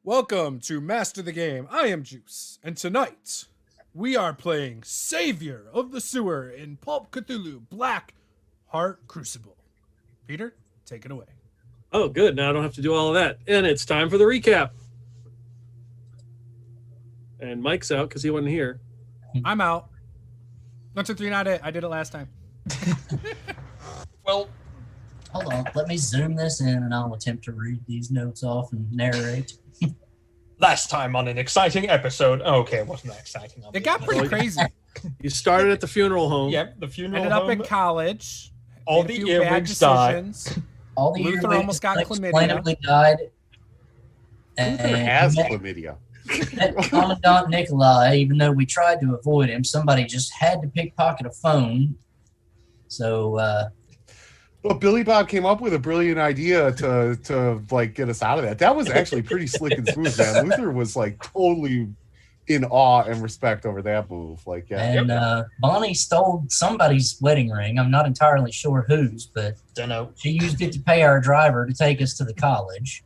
Welcome to Master the Game. I am Juice, and tonight we are playing Savior of the Sewer in Pulp Cthulhu Black Heart Crucible. Peter, take it away. Oh, good. Now I don't have to do all of that. And it's time for the recap. And Mike's out because he wasn't here. I'm out. 1, 2, 3, not it. I did it last time. Well, hold on. Let me zoom this in and I'll attempt to read these notes off and narrate. last time on an exciting episode. Okay, it wasn't that exciting. It got pretty crazy. You started at the funeral home. Yep, the funeral Ended home. up in college. All made a the few bad earwigs died. decisions. All the Luther earwigs almost got chlamydia. unexplainably died. Luther has chlamydia. Met Commandant Nikolai, even though we tried to avoid him, somebody just had to pickpocket a phone. So, well, Billy Bob came up with a brilliant idea to like get us out of that. That was actually pretty slick and smooth, man. Luther was like totally in awe and respect over that move. Like, yeah. And Bonnie stole somebody's wedding ring. I'm not entirely sure whose, but Don't know. she used it to pay our driver to take us to the college.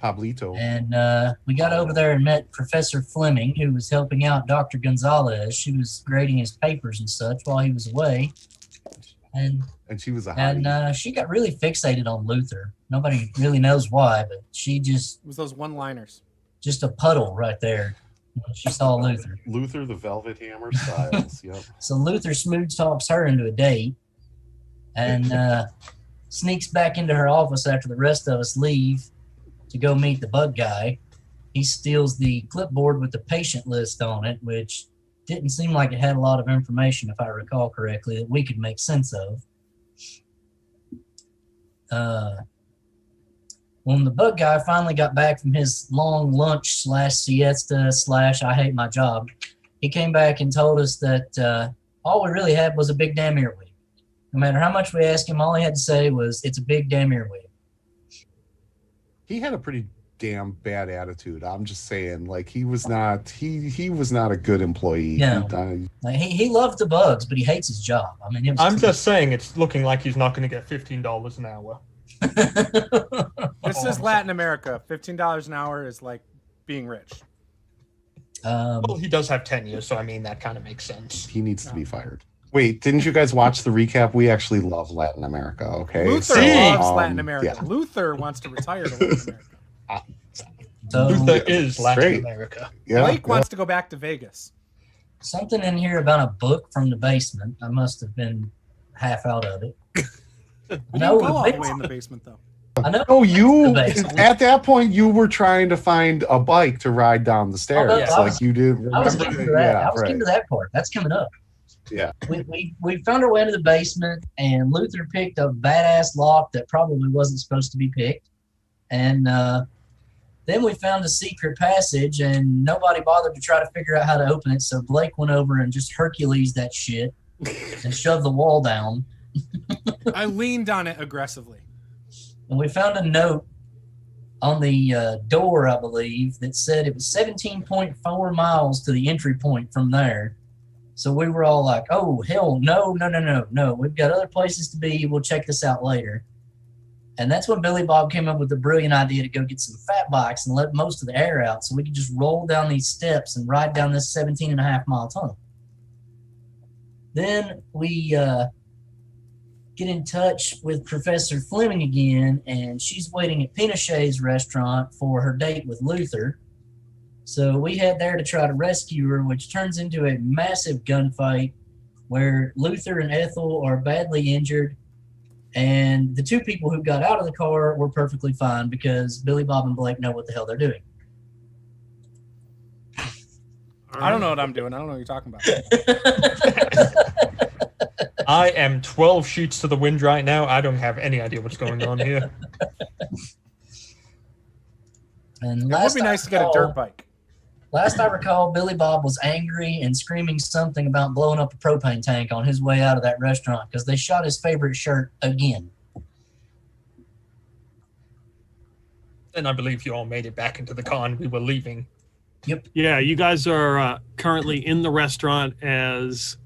Pablito. And we got over there and met Professor Fleming, who was helping out Dr. Gonzalez. She was grading his papers and such while he was away. And she was a hottie. and she got really fixated on Luther. Nobody really knows why, but she just It was those one-liners. just a puddle right there when she saw Luther. Luther the Velvet Hammer Styles. Yep. So Luther smooth talks her into a date and sneaks back into her office after the rest of us leave to go meet the bug guy. He steals the clipboard with the patient list on it, which didn't seem like it had a lot of information, if I recall correctly, that we could make sense of. When the bug guy finally got back from his long lunch / siesta / I hate my job, he came back and told us that all we really had was a big damn earwig. No matter how much we asked him, all he had to say was, "It's a big damn earwig." He had a pretty damn bad attitude. I'm just saying, like he was not a good employee. No. He loves the bugs, but he hates his job. I mean, I'm just saying it's looking like he's not going to get $15 an hour. This is Latin America. $15 an hour is like being rich. Well, he does have tenure, so I mean, that kind of makes sense. He needs to be fired. Wait, didn't you guys watch the recap? We actually love Latin America, okay? Luther loves Latin America. Yeah. Luther wants to retire to Latin America. So, Luther is Latin Great. America. Yeah, Blake wants to go back to Vegas. something in here about a book from the basement. I must have been half out of it. We didn't go all the way in the basement, though. I know. Oh, you The basement. at that point you were trying to find a bike to ride down the stairs. Oh, no, Like you did. I was remember getting to that. Yeah, I was getting to that part. That's coming up. Yeah. We found our way into the basement, and Luther picked a badass lock that probably wasn't supposed to be picked. And then we found a secret passage, and nobody bothered to try to figure out how to open it. So Blake went over and just Hercules that shit and shoved the wall down. I leaned on it aggressively. And we found a note on the door, I believe, that said it was 17.4 miles to the entry point from there. So we were all like, oh, hell, no. We've got other places to be. We'll check this out later. And that's when Billy Bob came up with the brilliant idea to go get some fat bikes and let most of the air out so we could just roll down these steps and ride down this 17.5-mile tunnel. Then we get in touch with Professor Fleming again, and she's waiting at Pinochet's restaurant for her date with Luther. So we head there to try to rescue her, which turns into a massive gunfight where Luther and Ethel are badly injured, and the two people who got out of the car were perfectly fine because Billy Bob and Blake know what the hell they're doing. I don't know what I'm doing. I don't know what you're talking about. I am 12 sheets to the wind right now. I don't have any idea what's going on here. And It would be nice to get a dirt bike. Last I recall, Billy Bob was angry and screaming something about blowing up a propane tank on his way out of that restaurant because they shot his favorite shirt again. And I believe you all made it back into the con. We were leaving. Yep. Yeah, you guys are currently in the restaurant as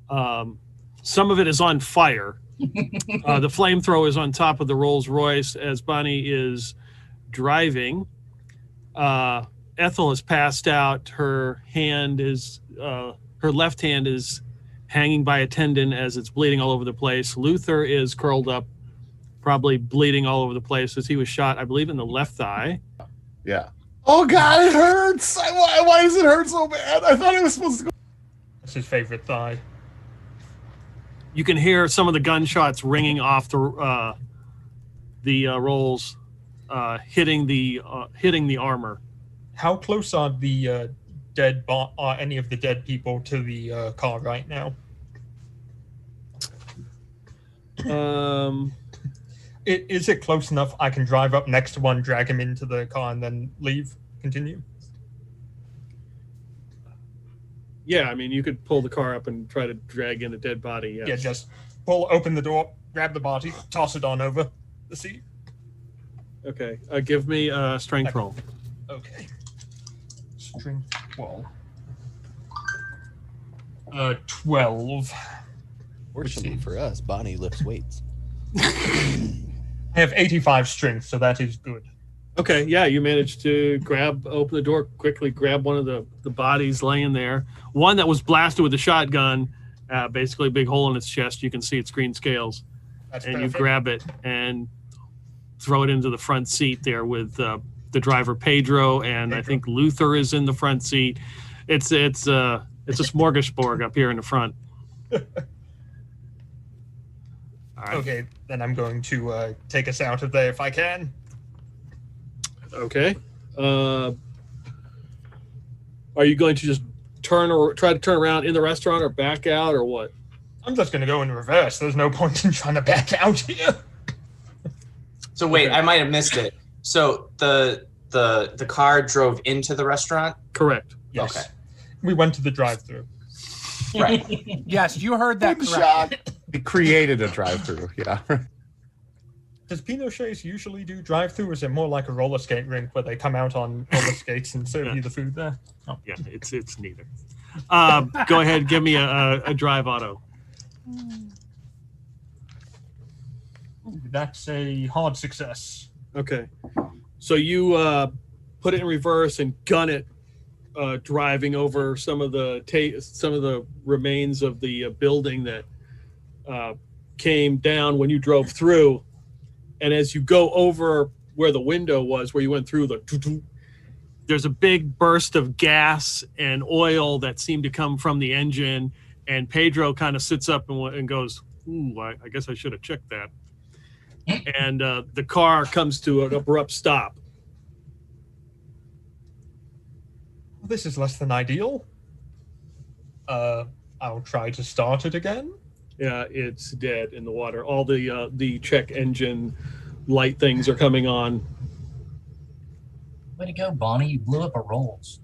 some of it is on fire. The flamethrower is on top of the Rolls Royce as Bonnie is driving. Ethel is passed out. Her left hand is hanging by a tendon as it's bleeding all over the place. Luther is curled up, probably bleeding all over the place as he was shot, I believe, in the left thigh. Yeah. Oh God, it hurts. Why does it hurt so bad? I thought it was supposed to go. That's his favorite thigh. You can hear some of the gunshots ringing off the rolls, hitting the armor. How close are the are any of the dead people to the car right now? Is it close enough I can drive up next to one, drag him into the car, and then leave? Continue? Yeah, I mean, you could pull the car up and try to drag in a dead body. Yes. Yeah, just open the door, grab the body, toss it on over the seat. Okay, give me a strength roll. Okay. Strength 12. 12. Fortunately for us, Bonnie lifts weights. I have 85 strength, so that is good. Okay, yeah, you managed to open the door quickly, grab one of the bodies laying there. One that was blasted with a shotgun, basically a big hole in its chest. You can see its green scales. That's and perfect. You grab it and throw it into the front seat there with the driver Pedro, and I think Luther is in the front seat. It's a smorgasbord up here in the front. All right. Okay, then I'm going to take us out of there if I can. Okay. Are you going to just try to turn around in the restaurant or back out or what? I'm just going to go in reverse. There's no point in trying to back out here. So wait, I might have missed it. So the car drove into the restaurant? Correct. Yes. Okay. We went to the drive-thru. Right. Yes, you heard that Good correctly. shot. It created a drive-through. Yeah. Does Pinochet's usually do drive-thru, or is it more like a roller skate rink where they come out on roller skates and serve you the food there? Oh. Yeah, it's neither. Go ahead, give me a drive auto. Ooh, that's a hard success. Okay. So you put it in reverse and gun it, driving over some of the remains of the building that came down when you drove through. And as you go over where the window was, where you went through, there's a big burst of gas and oil that seemed to come from the engine. And Pedro kind of sits up and goes, "Ooh, I guess I should have checked that." And the car comes to an abrupt stop. This is less than ideal. I'll try to start it again. Yeah, it's dead in the water. All the check engine light things are coming on. Way to go, Bonnie. You blew up a Rolls.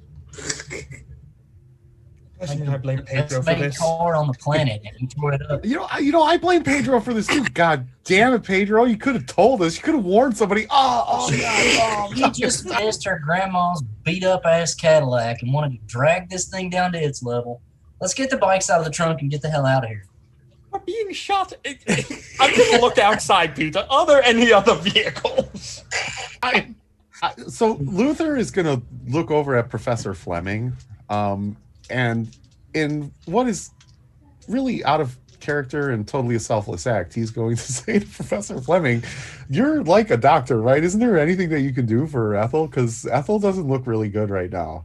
Personally, I blame Pedro Best for made this. car on the planet, and you tore it up. You know, I blame Pedro for this too. God damn it, Pedro! You could have told us. You could have warned somebody. Oh God! You just missed her grandma's beat-up ass Cadillac and wanted to drag this thing down to its level. Let's get the bikes out of the trunk and get the hell out of here. We're being shot. I'm going to look outside, Peter. Are there any other vehicles? So Luther is going to look over at Professor Fleming, and in what is really out of character and totally a selfless act, he's going to say to Professor Fleming, "You're like a doctor, right? Isn't there anything that you can do for Ethel? Because Ethel doesn't look really good right now."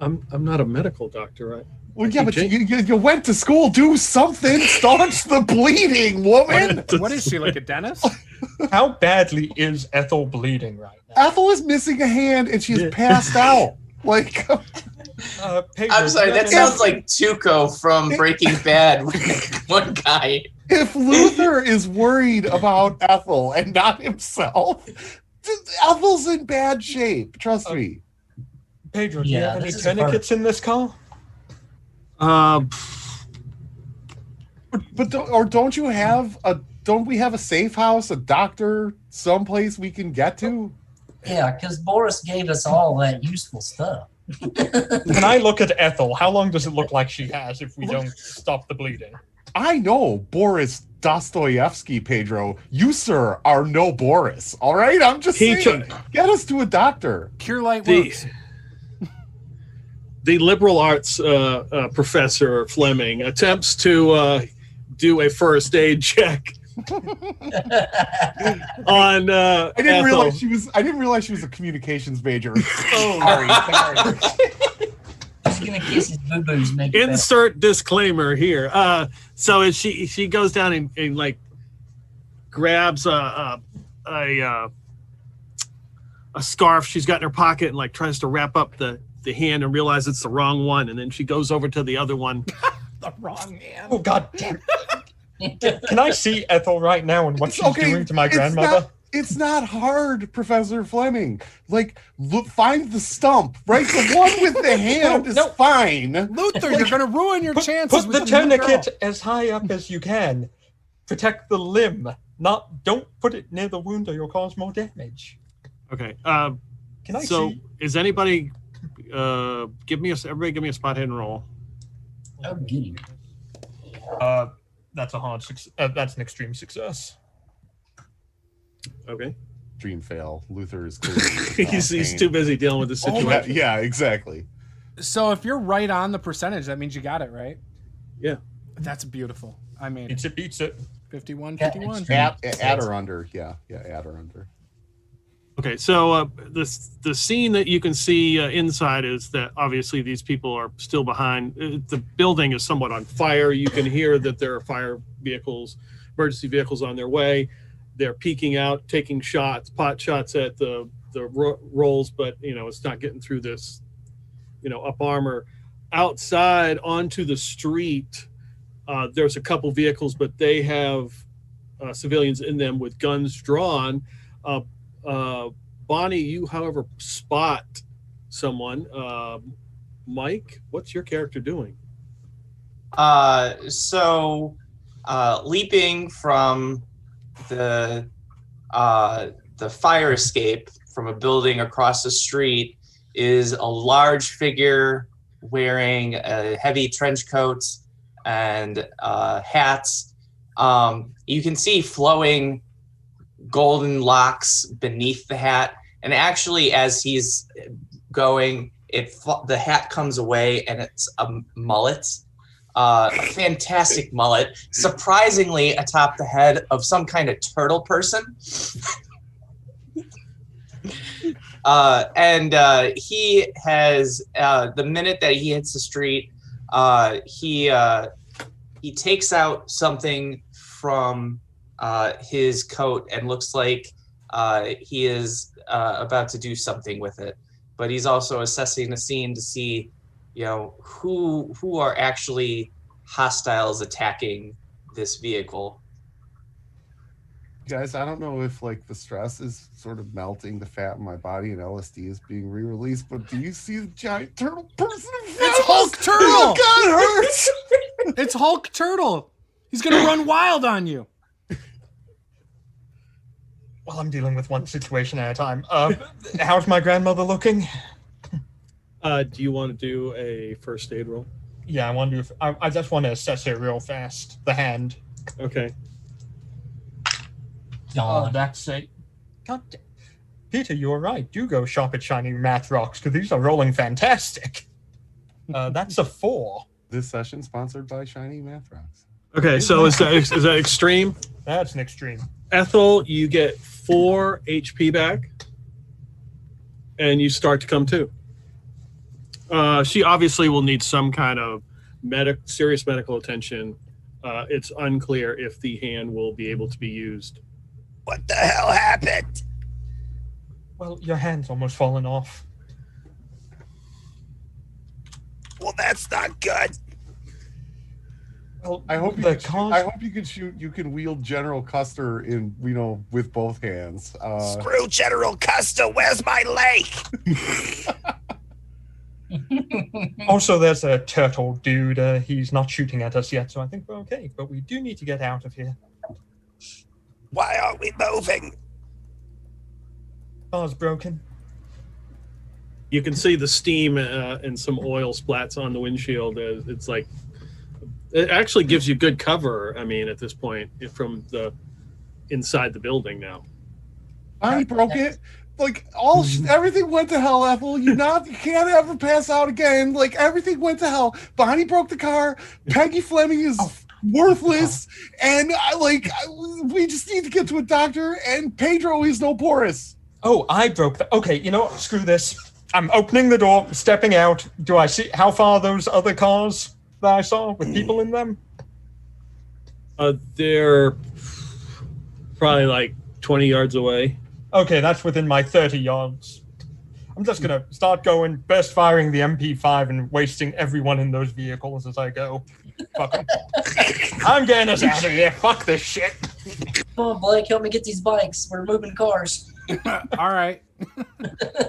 I'm not a medical doctor, right? Well, yeah, but you went to school. Do something. Staunch the bleeding, woman. What is she, like a dentist? How badly is Ethel bleeding right now? Ethel is missing a hand and she's passed out. Like, Pedro, I'm sorry, that sounds like Tuco from Breaking Bad. One guy. if Luther is worried about Ethel and not himself, Ethel's in bad shape. Trust me. Pedro, do you Yeah, have any this is tourniquets in this car? But don't you have don't we have a safe house, a doctor, someplace we can get to? Yeah, because Boris gave us all that useful stuff. Can I look at Ethel? How long does it look like she has if we don't stop the bleeding? I know Boris Dostoevsky, Pedro. You, sir, are no Boris. All right? I'm just saying. Get us to a doctor. Cure light wounds. The liberal arts professor Fleming attempts to do a first aid check on. I didn't realize she was a communications major. Sorry. She's gonna kiss his boo boos. Insert disclaimer here. So as she goes down and like grabs a scarf she's got in her pocket and like tries to wrap up the hand and realize it's the wrong one, and then she goes over to the other one. The wrong hand. Oh God damn! Can I see Ethel right now and what she's doing to my grandmother? It's not hard, Professor Fleming. Like, look, find the stump, right? The one with the hand is fine. Luther, you're going to ruin your chances. Put the tourniquet as high up as you can. Protect the limb. Don't put it near the wound or you'll cause more damage. Okay. Can I see? Is anybody? Everybody, give me a spot hidden roll. Oh, giddy. That's a hard that's an extreme success. Okay. Dream fail. Luther is clearly he's too busy dealing with the situation. Yeah, exactly. So if you're right on the percentage, that means you got it, right? Yeah. That's beautiful. I mean, it beats it. 51. Add or under. Yeah, add or under. Okay, so the scene that you can see inside is that obviously these people are still behind. The building is somewhat on fire. You can hear that there are fire vehicles, emergency vehicles on their way. They're peeking out, taking pot shots at the rolls, but it's not getting through this, up armor. Outside onto the street, there's a couple vehicles, but they have civilians in them with guns drawn. Bonnie, you, however, spot someone. Mike, what's your character doing? Leaping from the fire escape from a building across the street is a large figure wearing a heavy trench coat and hats. You can see flowing golden locks beneath the hat, and actually as he's going, the hat comes away and it's a mullet. A fantastic mullet, surprisingly atop the head of some kind of turtle person. And he has, the minute that he hits the street, he takes out something from his coat and looks like he is about to do something with it. But he's also assessing the scene to see who are actually hostiles attacking this vehicle. Guys, I don't know if the stress is sort of melting the fat in my body and LSD is being re-released, but do you see the giant turtle person? It's Hulk Turtle! Oh, God, hurts! It's Hulk Turtle! He's gonna run wild on you. Well, I'm dealing with one situation at a time. How's my grandmother looking? Do you want to do a first aid roll? Yeah, I want to. I just want to assess her real fast. The hand. Okay. That's it. God damn. Peter, you were right. Do go shop at Shiny Math Rocks because these are rolling fantastic. That's a 4. This session sponsored by Shiny Math Rocks. Okay, so is that extreme? That's an extreme. Ethel, you get 4 HP back, and you start to come to. She obviously will need some kind of serious medical attention. It's unclear if the hand will be able to be used. What the hell happened? Well, your hand's almost fallen off. Well, that's not good. Well, I hope you can shoot. You can wield General Custer in with both hands. Screw General Custer. Where's my lake? Also, there's a turtle dude. He's not shooting at us yet, so I think we're okay. But we do need to get out of here. Why aren't we moving? Car's broken. You can see the steam and some oil splats on the windshield. It's like It actually gives you good cover. I mean, at this point, from the inside the building now. Bonnie broke it. Like everything went to hell, Ethel. You can't ever pass out again. Like everything went to hell. Bonnie broke the car. Peggy Fleming is worthless, and we just need to get to a doctor. And Pedro is no Boris. Oh, I broke the. Okay, you know what? Screw this. I'm opening the door, stepping out. Do I see how far are those other cars that I saw with people in them? They're probably like 20 yards away. Okay, that's within my 30 yards. I'm just gonna start going, burst firing the MP5 and wasting everyone in those vehicles as I go. Fuck 'em. I'm getting us out of here. Fuck this shit. Come on, Blake, help me get these bikes. We're moving cars. All right.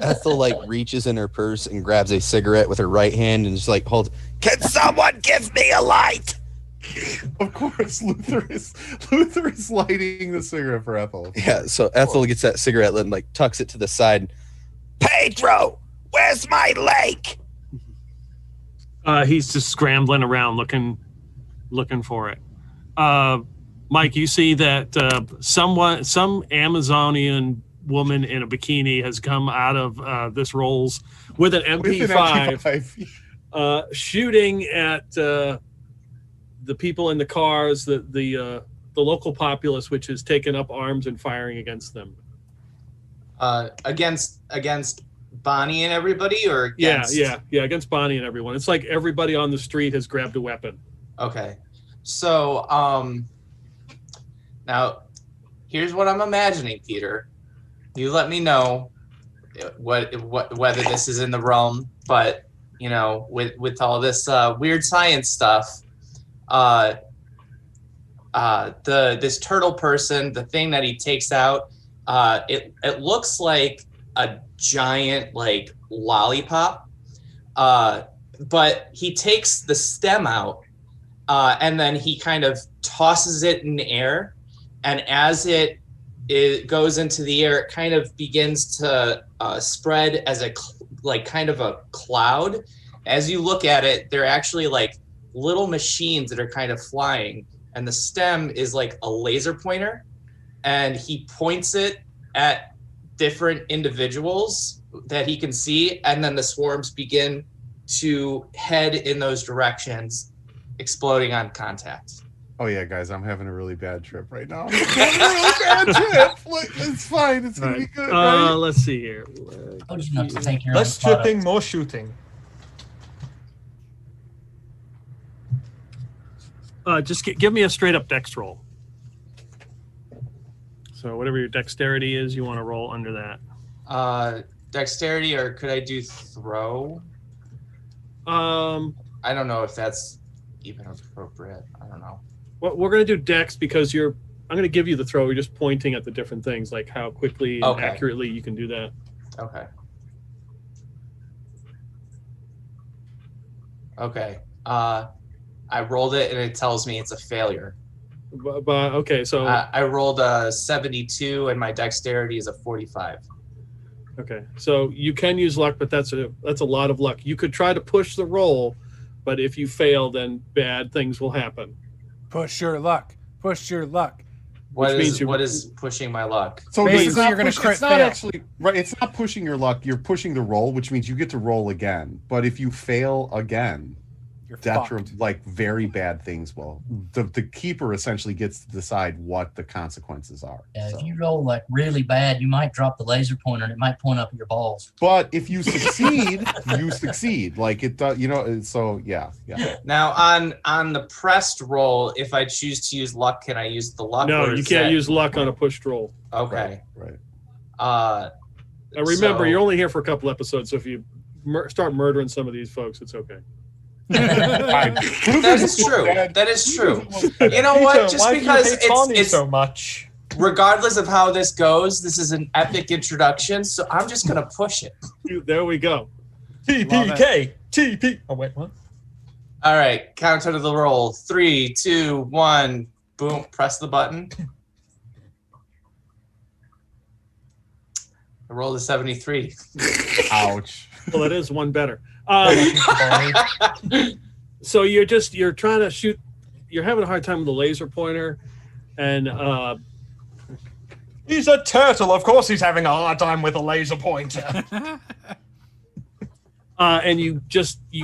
Ethel like reaches in her purse and grabs a cigarette with her right hand and just like holds. Can someone give me a light? Of course, Luther is lighting the cigarette for Ethel. Yeah, so Ethel gets that cigarette lit and like tucks it to the side. Pedro, where's my lake? He's just scrambling around looking for it. Mike, you see that some Amazonian woman in a bikini has come out of this Rolls with an MP5, shooting at the people in the cars, the local populace, which has taken up arms and firing against them. Against Bonnie and everybody, or against... yeah, against Bonnie and everyone. It's like everybody on the street has grabbed a weapon. Okay, so now here's what I'm imagining, Peter. You let me know whether this is in the realm, but you know, with all this weird science stuff, this turtle person, the thing that he takes out, it looks like a giant like lollipop, but he takes the stem out, and then he kind of tosses it in the air, and as it goes into the air, it kind of begins to spread as kind of a cloud. As you look at it, they're actually like little machines that are kind of flying, and the stem is like a laser pointer, and he points it at different individuals that he can see, and then the swarms begin to head in those directions, exploding on contact. Oh yeah, guys, I'm having a really bad trip right now. I'm having a really bad trip. Like, it's fine. It's gonna be good. Right? Let's see here. Told you not to take your Less own tripping, more shooting. Just give me a straight up dex roll. So whatever your dexterity is, you want to roll under that. Dexterity, or could I do throw? I don't know if that's even appropriate. I don't know. Well, we're going to do dex because I'm going to give you the throw. You're just pointing at the different things, like how quickly and accurately you can do that. Okay. Okay. I rolled it, and it tells me it's a failure. But okay, so I rolled a 72, and my dexterity is a 45. Okay, so you can use luck, but that's a lot of luck. You could try to push the roll, but if you fail, then bad things will happen. Push your luck. Push your luck. What is pushing my luck? So basically, you're going to crit it's not fail. actually right. It's not pushing your luck. You're pushing the roll, which means you get to roll again. But if you fail again, like very bad things will. The keeper essentially gets to decide what the consequences are. Yeah, if you roll like really bad, you might drop the laser pointer and it might point up at your balls. But if you succeed, you succeed. Like it does, you know. So yeah. Now on the pressed roll, if I choose to use luck, can I use the luck? No, you can't use luck on a pushed roll. Okay. Right. Now remember, you're only here for a couple episodes, so if you start murdering some of these folks, it's okay. That is true. That is true. You know what? Just because it's so much. Regardless of how this goes, this is an epic introduction, so I'm just gonna push it. There we go. TPK. TP. Oh wait, what? All right, count to the roll. 3, 2, 1. Boom. Press the button. I rolled a 73. Ouch. Well, it is one better. So you're trying to shoot you're having a hard time with the laser pointer, and He's a turtle. Of course, he's having a hard time with a laser pointer. and you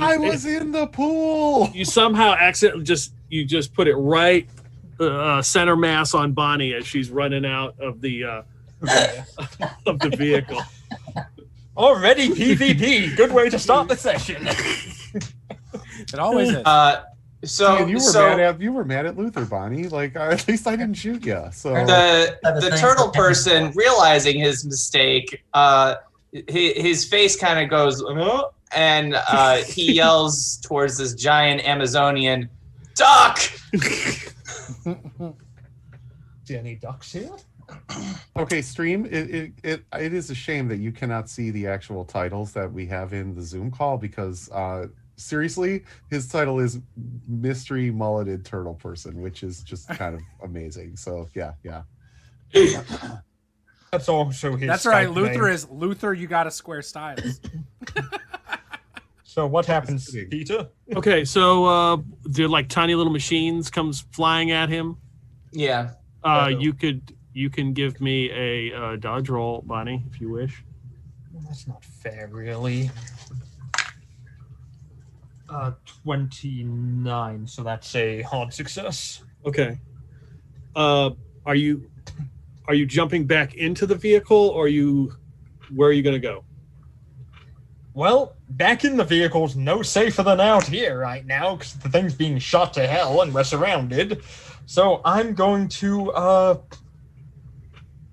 I was in the pool. you somehow accidentally just put it right center mass on Bonnie as she's running out of the of the vehicle. Already PvP. Good way to start the session. It always is. So You were mad at Luther, Bonnie. Like at least I didn't shoot you. So the turtle person, realizing his mistake, his face kind of goes, and he yells towards this giant Amazonian, "Duck!" See any ducks here? okay, stream. It is a shame that you cannot see the actual titles that we have in the Zoom call because seriously, his title is Mystery Mulleted Turtle Person, which is just kind of amazing. So yeah. That's also his. That's right. Skype Luther name. is Luther. You got to square styles. So what happens, Peter? Okay, so they're like tiny little machines comes flying at him. Yeah. You can give me a dodge roll, Bonnie, if you wish. Well, that's not fair, really. 29, so that's a hard success. Okay. Are you jumping back into the vehicle, or where are you going to go? Well, back in the vehicle's no safer than out here right now because the thing's being shot to hell and we're surrounded. So I'm going to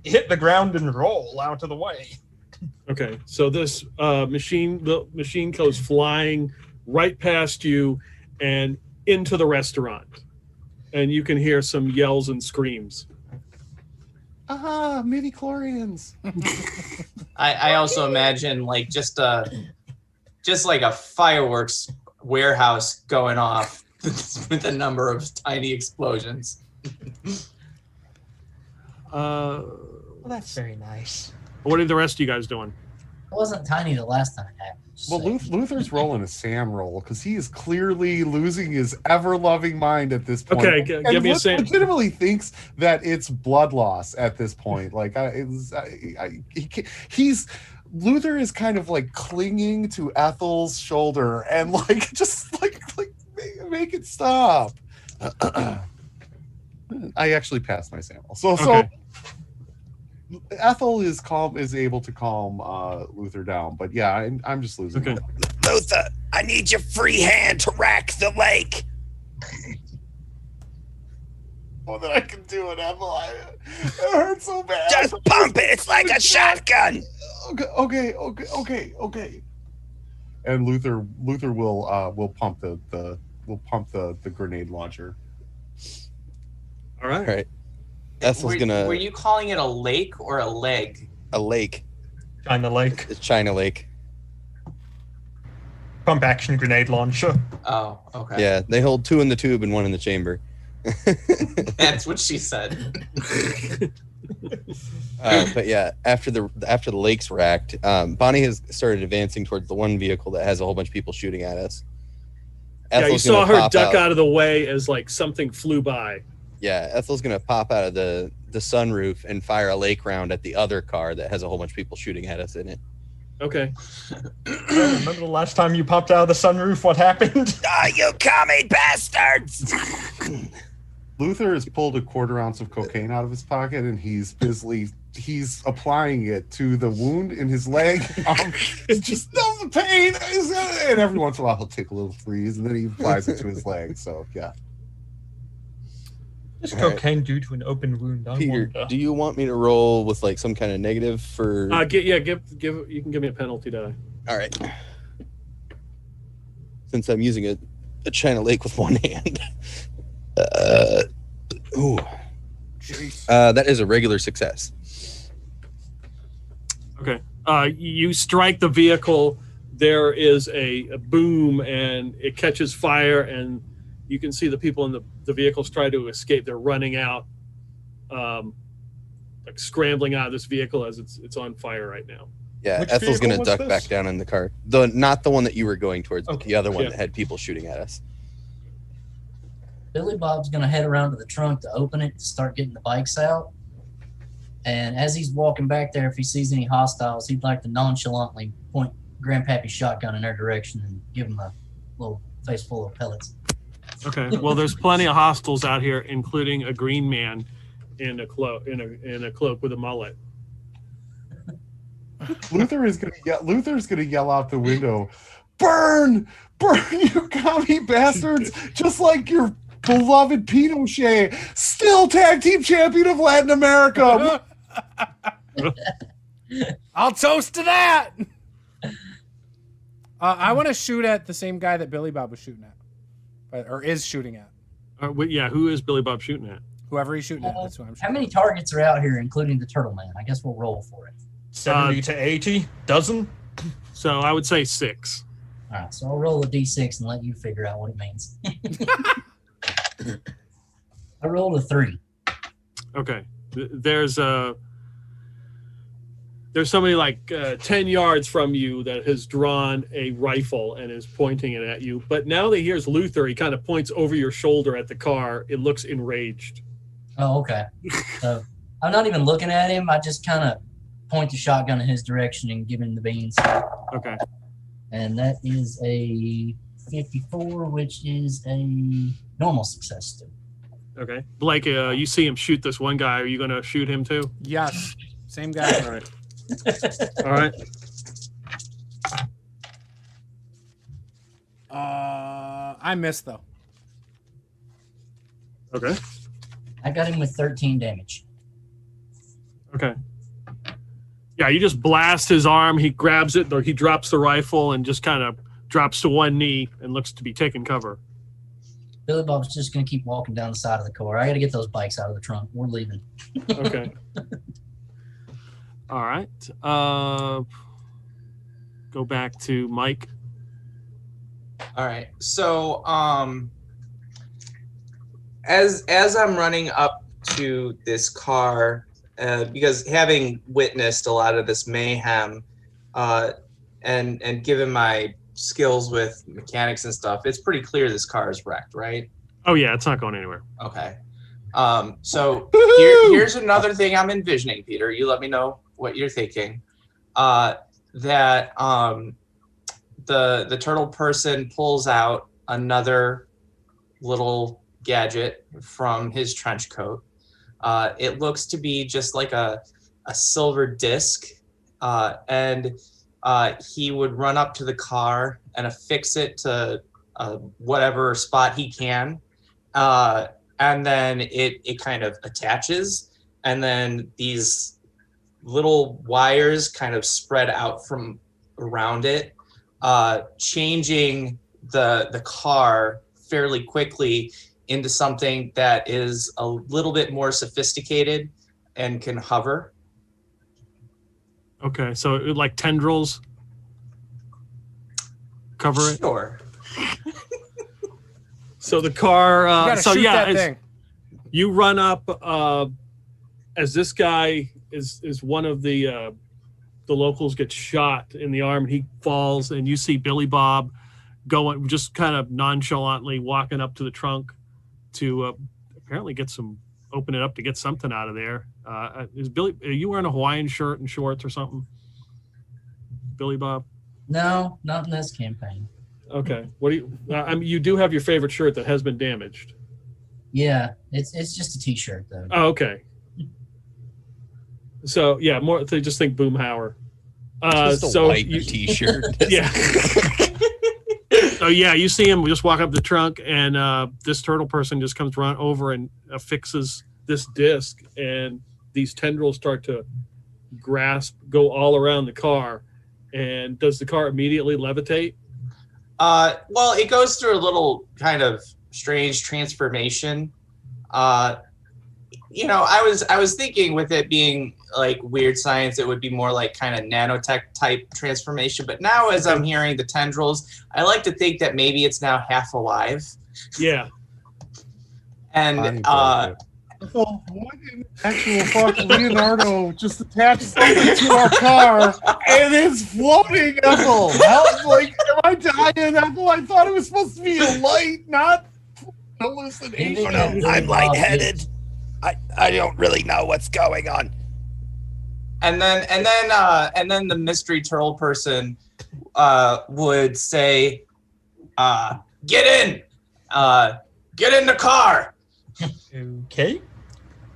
hit the ground and roll out of the way. Okay, so this the machine goes flying right past you and into the restaurant, and you can hear some yells and screams. Aha, midi chlorians. I also imagine like just like a fireworks warehouse going off with a number of tiny explosions. Well, that's very nice. What are the rest of you guys doing? It wasn't tiny the last time it happened. Well, Luther's rolling a Sam roll because he is clearly losing his ever-loving mind at this point. Okay, give me a Sam. Legitimately thinks that it's blood loss at this point. Like, Luther is kind of like clinging to Ethel's shoulder and like just like make it stop. I actually passed my Sam roll, so Ethel is able to calm Luther down, but yeah, I'm just losing. Okay. Luther, I need your free hand to rack the lake. More than I can do it, Ethel. It hurts so bad. Just pump it. It's like a shotgun. Okay. And Luther will pump the grenade launcher. All right. All right. Ethel's Were you calling it a lake or a leg? a lake. China Lake. It's China Lake. Pump action grenade launcher. Oh, okay. Yeah, they hold 2 in the tube and 1 in the chamber. That's what she said. But yeah, after the lake's racked, Bonnie has started advancing towards the one vehicle that has a whole bunch of people shooting at us. Yeah, you Ethel's saw gonna her pop duck out of the way as like something flew by. Yeah, Ethel's gonna pop out of the sunroof and fire a lake round at the other car that has a whole bunch of people shooting at us in it. Okay. Remember the last time you popped out of the sunroof? What happened? Ah, you commie bastards! Luther has pulled a 1/4 ounce of cocaine out of his pocket and he's applying it to the wound in his leg. Just numb the pain. And every once in a while he'll take a little freeze and then he applies it to his leg. So yeah. Is cocaine due to an open wound? I Peter, wonder. do you want me to roll with like some kind of negative for? Give you can give me a penalty die. All right. Since I'm using a China Lake with one hand. That is a regular success. Okay. You strike the vehicle. There is a boom, and it catches fire, and you can see the people in the vehicles try to escape. They're running out, like scrambling out of this vehicle as it's on fire right now. Yeah, Which Ethel's vehicle gonna was duck this? back down in the car. Not the one that you were going towards, but Okay. the other one Yeah. that had people shooting at us. Billy Bob's going to head around to the trunk to open it to start getting the bikes out. And as he's walking back there, if he sees any hostiles, he'd like to nonchalantly point Grandpappy's shotgun in their direction and give him a little face full of pellets. Okay. Well, there's plenty of hostiles out here, including a green man in a cloak with a mullet. Luther's gonna yell out the window, "Burn! Burn, you commie bastards! Just like your beloved Pinochet, still tag team champion of Latin America." I'll toast to that. I want to shoot at the same guy that Billy Bob was shooting at, or is shooting at. Yeah, who is Billy Bob shooting at? Whoever he's shooting at, that's what I'm shooting. How many targets are out here, including the Turtle Man? I guess we'll roll for it. 70 to 80 dozen. So I would say 6. All right, so I'll roll a d6 and let you figure out what it means. I rolled a 3. Okay. There's somebody like 10 yards from you that has drawn a rifle and is pointing it at you. But now that he hears Luther, he kind of points over your shoulder at the car. It looks enraged. Oh, okay. So I'm not even looking at him. I just kind of point the shotgun in his direction and give him the beans. Okay. And that is a 54, which is a normal success too. Okay. Blake, you see him shoot this one guy. Are you going to shoot him too? Yes, same guy. All right. All right. I missed though. Okay. I got him with 13 damage. Okay. Yeah, you just blast his arm. He grabs it, or he drops the rifle and just kind of drops to one knee and looks to be taking cover. Billy Bob's just going to keep walking down the side of the car. I got to get those bikes out of the trunk. We're leaving. Okay. All right. Go back to Mike. All right. So, as I'm running up to this car, because having witnessed a lot of this mayhem, and given my skills with mechanics and stuff, it's pretty clear this car is wrecked, right? Oh yeah, it's not going anywhere. Okay. So here's another thing I'm envisioning, Peter. You let me know what you're thinking. That the turtle person pulls out another little gadget from his trench coat. It looks to be just like a silver disc, and he would run up to the car and affix it to whatever spot he can, and then it kind of attaches, and then these little wires kind of spread out from around it, changing the car fairly quickly into something that is a little bit more sophisticated and can hover. Okay, so like tendrils cover it. Sure. So the car. You gotta so shoot yeah, that thing. you run up as this guy is one of the locals gets shot in the arm and he falls, and you see Billy Bob going just kind of nonchalantly walking up to the trunk to apparently open it up to get something out of there. Is Billy? Are you wearing a Hawaiian shirt and shorts or something, Billy Bob? No, not in this campaign. Okay. What do you? I mean, you do have your favorite shirt that has been damaged. Yeah, it's just a t-shirt though. Oh, okay. So yeah, more. So just think Boomhauer. Just a white t-shirt. Yeah. So yeah, you see him just walk up the trunk, and this turtle person just comes run over and affixes this disc, and these tendrils start to go all around the car. And does the car immediately levitate? Well, it goes through a little kind of strange transformation. You know, I was thinking with it being like weird science, it would be more like kind of nanotech type transformation. But now as I'm hearing the tendrils, I like to think that maybe it's now half alive. Yeah. And So what in actual fuck Leonardo just attached something to our car and it's floating, Ethel? Help, like, am I dying, Ethel? I thought it was supposed to be a light, not Oh, no, I'm lightheaded. I don't really know what's going on. And then the mystery turtle person would say, "Get in the car." Okay.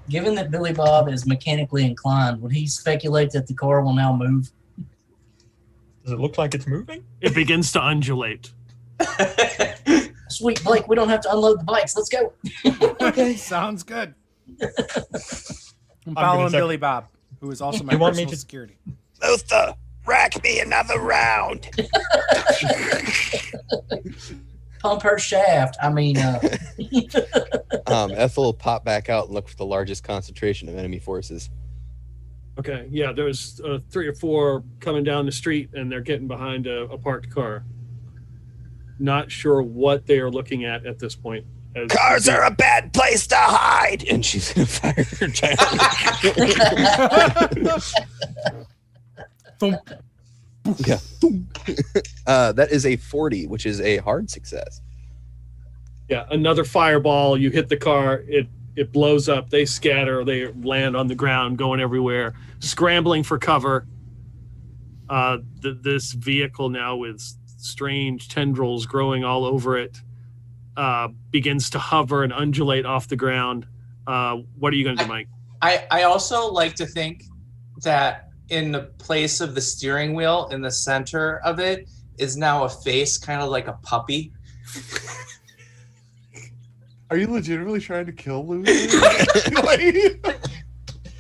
Given that Billy Bob is mechanically inclined, would he speculate that the car will now move? Does it look like it's moving? It begins to undulate. Sweet, Blake, we don't have to unload the bikes. Let's go. Okay, sounds good. I'm gonna following check- Billy Bob, who is also my You want me personal to- security. Luther, rack me another round. Pump her shaft. I mean, Ethel pop back out and look for the largest concentration of enemy forces. Okay, yeah, there's 3 or 4 coming down the street, and they're getting behind a parked car. Not sure what they are looking at this point. Cars are a bad place to hide. And she's gonna fire her giant. Thump. Yeah. That is a 40, which is a hard success. Yeah, another fireball. You hit the car. It blows up. They scatter. They land on the ground, going everywhere, scrambling for cover. This vehicle now with strange tendrils growing all over it begins to hover and undulate off the ground. What are you going to do, Mike? I also like to think that in the place of the steering wheel, in the center of it, is now a face, kind of like a puppy. Are you legitimately trying to kill Lucy?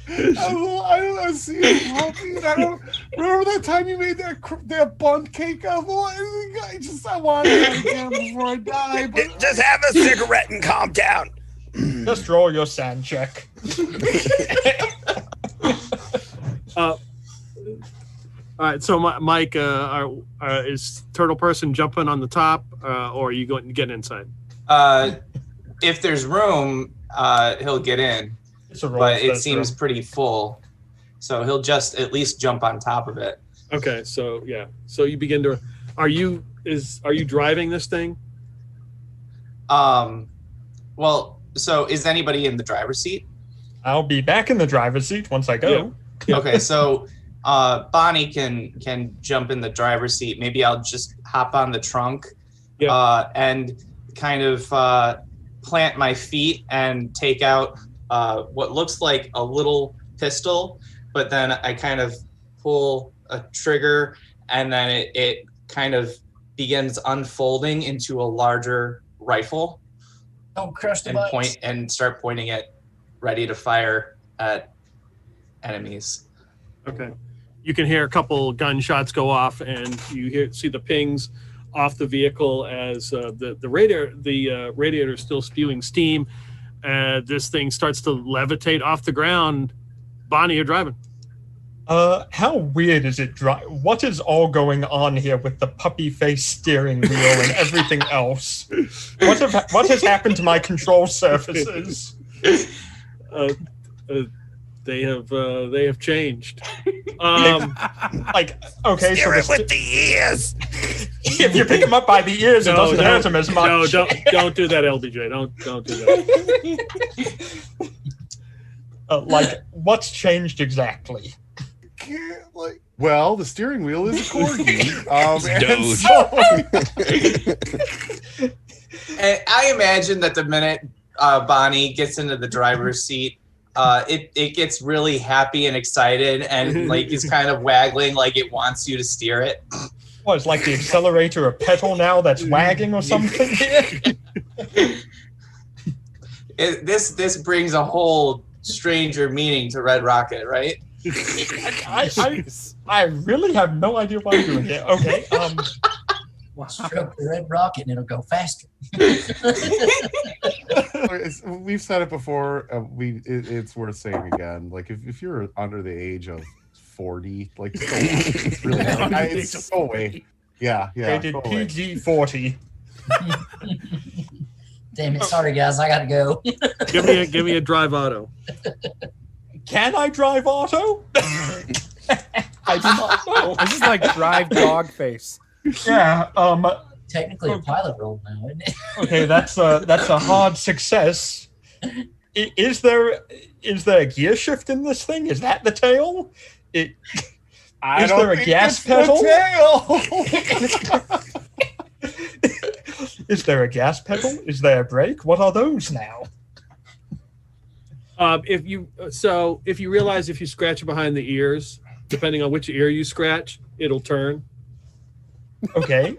I don't see a puppy. I don't remember that time you made that bunt cake. I wanted it again before I die. But Just have a cigarette and calm down. Just roll your sand check. All right, so Mike, is Turtle Person jumping on the top, or are you going to get inside? If there's room, he'll get in, It's a roll. but it that's seems roll. pretty full, so he'll just at least jump on top of it. Okay, so yeah, so you begin to. Are you driving this thing? Well, so is anybody in the driver's seat? I'll be back in the driver's seat once I go. Yeah. Okay, so Bonnie can jump in the driver's seat. Maybe I'll just hop on the trunk, and kind of plant my feet and take out what looks like a little pistol, but then I kind of pull a trigger, and then it kind of begins unfolding into a larger rifle. don't crush the And bikes. start pointing it, ready to fire at enemies. Okay. You can hear a couple gunshots go off, and you see the pings off the vehicle as the radiator is still spewing steam. This thing starts to levitate off the ground. Bonnie, you're driving. How weird is it? What is all going on here with the puppy face steering wheel and everything else? What has happened to my control surfaces? They have changed. Like, okay, Steer so it with the ears. if you pick him up by the ears, it doesn't hurt him as much. No, don't do that, LBJ. Don't do that. Like, what's changed exactly? Well, the steering wheel is a corgi. And I imagine that the minute Bonnie gets into the driver's seat, it gets really happy and excited, and like is kind of waggling like it wants you to steer it. What, it's like the accelerator a pedal now that's wagging or something here? This brings a whole stranger meaning to Red Rocket, right? I really have no idea what I'm doing here. Okay, Stroke the red rocket and it'll go faster. We've said it before. It's worth saying again. Like if you're under the age of 40, like just go away. It's really it's just go away. Yeah. rated Go away. PG-40. Damn it, sorry guys, I gotta go. Give me a drive auto. Can I drive auto? I do not know. This is like drive dog face. Yeah, technically a pilot roll now, isn't it? Okay, that's a hard success. Is there a gear shift in this thing? Is that the tail? Is there a gas pedal? Is there a gas pedal? Is there a brake? What are those now? If you realize if you scratch it behind the ears, depending on which ear you scratch, it'll turn. Okay.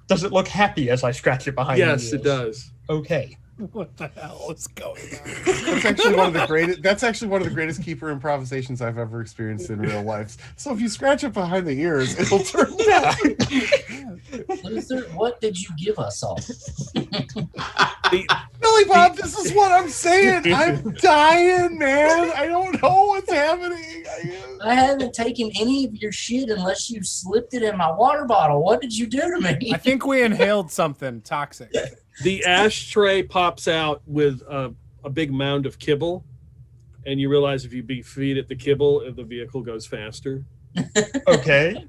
Does it look happy as I scratch it behind the ears? Yes, it does. Okay. What the hell is going on? That's actually one of the greatest. That's actually one of the greatest keeper improvisations I've ever experienced in real life. So if you scratch it behind the ears, it'll turn back. Luther, what did you give us all? Billy Bob, this is what I'm saying. I'm dying, man. I don't know what's happening. I haven't taken any of your shit unless you slipped it in my water bottle. What did you do to me? I think we inhaled something toxic. The ashtray pops out with a big mound of kibble, and you realize if you feed it the kibble, the vehicle goes faster. Okay.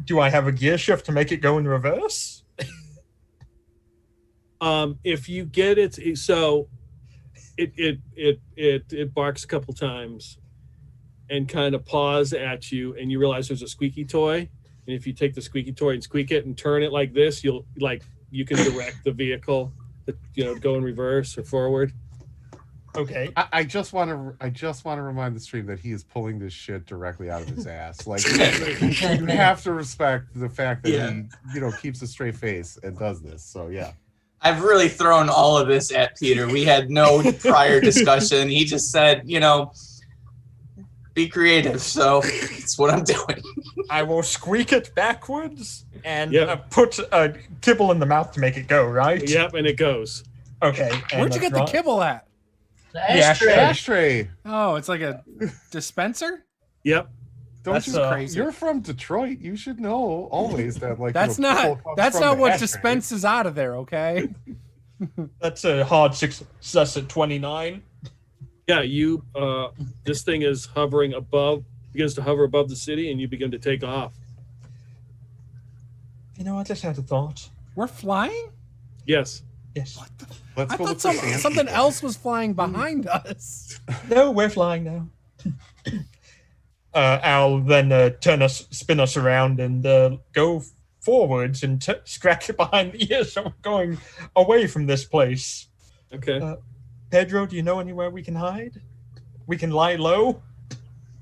Do I have a gear shift to make it go in reverse? If you get it, so it barks a couple times and kind of paws at you, and you realize there's a squeaky toy. And if you take the squeaky toy and squeak it and turn it like this, you can direct the vehicle, go in reverse or forward. Okay. I just want to remind the stream that he is pulling this shit directly out of his ass. Like you have to respect the fact that he keeps a straight face and does this. So yeah. I've really thrown all of this at Peter. We had no prior discussion. He just said, be creative. So it's what I'm doing. I will squeak it backwards and put a kibble in the mouth to make it go, right? Yep, and it goes. Okay. Where'd you get the kibble at? The ashtray. Ashtray. Oh, it's like a dispenser? Yep. Don't you crazy. You're from Detroit. You should know always that that's not what dispenses out of there, okay? That's a hard success at 29. Yeah, this thing is begins to hover above the city, and you begin to take off. I just had a thought. We're flying? Yes. Yes. Let's I go thought look for something else was flying behind us. No, we're flying now. I'll then spin us around and go forwards and scratch it behind the ears. So we're going away from this place. Okay. Pedro, do you know anywhere we can hide? We can lie low?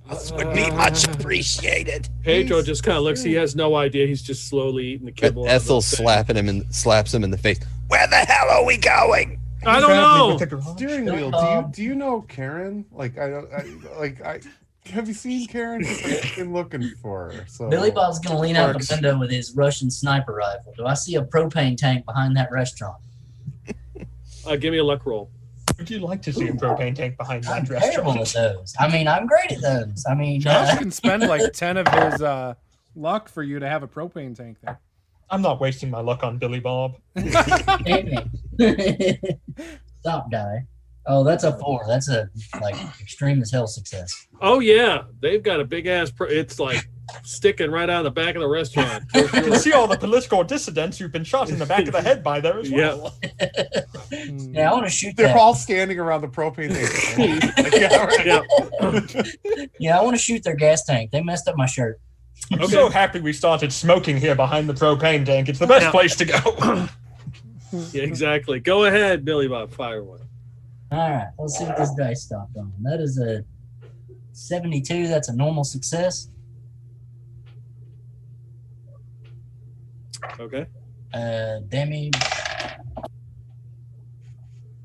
This would be much appreciated. Pedro just kind of looks. He has no idea. He's just slowly eating the kibble. Ethel slaps him in the face. Where the hell are we going? I don't know. Steering wheel. Do you know Karen? Have you seen Karen? I've been looking for her. So Billy Bob's going to lean out the window with his Russian sniper rifle. Do I see a propane tank behind that restaurant? Give me a luck roll. Would you like to see a propane tank behind that I'm restaurant? terrible at those. I'm great at those. Josh can spend like 10 of his luck for you to have a propane tank there. I'm not wasting my luck on Billy Bob. Stop, guy. Oh, that's a 4. That's a extreme as hell success. Oh yeah, they've got a big ass. It's like sticking right out of the back of the restaurant. You can see all the political dissidents who've been shot in the back of the head by there as well. Yeah, I want to shoot They're that. all standing around the propane tank. Yeah, I want to shoot their gas tank. They messed up my shirt. I'm so happy we started smoking here behind the propane tank. It's the best place to go. Yeah, exactly. Go ahead, Billy Bob. Fire one. All right, let's see what this dice stopped on. That is a 72. That's a normal success. Okay. Damage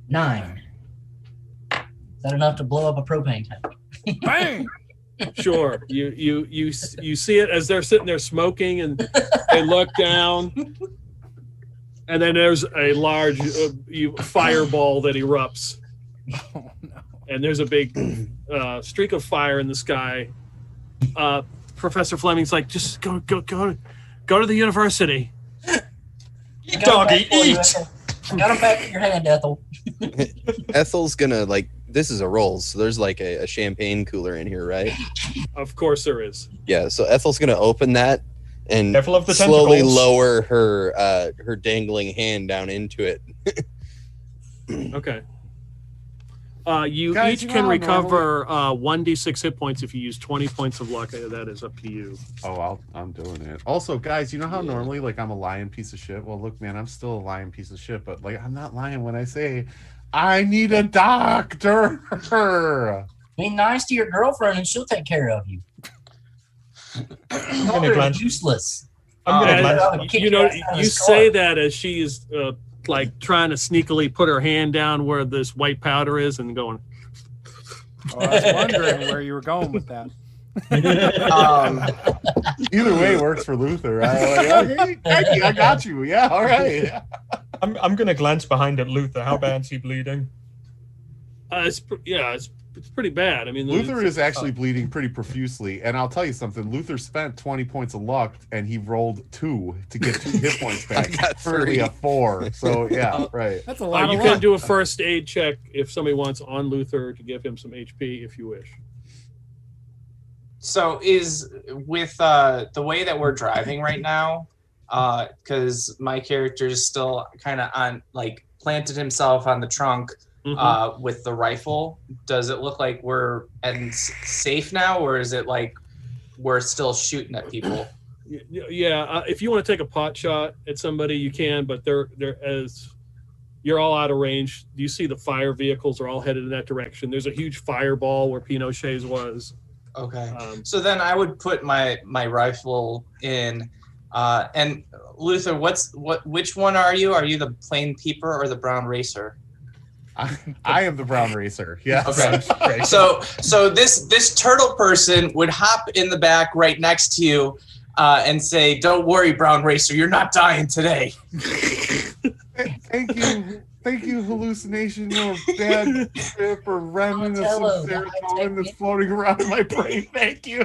9. Is that enough to blow up a propane tank? Bang! Sure. You see it as they're sitting there smoking, and they look down, and then there's a large fireball that erupts. Oh, no. And there's a big streak of fire in the sky. Professor Fleming's like, just go to the university. Eat, doggy, eat! Got him back in your hand, Ethel. Ethel's gonna this is a Rolls, so there's like a champagne cooler in here, right? Of course there is. Yeah. So Ethel's gonna open that and Careful of the slowly tentacles. lower her dangling hand down into it. Okay. You Guys, each you know can how recover 1d6 hit points if you use 20 points of luck. That is up to you. Oh, I'm doing it. Also, guys, you know how normally like I'm a lying piece of shit? Well, look, man, I'm still a lying piece of shit, but like I'm not lying when I say I need a doctor. Be nice to your girlfriend and she'll take care of you. gonna You're glance- useless. I'm gonna And, glance. I'll kick you your know, ass out of you this say car. that as she is like trying to sneakily put her hand down where this white powder is and going, Oh, I was wondering where you were going with that. Either way works for Luther. Okay, I got you. Yeah, all right. I'm gonna glance behind at Luther. How bad's he bleeding? it's pretty bad. I mean, Luther is actually bleeding pretty profusely, and I'll tell you something. Luther spent 20 points of luck, and he rolled 2 to get 2 hit points back. I got Currently 3. a 4. So yeah, right. That's a lot you of can luck. do a first aid check if somebody wants on Luther to give him some HP if you wish. So is with the way that we're driving right now, because my character is still kind of on, like, planted himself on the trunk with the rifle. Does it look like we're safe now, or is it like we're still shooting at people? Yeah, if you want to take a pot shot at somebody, you can, but they're as you're all out of range. You see the fire vehicles are all headed in that direction. There's a huge fireball where Pinochet's was. Okay. So then I would put my rifle in. And Luther, which one are you? Are you the plain peeper or the brown racer? I am the brown racer. Yeah. Okay. So this turtle person would hop in the back right next to you and say, "Don't worry, brown racer, you're not dying today." Thank you, hallucination or bad trip or remnant of some serotonin that's floating around in my brain. Thank you.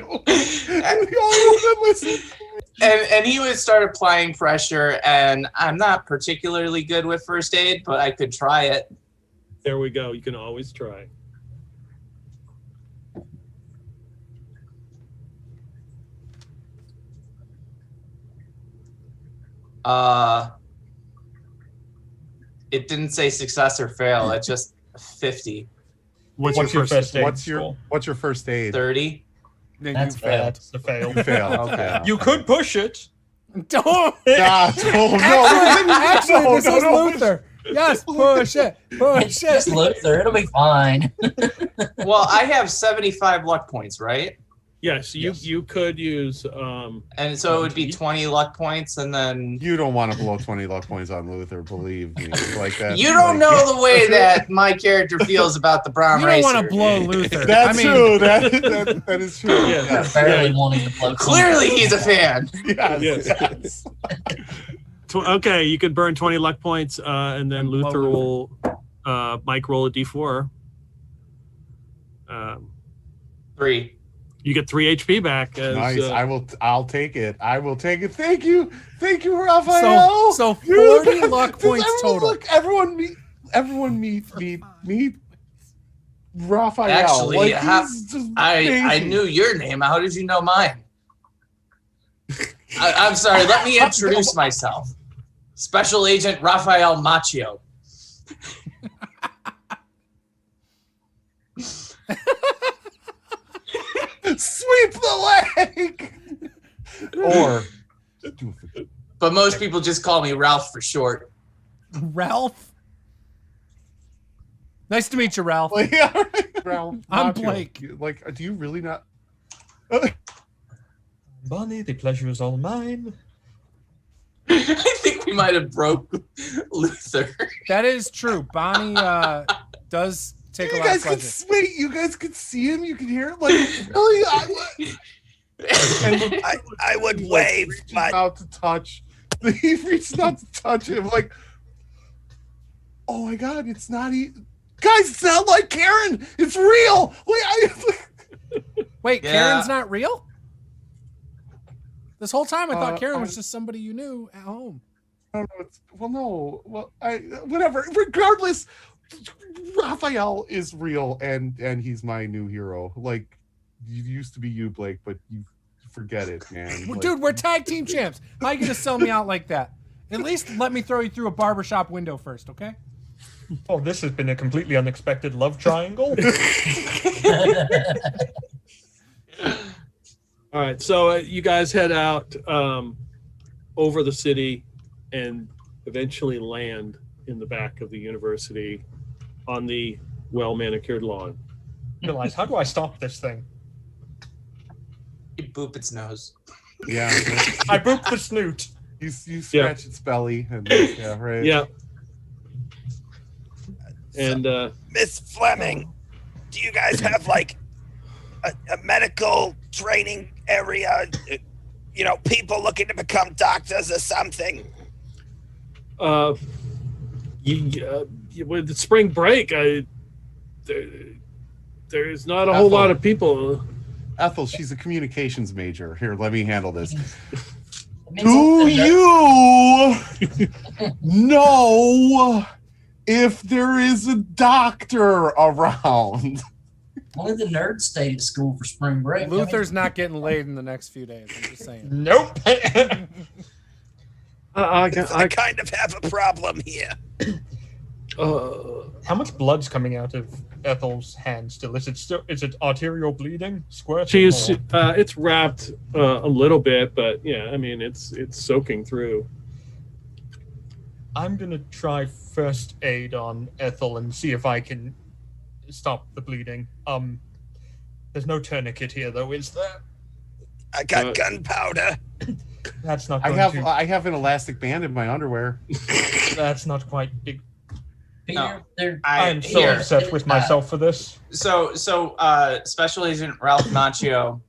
And he would start applying pressure, and I'm not particularly good with first aid, but I could try it. There we go. You can always try. It didn't say success or fail. It's just 50. What's your first aid? What's your first aid? 30. Then That's you failed. failed. That's a fail. You fail. Okay. You could push it. Don't. No, This is Luther. Yes, push it. It's Push just it. Luther. It'll be fine. Well, I have 75 luck points, right? Yes, you could use And so it would be 20 luck points, and then You don't want to blow 20 luck points on Luther, believe me. Like that. you don't know the way that my character feels about the brown You don't racer. want to blow Luther. That's I mean, true. That is true. Yeah. Yes. Barely wanting to blow. Clearly, he's a fan. Yes. Yes. Okay, you could burn 20 luck points, and then And blow Luther will Mike roll a d4. 3. You get 3 HP back. As, Nice. I'll take it. I will take it. Thank you, Raphael. So 40 luck Does points everyone total. Look, everyone meet Raphael. Actually, Like, how- he's just I amazing. knew your name. How did you know mine? I'm sorry. Let me introduce myself. Special Agent Raphael Macchio. Sweep the leg. Or But most people just call me Ralph for short. Ralph. Nice to meet you, Ralph. like, Ralph, I'm Macchio. Blake. Like, do you really not? Bonnie, the pleasure is all mine. I think we might have broke Luther. That is true. Bonnie does take a You lot of guys could pleasure. wait. You guys could see him. You could hear him. Like, really? And I would he, like, wave, reaches but out to touch. He reaches out to touch him. Like, oh my god, it's not. Guys, it's not like Karen. It's real. Wait, Yeah. Karen's not real? This whole time I thought Karen was I- just somebody you knew at home. No, whatever. Regardless, Raphael is real, and he's my new hero. Like, you used to be you, Blake, but you forget it, man. Like, Dude, we're tag team champs. How you gonna sell me out like that? At least let me throw you through a barbershop window first, okay? Oh, this has been a completely unexpected love triangle. All right, so you guys head out over the city and eventually land in the back of the university on the well-manicured lawn. Realize, how do I stop this thing? You boop its nose. yeah, I boop the snoot. you scratch its belly, and yeah, right. Yeah. And Miss Fleming, do you guys have like a medical training area? You know, people looking to become doctors or something? With the spring break, there's not a whole lot of people. Ethel, she's a communications major. Here, let me handle this. It means Do something you know if there is a doctor around? only the nerds stayed at school for spring break. Luther's not getting laid in the next few days. I'm just saying. Nope. I kind of have a problem here. How much blood's coming out of Ethel's hand still? Is it arterial bleeding? Squirting? She's or- it's wrapped a little bit, but yeah, I mean it's soaking through. I'm gonna try first aid on Ethel and see if I can stop the bleeding. There's no tourniquet here though, is there? I got gunpowder. That's not. I Going have an elastic band in my underwear. That's not quite big. Peter, No. they're- I am so Here. upset with myself for this. So Special Agent Ralph Macchio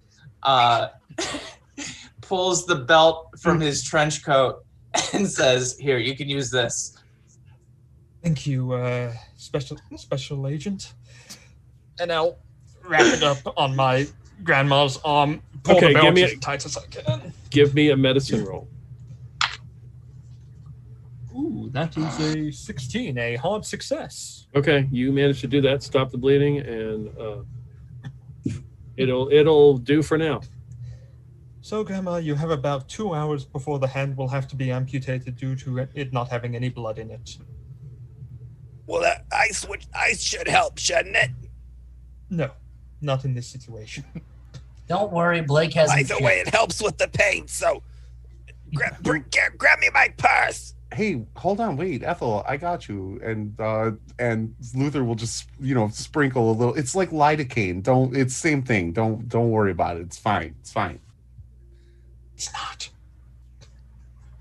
pulls the belt from his trench coat and says, "Here, you can use this." Thank you, special agent. And I'll wrap it up on my grandma's arm. Pull Okay, the belt give me as a- tight as I can. Give me a medicine roll. Ooh, that is a 16, a hard success. Okay, you managed to do that. Stop the bleeding, and it'll do for now. So, Grandma, you have about 2 hours before the hand will have to be amputated due to it not having any blood in it. Well, that ice should help, shouldn't it? No, not in this situation. don't worry, Blake hasn't. Either way, it helps with the pain. So, grab me my purse. Hey, hold on, wait, Ethel, I got you. And Luther will just, sprinkle a little. It's like lidocaine. It's same thing. Don't worry about it. It's fine. It's fine. It's not.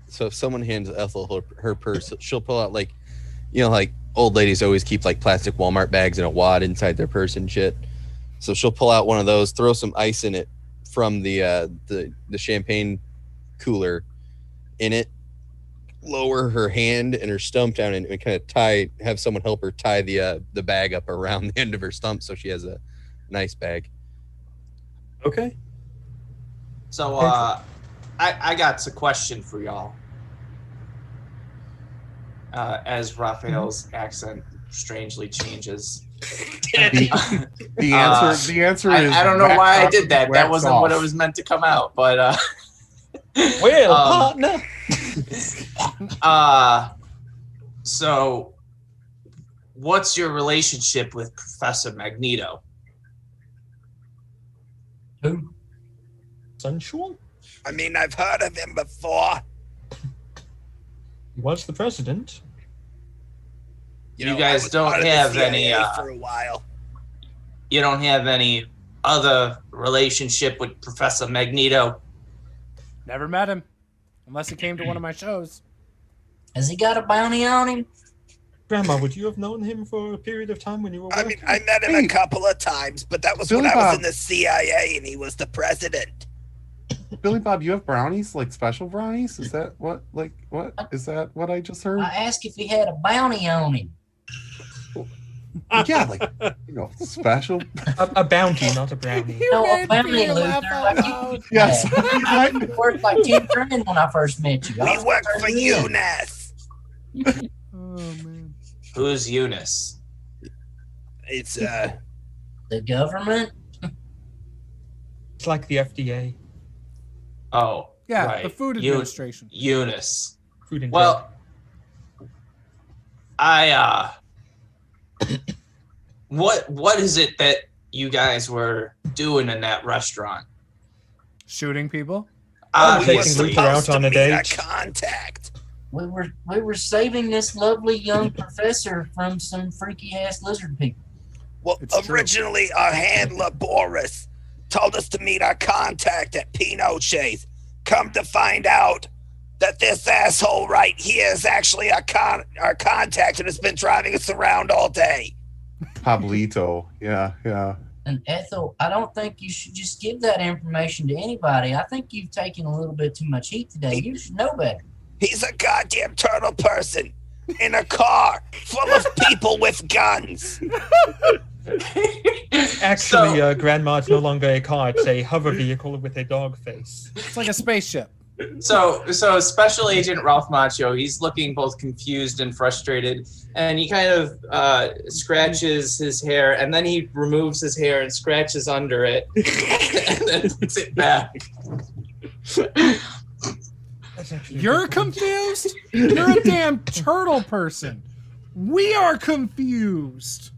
So if someone hands Ethel her purse, she'll pull out like old ladies always keep like plastic Walmart bags and a wad inside their purse and shit. So she'll pull out one of those, throw some ice in it from the champagne cooler in it, lower her hand and her stump down and kind of have someone help her tie the bag up around the end of her stump so she has a nice bag. Okay. So I got a question for y'all. As Raphael's accent strangely changes. The answer is I don't know wax why I off, did that. That wax wasn't off. what it was meant to come out. But Well, partner. So what's your relationship with Professor Magneto? Who? Sensual? I mean, I've heard of him before. He was the president. You know, guys I was don't part of the have any, CIA for a while. You don't have any other relationship with Professor Magneto? Never met him, unless he came to one of my shows. Has he got a bounty on him? Grandma, would you have known him for a period of time when you were I working? mean, I met him Hey. a couple of times, but that was Billy when I was Bob. in the CIA and he was the president. Billy Bob, you have brownies, like special brownies? Is that what? Like what? Is that what I just heard? I asked if he had a bounty on him. Yeah, like special. A bounty, not a brownie. No, a bounty, Luther. Like you, Yes. you worth like 10 grand when I first met you. We worked for Eunice. Oh man. Who's Eunice? It's The government? It's like the FDA. Oh, Yeah, right. the Food Eu- Administration. Eunice. Food and Well, what is it that you guys were doing in that restaurant? Shooting people. taking Obviously. Luther out on a date. Contact. We were saving this lovely young professor from some freaky ass lizard people. Well, It's true. originally our handler Boris told us to meet our contact at Pinochet's. Come to find out that this asshole right here is actually our contact and has been driving us around all day. Pablito. Yeah. And Ethel, I don't think you should just give that information to anybody. I think you've taken a little bit too much heat today. You should know better. He's a goddamn turtle person in a car full of people with guns. Actually, Grandma, it's no longer a car. It's a hover vehicle with a dog face. It's like a spaceship. So Special Agent Ralph Macchio, he's looking both confused and frustrated, and he kind of scratches his hair, and then he removes his hair and scratches under it, and then puts it back. You're confused? You're a damn turtle person. We are confused.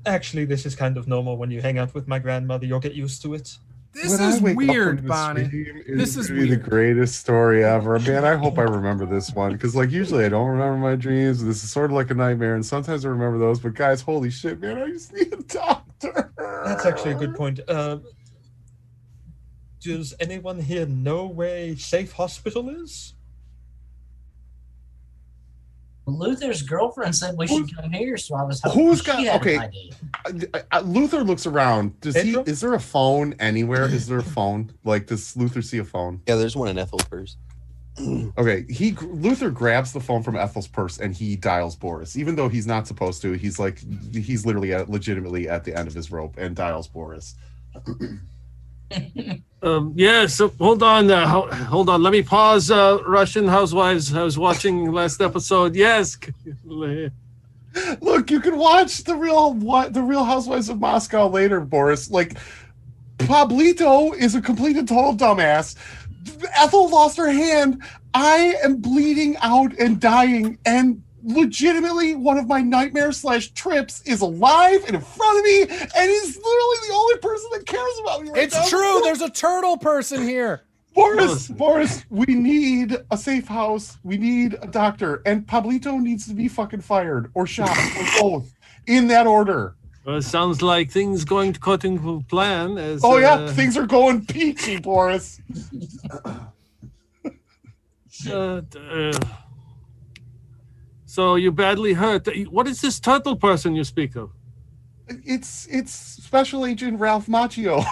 Actually, this is kind of normal when you hang out with my grandmother. You'll get used to it. This When I is wake up weird, from Bonnie. stream, This it's is gonna be weird. the greatest story ever. Man, I hope I remember this one because, like, usually I don't remember my dreams. This is sort of like a nightmare, and sometimes I remember those. But guys, holy shit, man, I just need a doctor. That's actually a good point. Does anyone here know where a safe hospital is? Luther's girlfriend said we should come here, so I was hoping Who's she got- had okay. an idea. Luther looks around. Does he? Pedro? Is there a phone anywhere? Is there a phone? Like, does Luther see a phone? Yeah, there's one in Ethel's purse. Okay, Luther grabs the phone from Ethel's purse and he dials Boris, even though he's not supposed to. He's literally legitimately at the end of his rope and dials Boris. Yes, hold on. Hold on. Let me pause. Russian Housewives. I was watching last episode. Yes. Look, you can watch the Real Housewives of Moscow later, Boris. Like, Pablito is a complete and total dumbass. Ethel lost her hand. I am bleeding out and dying, and legitimately one of my nightmare/trips is alive and in front of me, and he's literally the only person that cares about me right now. It's true. There's a turtle person here. Boris, we need a safe house. We need a doctor, and Pablito needs to be fucking fired or shot or both, in that order. Sounds like things going according to plan. As, Things are going peachy, Boris. So you badly hurt. What is this turtle person you speak of? It's Special Agent Ralph Macchio.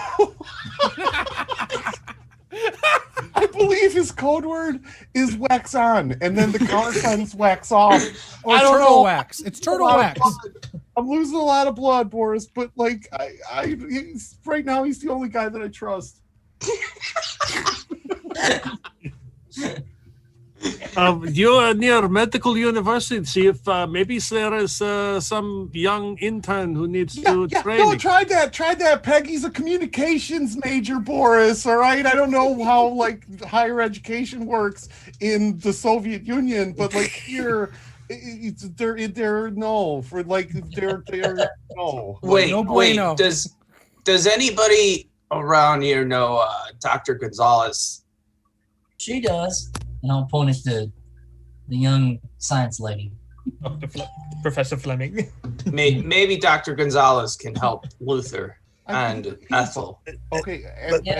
I believe his code word is wax on, and then the countersign is wax off. Or I don't turtle know. wax. It's turtle wax. I'm losing a lot of blood, Boris, but like right now he's the only guy that I trust. You're near medical university. See if maybe there is some young intern who needs to train. No, try that. Peggy's a communications major, Boris. All right, I don't know how like higher education works in the Soviet Union, but like here, they're no. Wait, No bueno. Does anybody around here know Dr. Gonzalez? She does. And I'll point it to the young science lady. Professor Fleming. Maybe Dr. Gonzalez can help Luther and Ethel. Okay,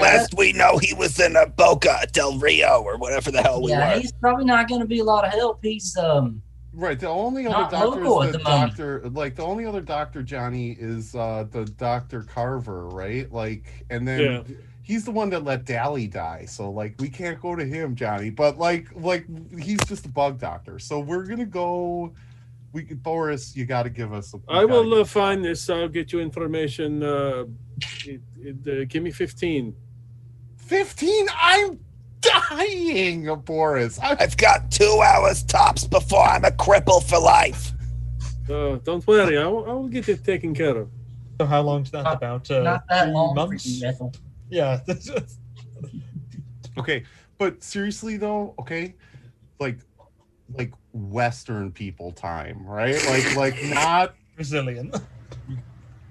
Last we know, he was in a Boca del Rio or whatever the hell we Yeah, were. he's probably not going to be a lot of help. He's right. The only other Not doctor local is at the the moment. doctor. Like the only other doctor, Johnny, is the Dr. Carver, right? Like, and then. Yeah. He's the one that let Dally die, so like we can't go to him, Johnny. But like he's just a bug doctor, so we're gonna go. Boris, you got to give us. I will find this. I'll get you information. Give me 15. 15. I'm dying, Boris. I've got 2 hours tops before I'm a cripple for life. Don't worry, I will get it taken care of. So how long's that? About Not that 3 long months? for you, Ethel. Yeah. Okay, but seriously though, okay, like Western people time, right? Like not Brazilian.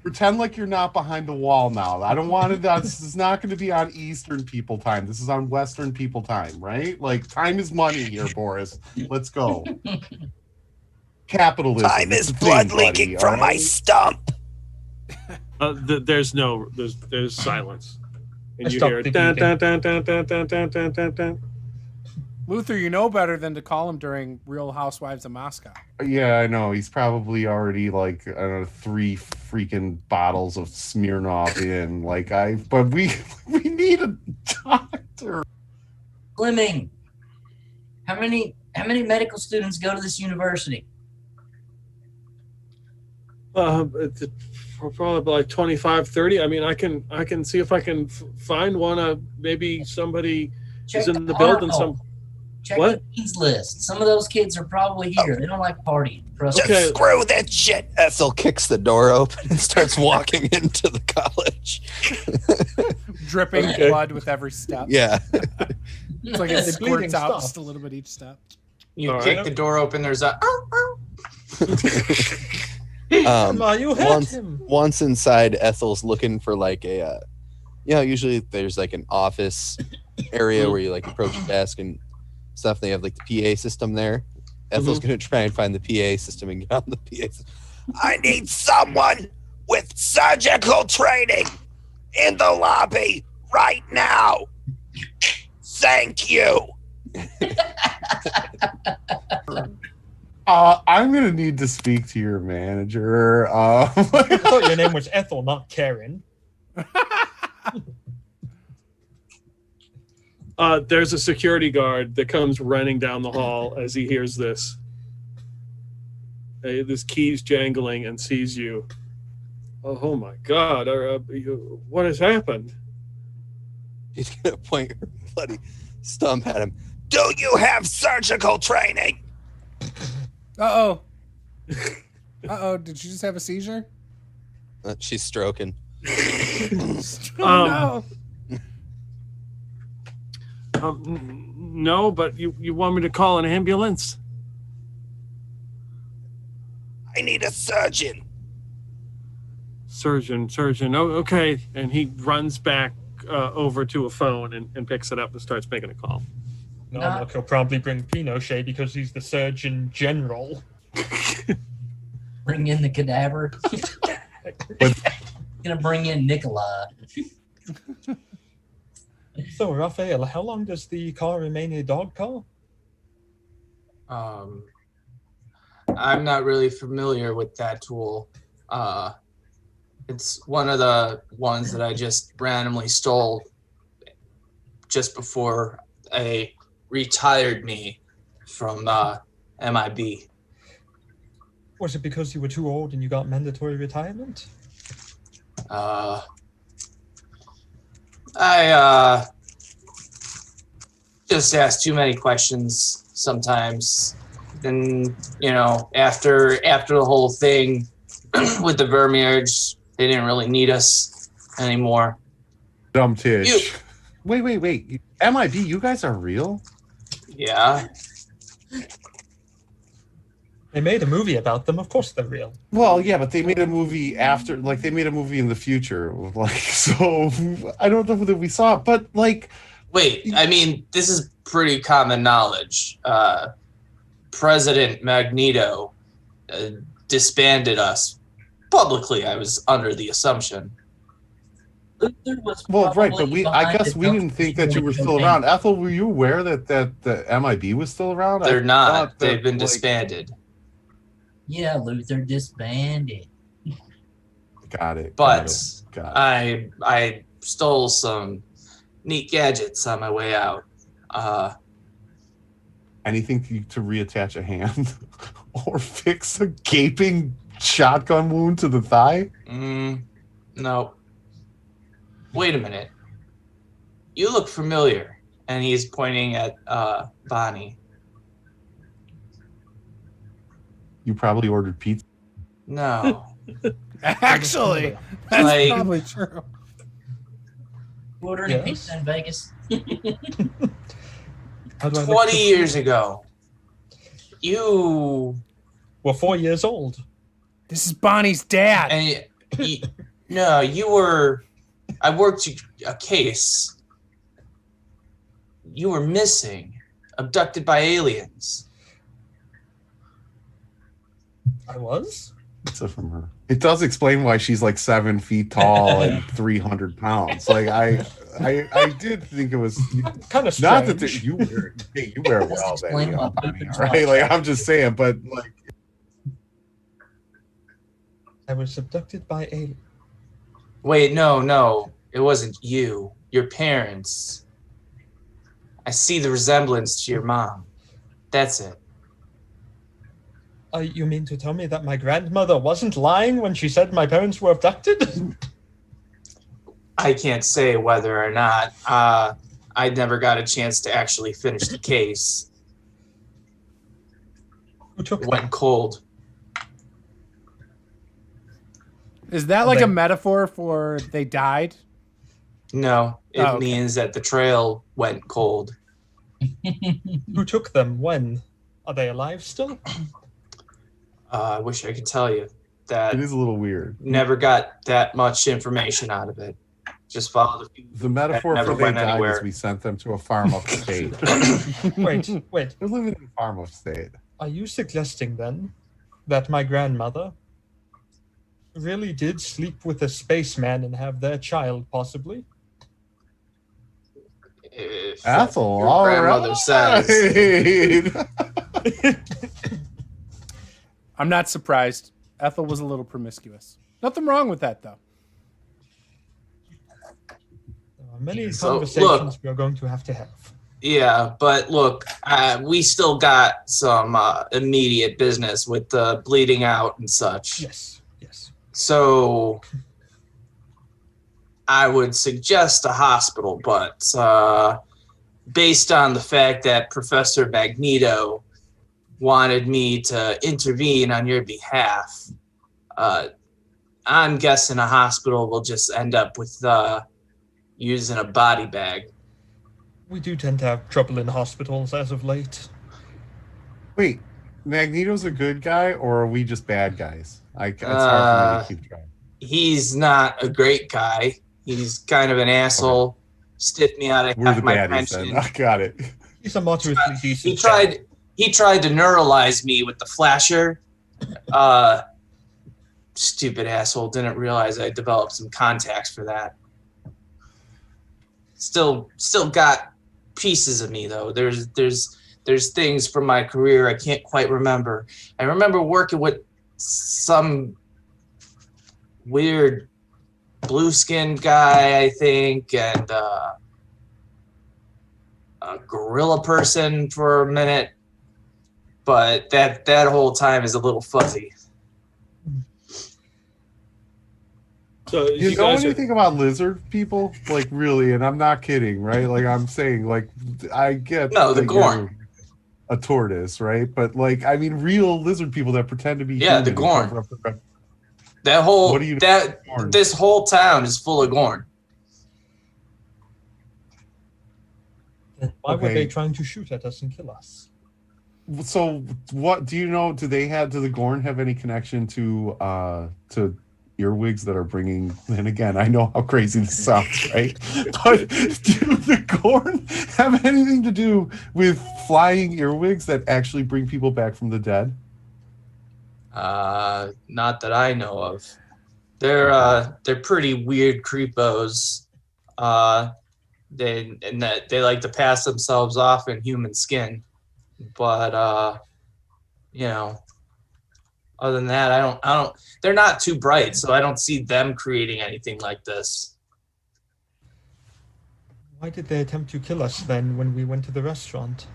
pretend like you're not behind the wall now. I don't want to. This is not going to be on Eastern people time. This is on Western people time, right? Like time is money here, Boris. Let's go. Capitalism. Time it's is a thing, blood buddy, leaking all from my right? stump. There's silence, and I you stopped hear the dun, beating. dun, dun, dun, dun, dun, dun, dun, dun. Luther, you know better than to call him during Real Housewives of Moscow. Yeah, I know. He's probably already like I don't know 3 freaking bottles of Smirnoff in. But we need a doctor. Fleming, how many medical students go to this university? It's probably like 25, 30. I mean, I can see if I can find one. Maybe somebody is in the building. Check What? the dean's list. Some of those kids are probably here. They don't like partying. Trust Just me. Okay. screw that shit, Ethel. Ethel kicks the door open and starts walking into the college. Dripping Okay. blood with every step. Yeah. It's like it The squirts bleeding out stops. just a little bit each step. You All kick right. the door open. There's a. You hurt him. Once inside, Ethel's looking for like a, usually there's like an office area where you like approach the desk and stuff. They have like the PA system there. Ethel's gonna try and find the PA system and get on the PA system. I need someone with surgical training in the lobby right now. Thank you. I'm gonna need to speak to your manager. I thought your name was Ethel, not Karen. There's a security guard that comes running down the hall as he hears this. This key's jangling and sees you. Oh my God! What has happened? He's gonna point her bloody stump at him. Do you have surgical training? Uh-oh. Uh-oh, did you just have a seizure? She's stroking. Oh, no. No, but you want me to call an ambulance? I need a surgeon. Surgeon. Oh, okay. And he runs back over to a phone and picks it up and starts making a call. No, Nah. look, he'll probably bring Pinochet because he's the Surgeon General. Bring in the cadaver. Gonna bring in Nikolai. So, Raphael, how long does the car remain a dog car? I'm not really familiar with that tool. It's one of the ones that I just randomly stole just before I retired me from MIB. Was it because you were too old and you got mandatory retirement? I just ask too many questions sometimes. And after the whole thing with the Vermeers, they didn't really need us anymore. Dumb Tish. You- Wait. MIB, you guys are real? Yeah. They made a movie about them. Of course they're real. Well, yeah, but they made a movie after, like, they made a movie in the future. Like, so I don't know that we saw it, but like, Wait, I mean, this is pretty common knowledge. President Magneto disbanded us publicly. I was under the assumption. Luther was well, right, but probably I behind guess the we didn't think that you were still cocaine. around. Ethel, were you aware that the MIB was still around? They're I not. thought that, They've been like, disbanded. Yeah, Luther disbanded. Got it. But got it. I stole some neat gadgets on my way out. Anything to reattach a hand or fix a gaping shotgun wound to the thigh? No. Wait a minute. You look familiar. And he's pointing at Bonnie. You probably ordered pizza. No. Actually, that's Like- probably true. Ordering Yes. pizza in Vegas. How do I look 20 for- years ago, you We're 4 years old. This is Bonnie's dad. and no, you were. I worked a case. You were missing, abducted by aliens. I was? So from her. It does explain why she's like 7 feet tall and 300 pounds. Like I did think it was Kind of not that strange. you wear it well, Does then, explain you know, why Bonnie, Pooper's right? like Like I'm just saying, but like I was abducted by aliens. Wait, no, it wasn't you. Your parents. I see the resemblance to your mom. That's it. You mean to tell me that my grandmother wasn't lying when she said my parents were abducted? I can't say whether or not. I never got a chance to actually finish the case. Who took It went cold. Is that like They- a metaphor for they died? No, it Oh, okay. means that the trail went cold. Who took them? When? Are they alive still? I wish I could tell you that. it is a little weird. Never got that much information out of it. Just followed a few. The metaphor never for they went died anywhere. is we sent them to a farm upstate. Wait. They're living in a farm upstate. Are you suggesting then that my grandmother really did sleep with a spaceman and have their child, possibly? If Ethel, your all grandmother right. says. I'm not surprised. Ethel was a little promiscuous. Nothing wrong with that, though. There are many So, conversations we are going to have. Yeah, but look, we still got some immediate business with the bleeding out and such. Yes. So I would suggest a hospital, but based on the fact that Professor Magneto wanted me to intervene on your behalf, I'm guessing a hospital will just end up with using a body bag. We do tend to have trouble in hospitals as of late. Wait, Magneto's a good guy, or are we just bad guys? It's hard for me to keep track. He's not a great guy. He's kind of an asshole. Stiffed me out of We're half the my baddies pension. then. I got it. He's a moderately decent. He tried to neuralize me with the flasher. Stupid asshole. Didn't realize I developed some contacts for that. Still got pieces of me though. There's things from my career I can't quite remember. I remember working with some weird blue-skinned guy, I think, and a gorilla person for a minute. But that whole time is a little fuzzy. So You know guys are, anything about lizard people? Like really, and I'm not kidding, right? Like I'm saying, like I get No, the that Gorn. you're a tortoise, right? But like I mean real lizard people that pretend to be Yeah, the human and Gorn. cover up their- That whole What do you know about Gorn? this whole town is full of Gorn. Then why were Okay. they trying to shoot at us and kill us? So what do you know? Do the Gorn have any connection to earwigs that are bringing? And again, I know how crazy this sounds, right? But do the Gorn have anything to do with flying earwigs that actually bring people back from the dead? Not that I know of. They're pretty weird creepos. They like to pass themselves off in human skin. But you know, other than that, I don't they're not too bright, so I don't see them creating anything like this. Why did they attempt to kill us then when we went to the restaurant?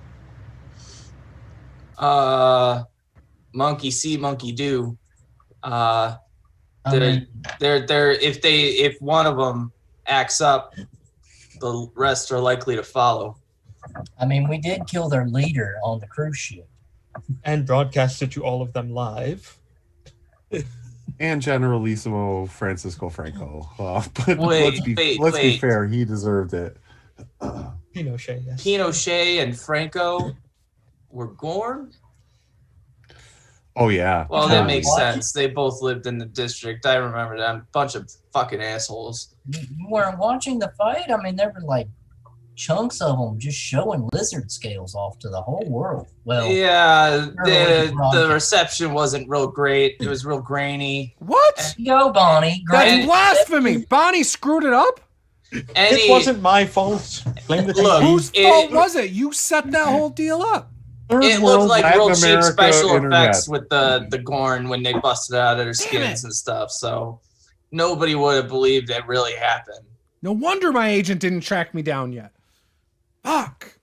Monkey see, monkey do. I They're, mean, if one of them acts up, the rest are likely to follow. we did kill their leader on the cruise ship. And broadcast it to all of them live. And Generalissimo Francisco Franco. But Wait, let's be wait. fair, he deserved it. Pinochet, yes. Pinochet and Franco were Gorn? Oh yeah. Well, that totally. makes sense. They both lived in the district. I remember them. Bunch of fucking assholes. You weren't watching the fight? I mean, there were like chunks of them just showing lizard scales off to the whole world. Well, Yeah, the broadcast. reception wasn't real great. It was real grainy. What? Go, Bonnie. That's Great. blasphemy. Bonnie screwed it up? It wasn't my fault. Blame the Look, TV. Whose it- fault was it? You set that whole deal up. Third It world, looked like Latin real cheap America, special internet. effects with the Gorn when they busted out of their skins and stuff. So nobody would have believed it really happened. No wonder my agent didn't track me down yet. Fuck.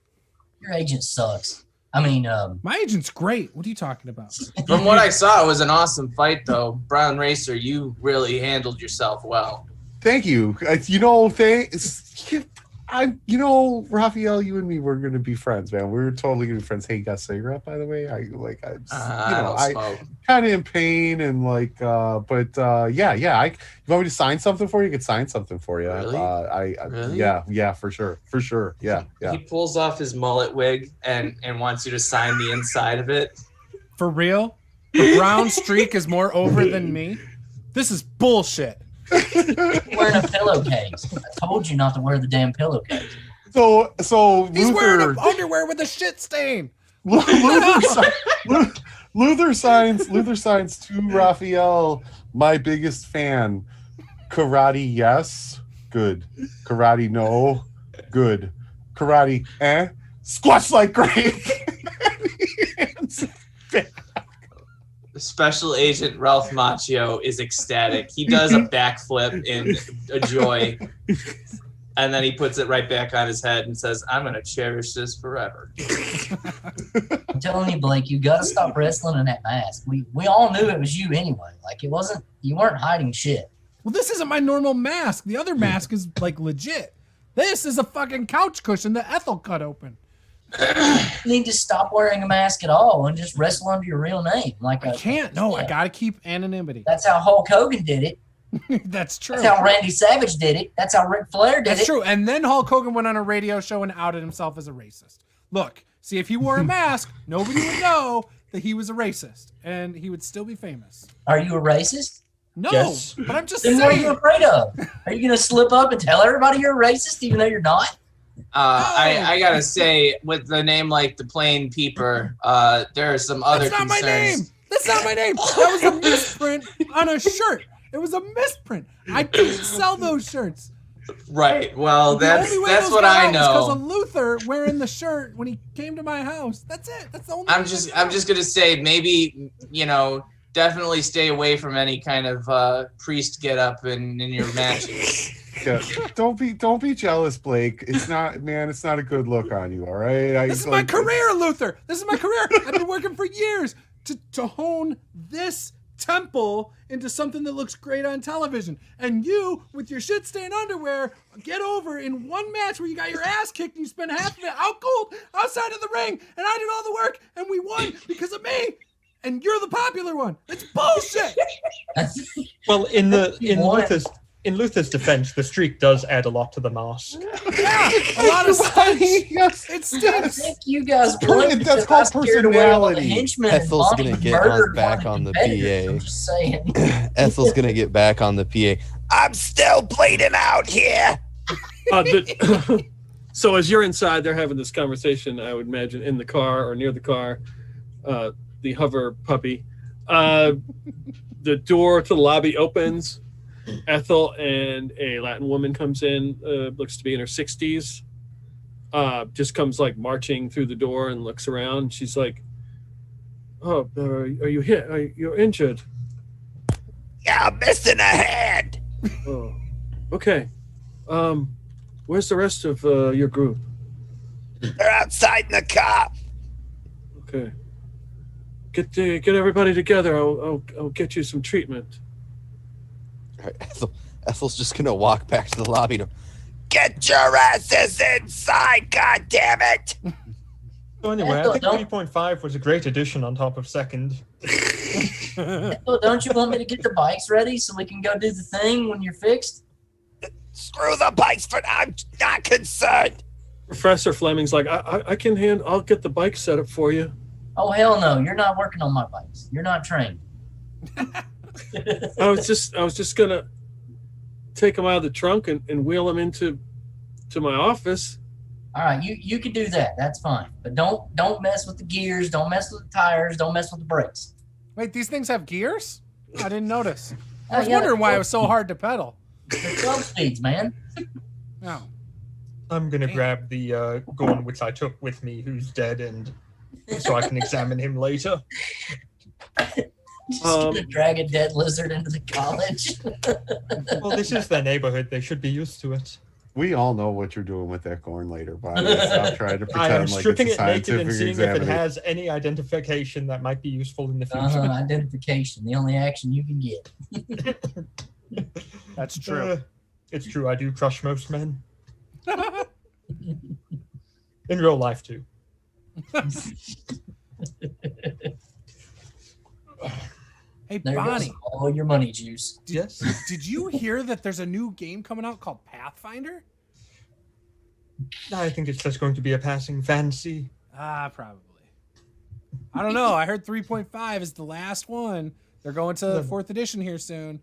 Your agent sucks. I mean, My agent's great. What are you talking about? From what I saw, it was an awesome fight, though. Brown Racer, you really handled yourself well. Thank you. Raphael, you and me, we're gonna be friends, man. We're totally gonna be friends. Hey, you got a cigarette, by the way? I don't smoke. kind of in pain and yeah. You want me to sign something for you? I could sign something for you. Really? Really? Yeah, for sure. Yeah. He pulls off his mullet wig and wants you to sign the inside of it. For real? The brown streak is more over than me? This is bullshit. wearing a pillowcase. I told you not to wear the damn pillowcase. So He's wearing Luther, underwear with a shit stain. Luther signs to Raphael, my biggest fan. Karate, yes, good. Karate, no, good. Karate, squash like great. Special Agent Ralph Macchio is ecstatic. He does a backflip in joy, and then he puts it right back on his head and says, "I'm going to cherish this forever." I'm telling you, Blake, you gotta stop wrestling in that mask. We all knew it was you anyway. Like you weren't hiding shit. Well, this isn't my normal mask. The other mask is like legit. This is a fucking couch cushion that Ethel cut open. You need to stop wearing a mask at all and just wrestle under your real name. Like I can't. No, I yeah. gotta keep anonymity. That's how Hulk Hogan did it. That's true. That's how Randy Savage did it. That's how Ric Flair did That's it. true. And then Hulk Hogan went on a radio show and outed himself as a racist. Look, see, if he wore a mask, nobody would know that he was a racist, and he would still be famous. Are you a racist? No, Yes. but I'm just Then what are you saying. afraid of? Are you gonna slip up and tell everybody you're a racist even though you're not? I gotta say, with the name like the Plain Peeper, there are some other That's not concerns. my name. That's not my name. That was a misprint on a shirt. It was a misprint. I didn't sell those shirts. Right. Well, The that's only way that's those what got I out was because know. of Luther wearing the shirt when he came to my house. That's it. That's the only. I'm way just those got I'm just gonna say maybe definitely stay away from any kind of priest get up in your matches. Yeah. Don't be jealous, Blake. It's not a good look on you, all right? This is my career, Luther. This is my career. I've been working for years to hone this temple into something that looks great on television. And you, with your shit-stained underwear, get over in one match where you got your ass kicked and you spent half of it out cold outside of the ring, and I did all the work, and we won because of me. And you're the popular one. It's bullshit. Well, What? in Luther's defense, the streak does add a lot to the mask. Yeah, a lot of stench. Yes. It I stinks. think you guys That's called personality. Ethel's gonna get on back on the PA. I'm just saying. Ethel's gonna get back on the PA. I'm still bleeding out here. So as you're inside, they're having this conversation, I would imagine, in the car or near the car, the hover puppy. The door to the lobby opens. Ethel and a Latin woman comes in, looks to be in her 60s, just comes like marching through the door and looks around. She's like, "Oh, are you hit? You're injured." Yeah, I'm missing a hand. Oh, okay. Where's the rest of your group? They're outside in the car. Okay. Get everybody together. I'll get you some treatment. All right, Ethel's just gonna walk back to the lobby. Get your asses inside, goddammit! So anyway, I think Don't- 3.5 was a great addition on top of second. Well, don't you want me to get the bikes ready so we can go do the thing when you're fixed? Screw the bikes for now. I'm not concerned. Professor Fleming's like, I'll get the bike set up for you. Oh, hell no. You're not working on my bikes. You're not trained. I was just gonna take them out of the trunk and wheel them into my office. All right, you can do that. That's fine. But don't mess with the gears. Don't mess with the tires. Don't mess with the brakes. Wait, these things have gears? I didn't notice. Oh, I was yeah, wondering why it was so hard to pedal. They're 12 speeds, man. No. I'm gonna grab the Gorn which I took with me, who's dead, and so I can examine him later. Just gonna drag a dead lizard into the college. Well, this is their neighborhood. They should be used to it. We all know what you're doing with that corn later, buddy. Stop trying to I am pretend like stripping it's a it naked scientific and seeing if it examination. has any identification that might be useful in the future. Identification, the only action you can get. That's true. It's true. I do crush most men. In real life, too. Hey, There Bonnie, goes all your money, Juice. Yes. did you hear that there's a new game coming out called Pathfinder? I think it's just going to be a passing fancy. Probably. I don't know. I heard 3.5 is the last one. They're going to the 4th edition here soon.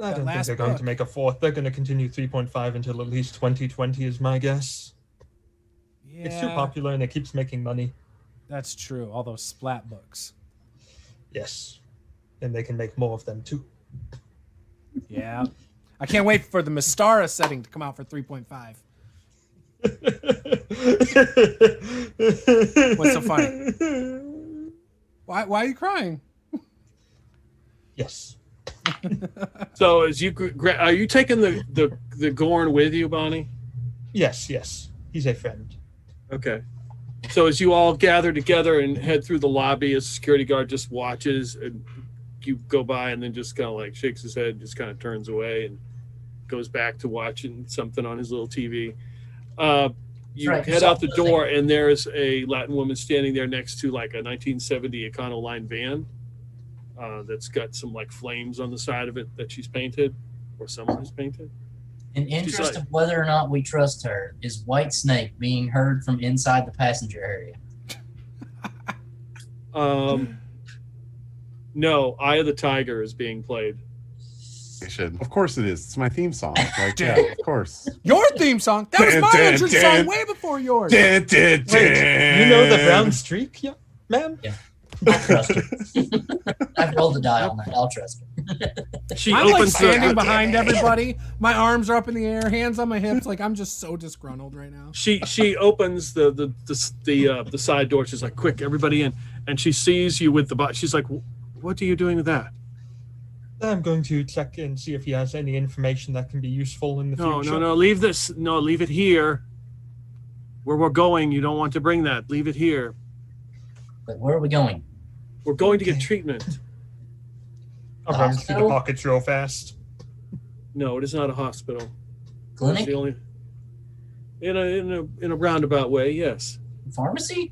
I don't think last they're going book. to make a 4th. They're going to continue 3.5 until at least 2020 is my guess. Yeah, It's too popular and it keeps making money. that's true. All those splat books. Yes. And they can make more of them too. Yeah. I can't wait for the Mystara setting to come out for 3.5. What's so funny? Why are you crying? Yes. So as you are you taking the Gorn with you, Bonnie? Yes, yes. He's a friend. Okay. So as you all gather together and head through the lobby, a security guard just watches and you go by and then just kind of like shakes his head, just kind of turns away and goes back to watching something on his little TV. You Right, head out the door and there's a Latin woman standing there next to like a 1970 Econoline van that's got some like flames on the side of it that she's painted or someone has painted. In interest like- of whether or not we trust her, is White Snake being heard from inside the passenger area? No, Eye of the Tiger is being played. Of course it is. It's my theme song. Like, yeah, of course. Your theme song? That was my entrance song way before yours. Wait, you know the brown streak, yeah, ma'am? Yeah. I'll trust her. I've rolled the die on that. I'll trust her. She I'm like opens standing the, behind everybody. My arms are up in the air, hands on my hips. Like I'm just so disgruntled right now. she opens the side door. She's like, "Quick, everybody in!" And she sees you with the box. She's like, "What are you doing with that?" I'm going to check and see if he has any information that can be useful in the future. No, leave this. No, leave it here. Where we're going, you don't want to bring that. Leave it here. But where are we going? We're going to get treatment. I'll run through the pockets real fast. No, it is not a hospital. That's Clinic? the only. In a roundabout way, yes. Pharmacy?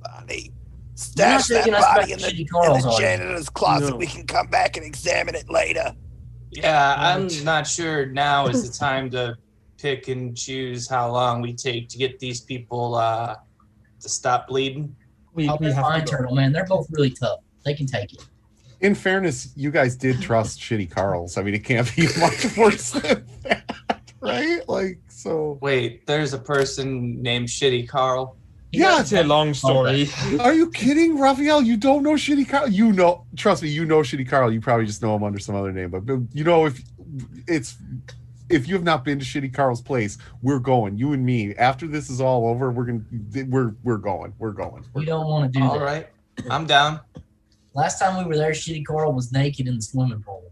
Bonnie, stash You're not that taking us back body to in Shitty the Carl's, are you? janitor's closet. No. We can come back and examine it later. Yeah, I'm not sure now is the time to pick and choose how long we take to get these people to stop bleeding. We They're have fine, to go. Turtle Man. They're both really tough. They can take it. In fairness, you guys did trust Shitty Carl's. I mean, it can't be much worse than that, right? Like, so. Wait, there's a person named Shitty Carl. Yeah, It's a long story. are you kidding, Raphael? You don't know Shitty Carl? You know, trust me, you know Shitty Carl. You probably just know him under some other name. But you know, if you have not been to Shitty Carl's place, we're going. You and me. After this is all over, we're going. We're going. You don't want to do All that. right, I'm down. Last time we were there, Shitty Coral was naked in the swimming pool.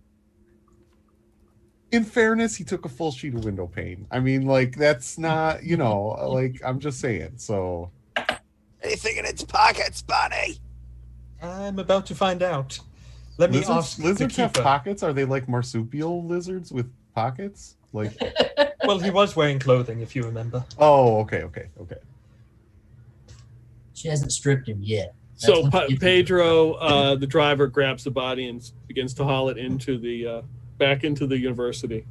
In fairness, he took a full sheet of window pane. I mean, like, that's not, like, I'm just saying. So, Anything in its pockets, Bonnie? I'm about to find out. Let me ask lizards the have keeper. pockets? Are they like marsupial lizards with pockets? Like, Well, he was wearing clothing, if you remember. oh, okay. She hasn't stripped him yet. So once you get to- Pedro, the driver, grabs the body and begins to haul it into the back into the university.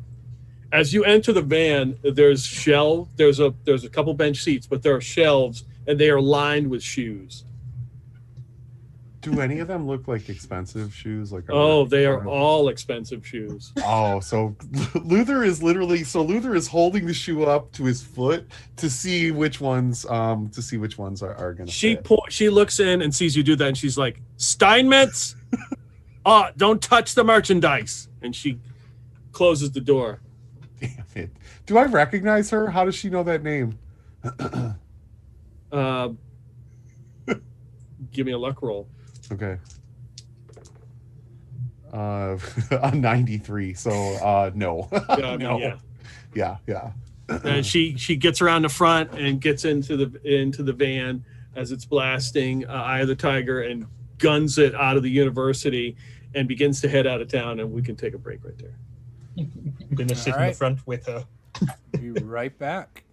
As you enter the van, there's a couple bench seats, but there are shelves, and they are lined with shoes. Do any of them look like expensive shoes? Like They are all expensive shoes. Oh, so Luther is holding the shoe up to his foot to see which ones are gonna fit. She looks in and sees you do that, and she's like, Steinmetz, don't touch the merchandise. And she closes the door. Damn it. Do I recognize her? How does she know that name? Give me a luck roll. Okay. A 93, so no. No. Yeah. And she gets around the front and gets into the van as it's blasting Eye of the Tiger and guns it out of the university and begins to head out of town, and we can take a break right there. I'm gonna sit in the front with her. Be right back.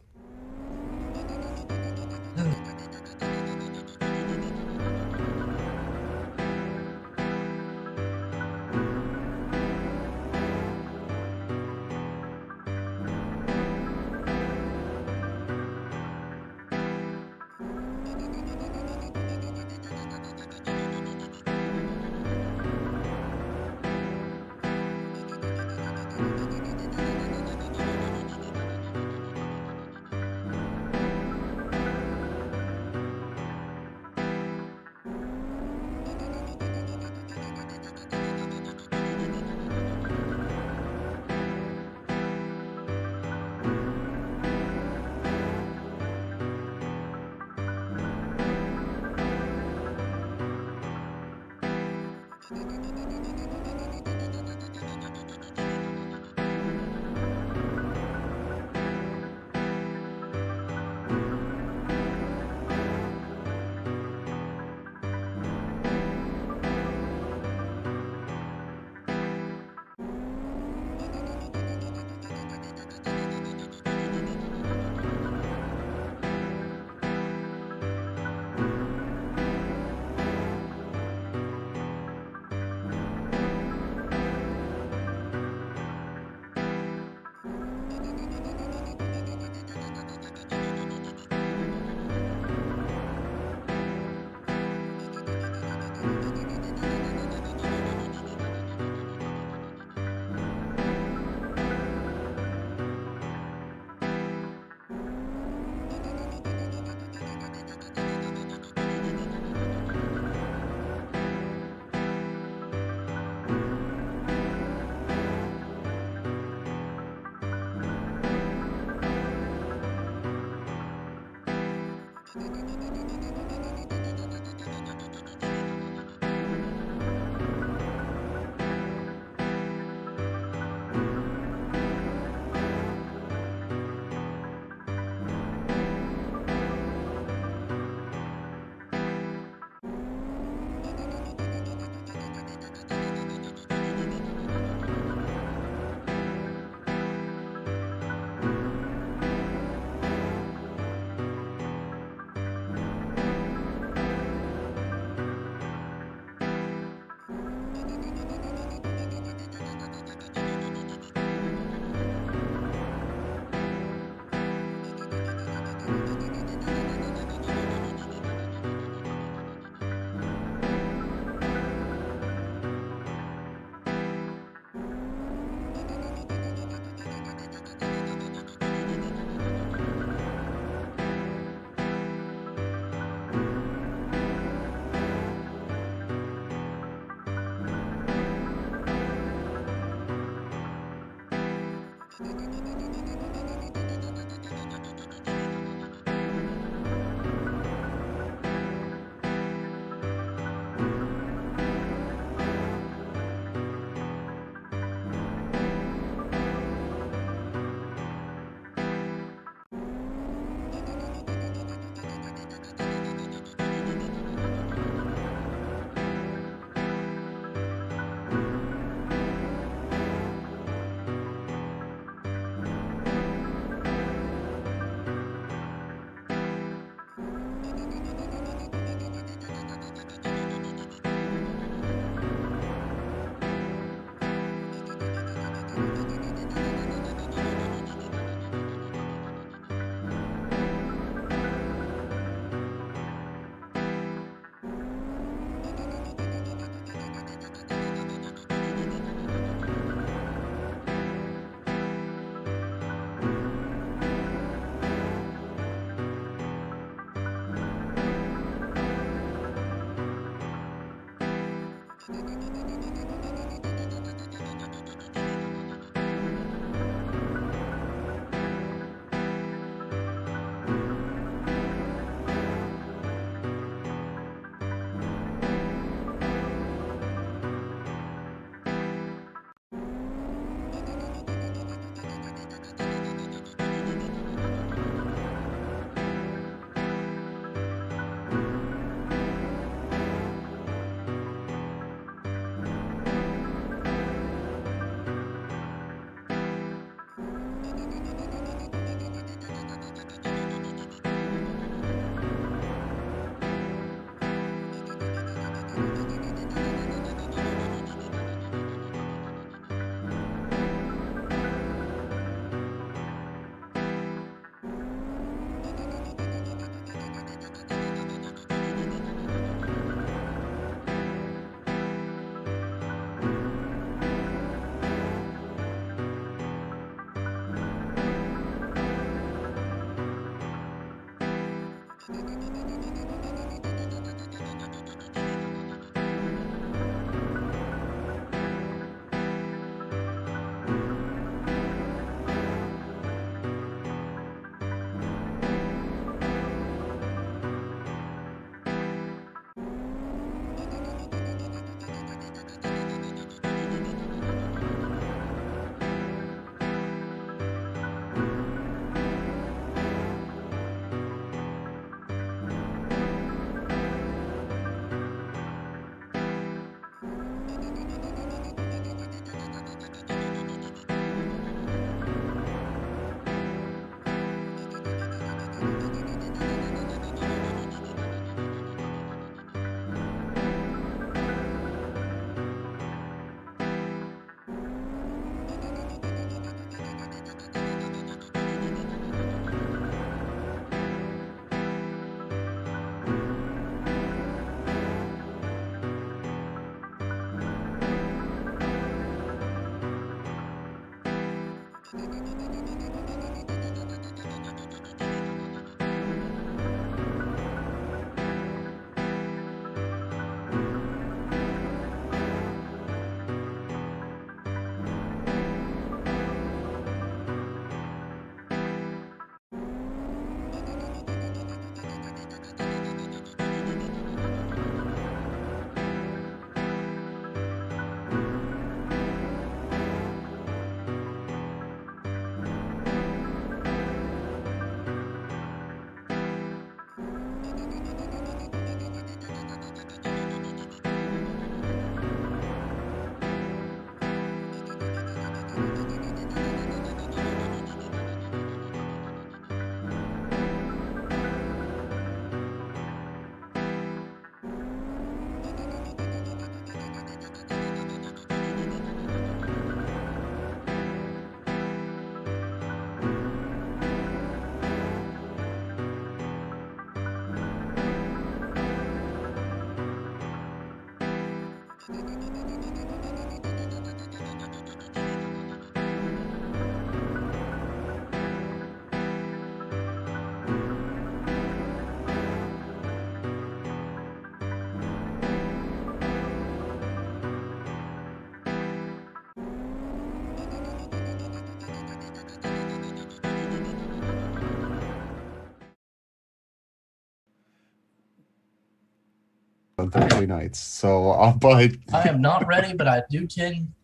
On Thursday nights. So, but I am not ready, but I do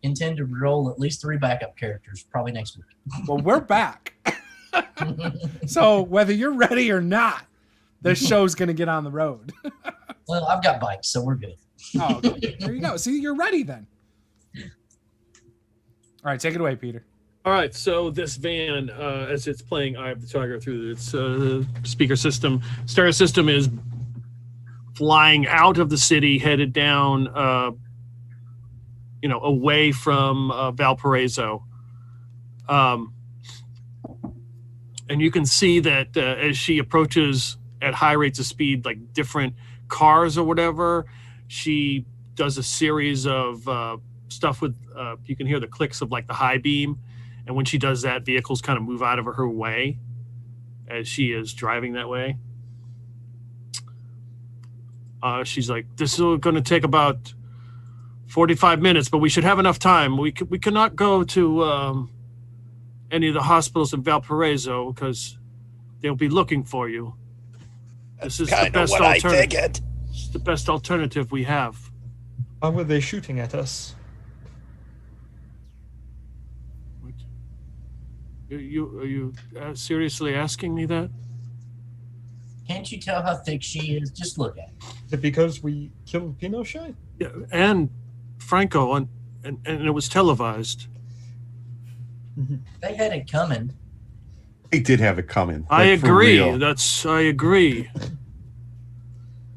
intend to roll at least 3 backup characters, probably next week. Well, we're back. So whether you're ready or not, this show's going to get on the road. Well, I've got bikes, so we're good. Oh, okay. There you go. See, you're ready then. All right, take it away, Peter. All right, so this van, as it's playing Eye of the Tiger through its speaker system, stereo system is flying out of the city, headed down, away from Valparaiso. And you can see that as she approaches at high rates of speed, like different cars or whatever, she does a series of stuff with, you can hear the clicks of like the high beam. And when she does that, vehicles kind of move out of her way as she is driving that way. She's like, this is going to take about 45 minutes, but we should have enough time. We cannot go to any of the hospitals in Valparaiso because they'll be looking for you. This is the best alternative. It's the best alternative we have. Why were they shooting at us? What? Are you seriously asking me that? Can't you tell how thick she is? Just look at her. Is it because we killed Pinochet? Yeah, and Franco, and it was televised. They had it coming. they did have it coming. I like, for agree. real. I agree.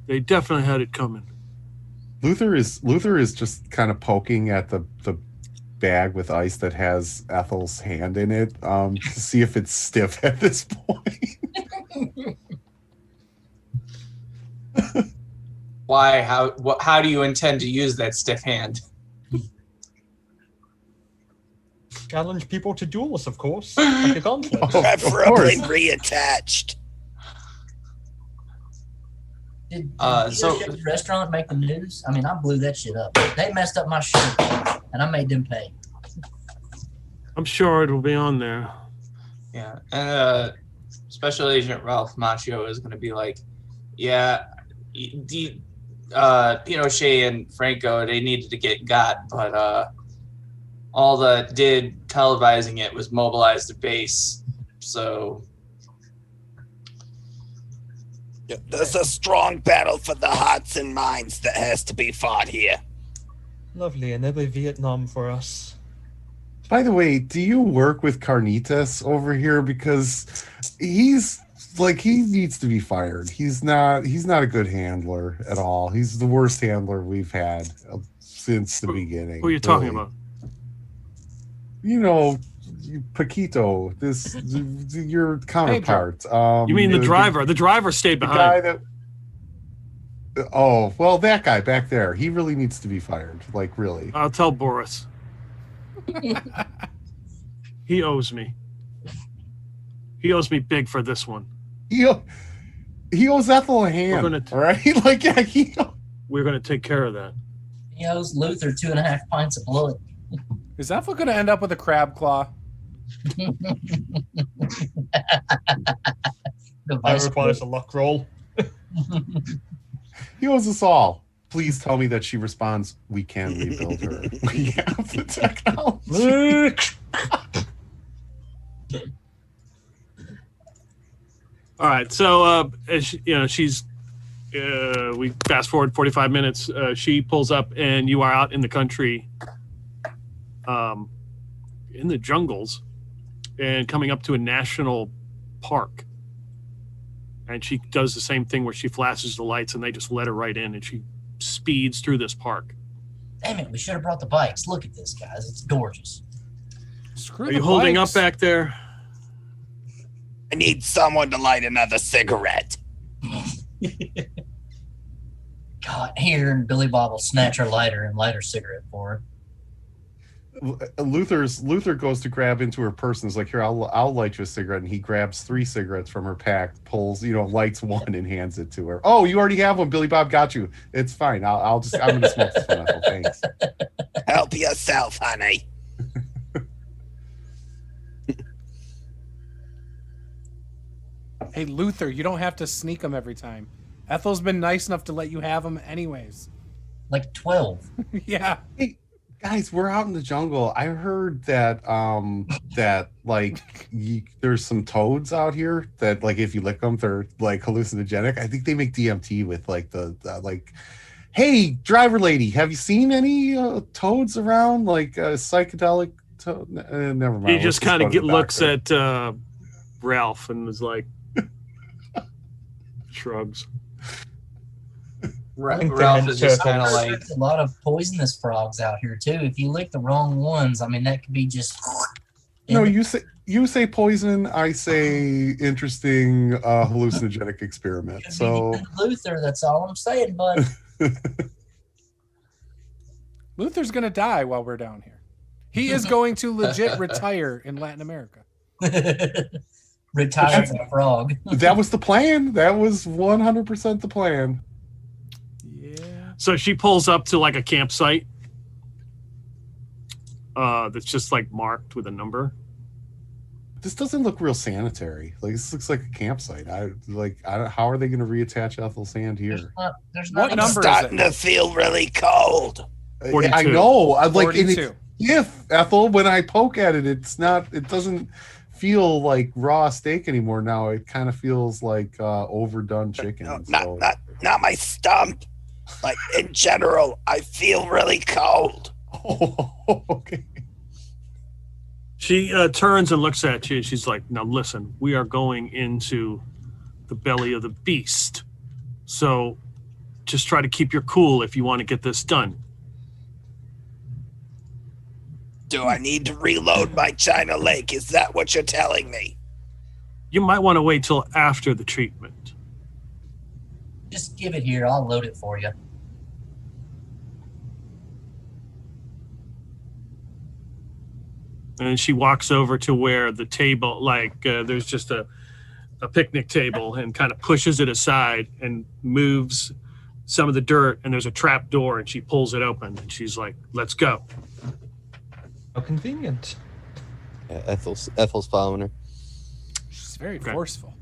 They definitely had it coming. Luther is just kind of poking at the bag with ice that has Ethel's hand in it to see if it's stiff at this point. Why? How do you intend to use that stiff hand? Challenge people to duels, of course. Like a conflict. Preferably reattached. Did so- the restaurant make the news? I mean, I blew that shit up. They messed up my shirt, and I made them pay. I'm sure it'll be on there. Yeah, and Special Agent Ralph Macchio is going to be like, yeah, Pinochet and Franco, they needed to get got, but all that did televising it was mobilize the base. So There's a strong battle for the hearts and minds that has to be fought here. Lovely, another Vietnam for us. By the way, do you work with Carnitas over here? Because he needs to be fired. He's not a good handler at all. He's the worst handler we've had since the beginning. Who are you talking about? You know, Paquito, your counterpart. You mean the driver? The driver stayed the behind. guy that. Oh well, that guy back there. He really needs to be fired. Like really. I'll tell Boris. He owes me. He owes me big for this one. He owes Ethel a hand. All right, like yeah, we're gonna take care of that. He owes Luther 2.5 pints of blood. Is Ethel going to end up with a crab claw? That requires a luck roll. He owes us all. Please tell me that she responds, we can rebuild her. We have the technology. All right, so as she's we fast forward 45 minutes. She pulls up, and you are out in the country, in the jungles, and coming up to a national park. And she does the same thing where she flashes the lights, and they just let her right in, and she speeds through this park. Damn it! We should have brought the bikes. Look at this, guys. It's gorgeous. Are you holding up back there? I need someone to light another cigarette. God, here, and Billy Bob will snatch her lighter and light her cigarette for her. Luther goes to grab into her purse and is like, here, I'll light you a cigarette. And he grabs 3 cigarettes from her pack, pulls, lights one and hands it to her. Oh, you already have one. Billy Bob got you. It's fine. I'm going to smoke this one, Ethel. Thanks. Help yourself, honey. Hey, Luther, you don't have to sneak them every time. Ethel's been nice enough to let you have them anyways. Like 12. Yeah. Hey, guys, we're out in the jungle. I heard that there's some toads out here that like if you lick them, they're like hallucinogenic. I think they make DMT with like the Hey, driver lady, have you seen any toads around? Like psychedelic toad? Never mind. He just kind of looks at Ralph and is like, shrugs. Ralph is just kind of like, there's a lot of poisonous frogs out here too. If you lick the wrong ones, I mean that could be just. No, you say poison. I say interesting hallucinogenic experiment. So Luther, that's all I'm saying, bud. Luther's gonna die while we're down here. He is going to legit retire in Latin America. Retire as a frog. That was the plan. That was 100% the plan. Yeah. So she pulls up to like a campsite that's just like marked with a number. This doesn't look real sanitary. Like this looks like a campsite. How are they going to reattach Ethel's hand here? There's not What number Starting is it? to feel really cold. 42. I know. I'm like, 42. if Ethel, when I poke at it, it doesn't feel like raw steak anymore. Now it kind of feels like overdone chicken. No, not my stump. Like in general, I feel really cold. Oh, okay. She turns and looks at you. She's like, now listen, we are going into the belly of the beast. So just try to keep your cool if you want to get this done. Do I need to reload my China Lake? Is that what you're telling me? You might want to wait till after the treatment. Just give it here. I'll load it for you. And she walks over to where the table, there's just a picnic table, and kind of pushes it aside and moves some of the dirt, and there's a trap door, and she pulls it open, and she's like, let's go. How convenient. Yeah, Ethel's following her. She's very forceful.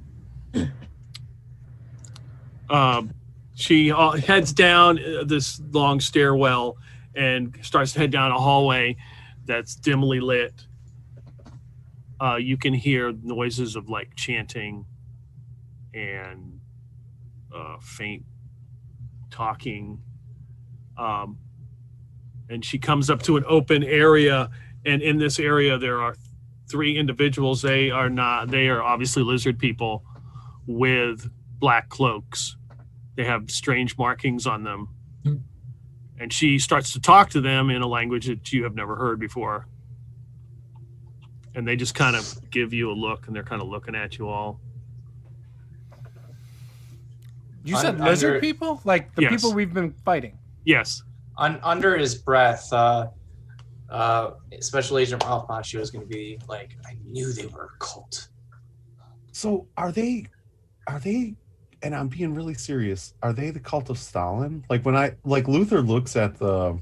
She heads down this long stairwell and starts to head down a hallway that's dimly lit. You can hear noises of like chanting and faint talking. And she comes up to an open area, and in this area there are 3 individuals. They are obviously lizard people with black cloaks. They have strange markings on them. And she starts to talk to them in a language that you have never heard before. And they just kind of give you a look, and they're kind of looking at you all. You said lizard people? Like the Yes. people we've been fighting? Yes. Under his breath, Special Agent Ralph Macchio is going to be like, I knew they were a cult. So are they, and I'm being really serious, are they the cult of Stalin? Like like Luther looks at the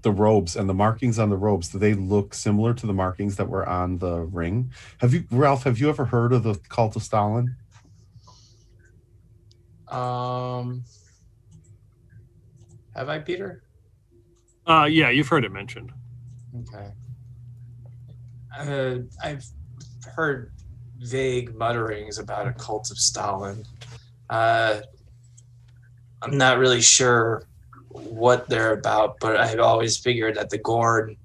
robes and the markings on the robes, do they look similar to the markings that were on the ring? Ralph, have you ever heard of the cult of Stalin? Have I, Peter? Yeah, you've heard it mentioned. Okay. I've heard vague mutterings about a cult of Stalin. I'm not really sure what they're about, but I've always figured that the Gorn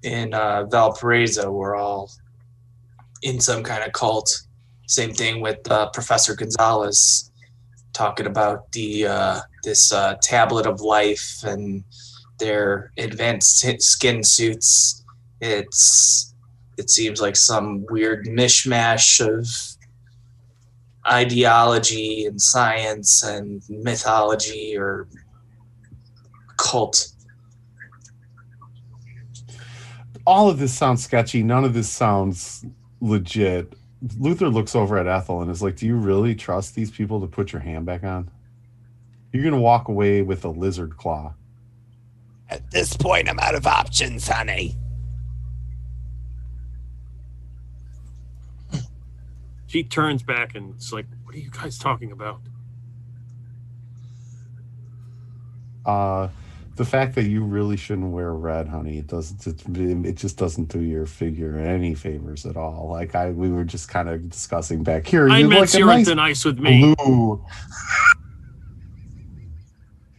in Valparaiso were all in some kind of cult. Same thing with Professor Gonzalez talking about this tablet of life and their advanced skin suits. It seems like some weird mishmash of ideology and science and mythology or cult. All of this sounds sketchy. None of this sounds legit. Luther looks over at Ethel and is like, do you really trust these people to put your hand back on? You're going to walk away with a lizard claw. At this point, I'm out of options, honey. She turns back and it's like, what are you guys talking about? The fact that you really shouldn't wear red, honey, it just doesn't do your figure any favors at all. Like we were just kind of discussing back here. I meant like you weren't nice with me. Blue.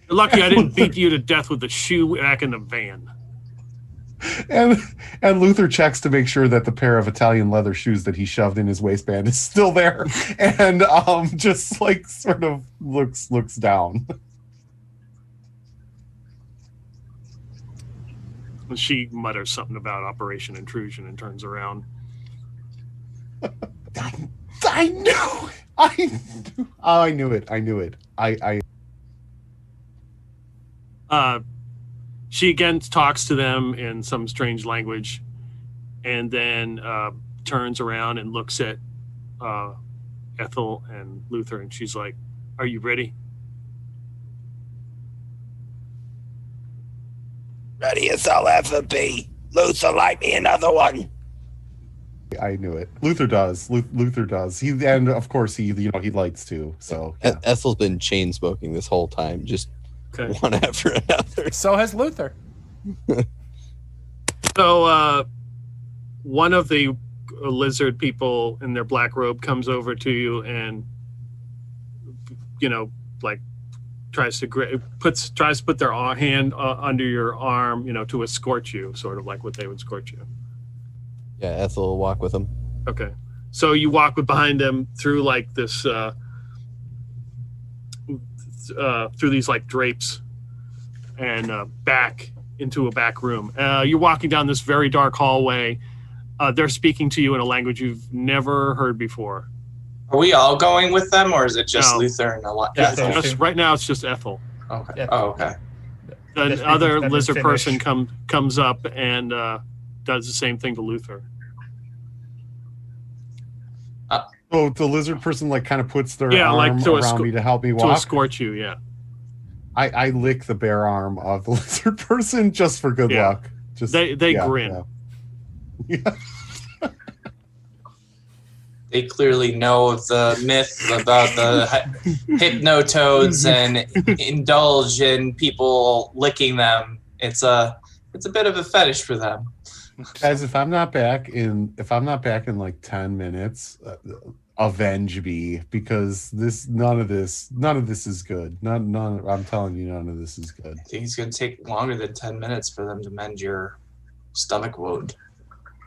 You're lucky I didn't beat you to death with the shoe back in the van. And Luther checks to make sure that the pair of Italian leather shoes that he shoved in his waistband is still there, and just like sort of looks down. She mutters something about Operation Intrusion and turns around. I knew it. She again talks to them in some strange language, and then turns around and looks at Ethel and Luther, and she's like, "Are you ready?" Ready as I'll ever be. Luther, light me another one. I knew it. Luther does. Luther does. And of course he likes to. So yeah. Ethel's been chain smoking this whole time, just one after another. So has Luther. So one of the lizard people in their black robe comes over to you and, like tries to put their hand under your arm, to escort you, sort of like what they would escort you. Yeah, Ethel will walk with him. Okay. So you walk behind them through like this, through these like drapes and back into a back room. You're walking down this very dark hallway. They're speaking to you in a language you've never heard before. Are we all going with them, or is it just No. Luther and a lot? Yeah, right now it's just Ethel. Okay. Yeah. Oh, okay. The other lizard person comes up and does the same thing to Luther. So the lizard person like kind of puts their Yeah, arm like to around me to help me To walk. escort you, yeah. I lick the bare arm of the lizard person just for good Yeah. luck. Just They grin. Yeah. They clearly know of the myth about the hypnotoads and indulge in people licking them. It's a bit of a fetish for them. Guys, if I'm not back in like 10 minutes, avenge me, because none of this is good. None. I'm telling you, none of this is good. I think it's going to take longer than 10 minutes for them to mend your stomach wound.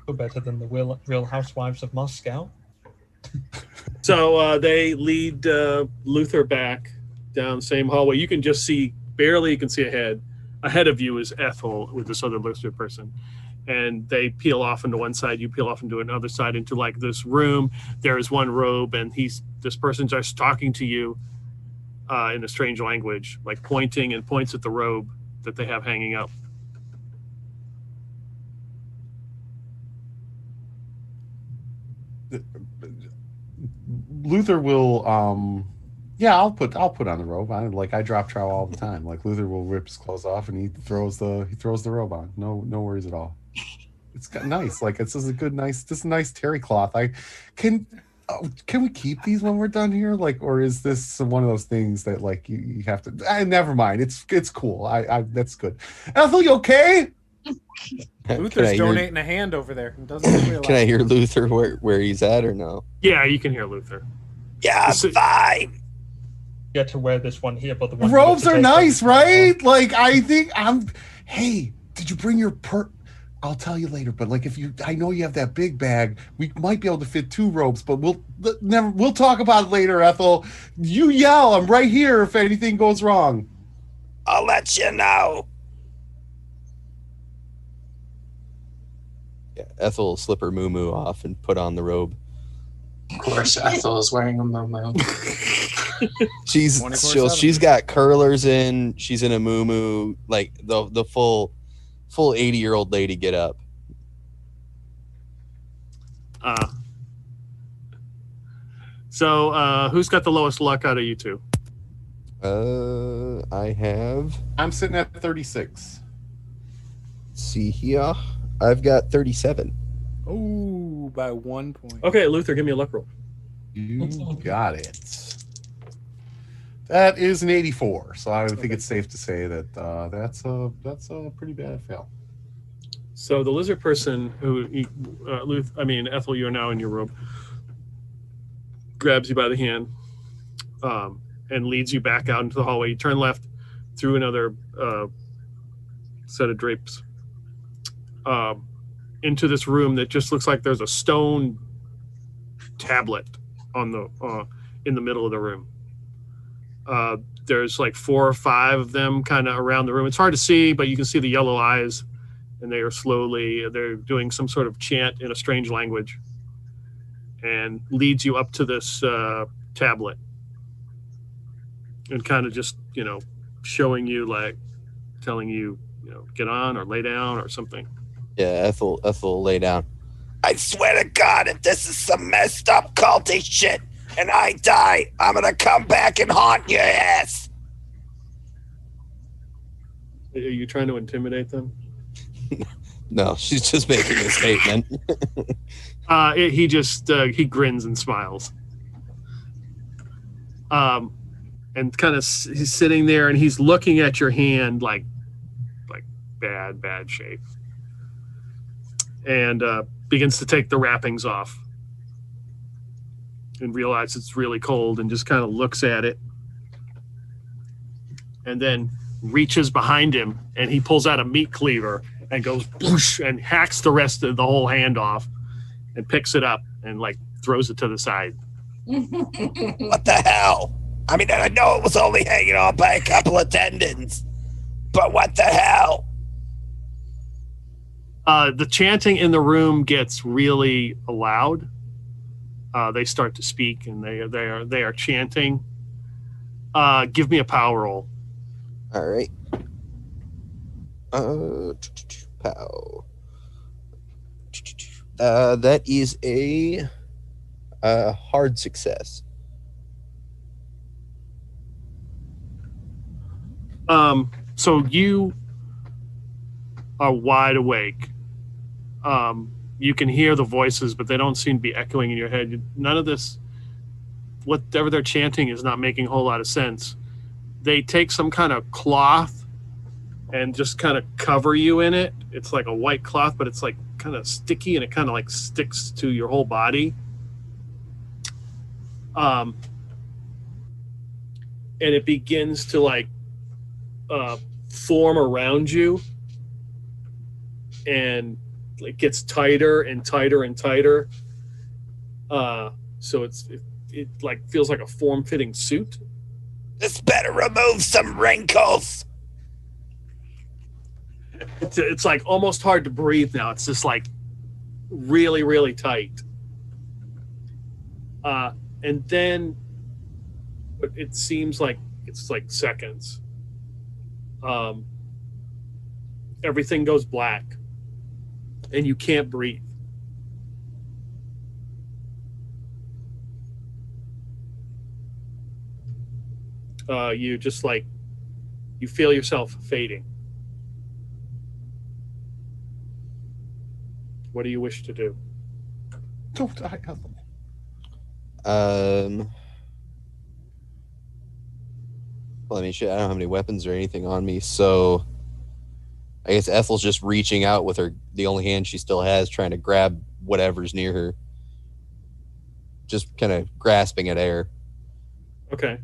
No better than the Real Housewives of Moscow. So they lead Luther back down the same hallway. You can just see, barely you can see ahead. Ahead of you is Ethel with this other lizard person. And they peel off into one side, you peel off into another side, into like this room. There is one robe, and this person's just talking to you in a strange language, like points at the robe that they have hanging up. Luther will yeah, I'll put on the robe. I drop trowel all the time. Like Luther will rip his clothes off and he throws the robe on. No worries at all. It's got nice. Like it's just a good nice terry cloth. Can we keep these when we're done here? Like, or is this one of those things that like you have to? Never mind. It's cool. I that's good. Ethel, you okay? Luther's donating a hand over there. And doesn't realize. Can I hear Luther where he's at or no? Yeah, you can hear Luther. Yeah, I'm fine. Get to wear this one here, but the one Robes are nice, right? Like I think Hey, did you bring your I'll tell you later, but like I know you have that big bag. We might be able to fit 2 robes, but we'll talk about it later, Ethel. You yell. I'm right here if anything goes wrong. I'll let you know. Yeah, Ethel will slip her moo off and put on the robe. Of course, Ethel is wearing a moo. She's got curlers in. She's in a moo, like the full 80-year-old lady get up. So who's got the lowest luck out of you two? I'm sitting at 36. Let's see here. I've got 37. Oh, by 1 point. Okay, Luther, give me a luck roll. You got it. That is an 84. So I would think it's safe to say that that's a pretty bad fail. So the lizard person Ethel, you are now in your robe, grabs you by the hand and leads you back out into the hallway. You turn left through another set of drapes into this room that just looks like there's a stone tablet on the in the middle of the room. There's like 4 or 5 of them kind of around the room. It's hard to see, but you can see the yellow eyes, and they're doing some sort of chant in a strange language, and leads you up to this tablet and kind of just, showing you, like telling you, get on or lay down or something. Yeah, Ethel lay down. I swear to God, if this is some messed up culty shit and I die, I'm gonna come back and haunt your ass. Are you trying to intimidate them? No, she's just making a statement. He grins and smiles. And kind of he's sitting there and he's looking at your hand like bad shape. And begins to take the wrappings off and realizes it's really cold and just kind of looks at it and then reaches behind him and he pulls out a meat cleaver and goes boosh and hacks the rest of the whole hand off and picks it up and like throws it to the side. What the hell? I mean, I know it was only hanging on by a couple of tendons, but what the hell? The chanting in the room gets really loud. They start to speak and they are chanting. Give me a power roll. All right. Pow. That is a hard success. So you are wide awake. You can hear the voices, but they don't seem to be echoing in your head. None of this, whatever they're chanting, is not making a whole lot of sense. They take some kind of cloth and just kind of cover you in it. It's like a white cloth, but it's like kind of sticky and it kind of like sticks to your whole body. And it begins to like form around you, and it gets tighter and tighter and tighter. So it like feels like a form-fitting suit. This better remove some wrinkles. It's like almost hard to breathe now. It's just like really, really tight. And then it seems like it's like seconds. Everything goes black and you can't breathe. you just like you feel yourself fading. What do you wish to do? Don't die, Ethel. Well, I mean, shit, I don't have any weapons or anything on me, so I guess Ethel's just reaching out with the only hand she still has, trying to grab whatever's near her. Just kind of grasping at air. Okay.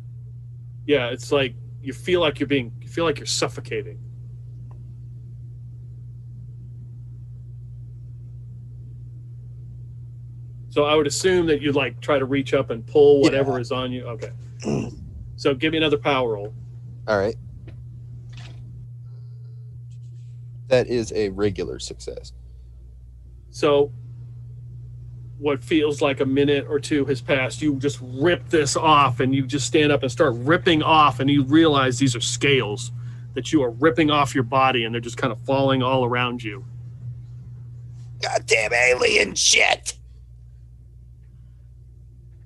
Yeah, it's like you feel like you're suffocating. So I would assume that you'd like try to reach up and pull whatever is on you. Okay. So give me another power roll. All right. That is a regular success. So what feels like a minute or two has passed. You just rip this off, and you just stand up and start ripping off, and you realize these are scales that you are ripping off your body, and they're just kind of falling all around you. Goddamn alien shit!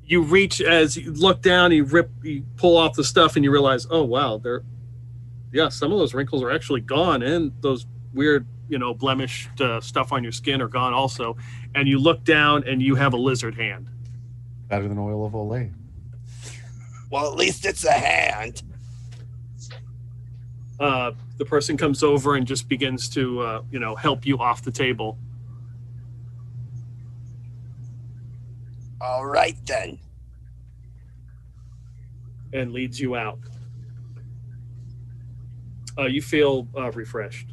You reach, as you look down, you pull off the stuff, and you realize, oh wow, some of those wrinkles are actually gone, and those weird, blemished stuff on your skin are gone also. And you look down, and you have a lizard hand. Better than oil of Olay. Well, at least it's a hand. The person comes over and just begins to, help you off the table. All right, then. And leads you out. You feel refreshed.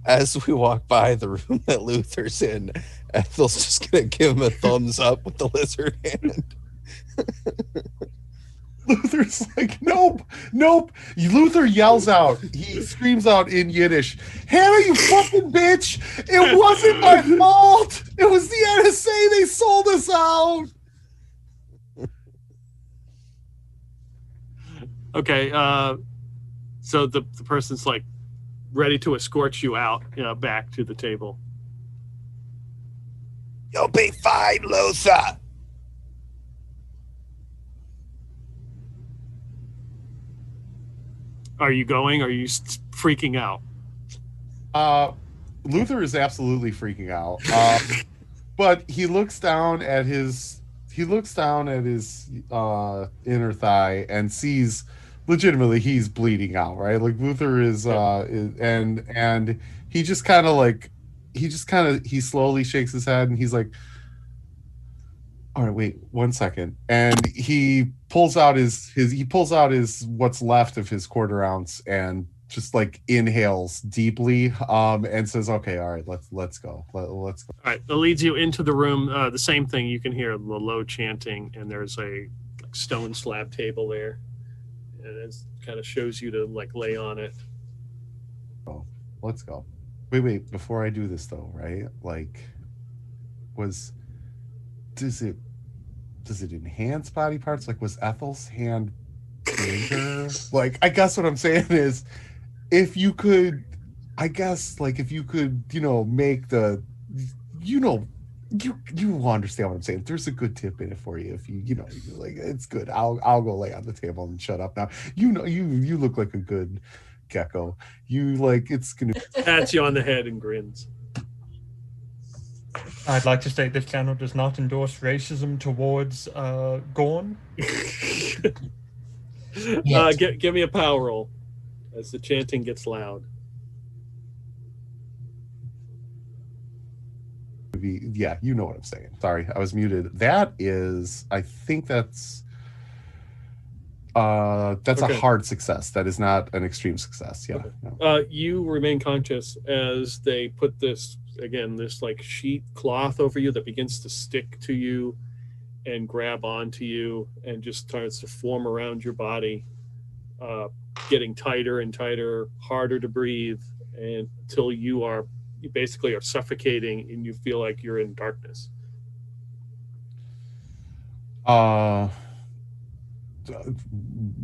As we walk by the room that Luther's in, Ethel's just going to give him a thumbs up with the lizard hand. Luther's like, nope. Luther yells out. He screams out in Yiddish, Hannah, you fucking bitch! It wasn't my fault! It was the NSA! They sold us out! Okay, so the person's like ready to escort you out, back to the table. You'll be fine, Luther. Are you going? Are you freaking out? Luther is absolutely freaking out. But he looks down at his inner thigh and sees legitimately he's bleeding out, right? Like Luther is and he just kind of he slowly shakes his head and he's like, all right, wait 1 second. And he pulls out his what's left of his quarter ounce and just like inhales deeply and says, okay, all right, let's go. Let's go. All right, that leads you into the room. The same thing, you can hear the low chanting, and there's a stone slab table there, and it kind of shows you to like lay on it. Oh, let's go. Wait, before I do this though, right? Like, does it enhance body parts? Like, was Ethel's hand bigger? Like, I guess what I'm saying is, if you could make the, you understand what I'm saying. There's a good tip in it for you. If you like, it's good. I'll go lay on the table and shut up now. You look like a good gecko. It's gonna pats you on the head and grins. I'd like to state this channel does not endorse racism towards Gorn. Give me a power roll as the chanting gets loud. Yeah, you know what I'm saying. Sorry, I was muted. That is, I think that's Okay. a hard success. That is not an extreme success. Yeah. Okay. No. You remain conscious as they put this like sheet cloth over you that begins to stick to you and grab onto you and just starts to form around your body, getting tighter and tighter, harder to breathe, until you basically are suffocating and you feel like you're in darkness.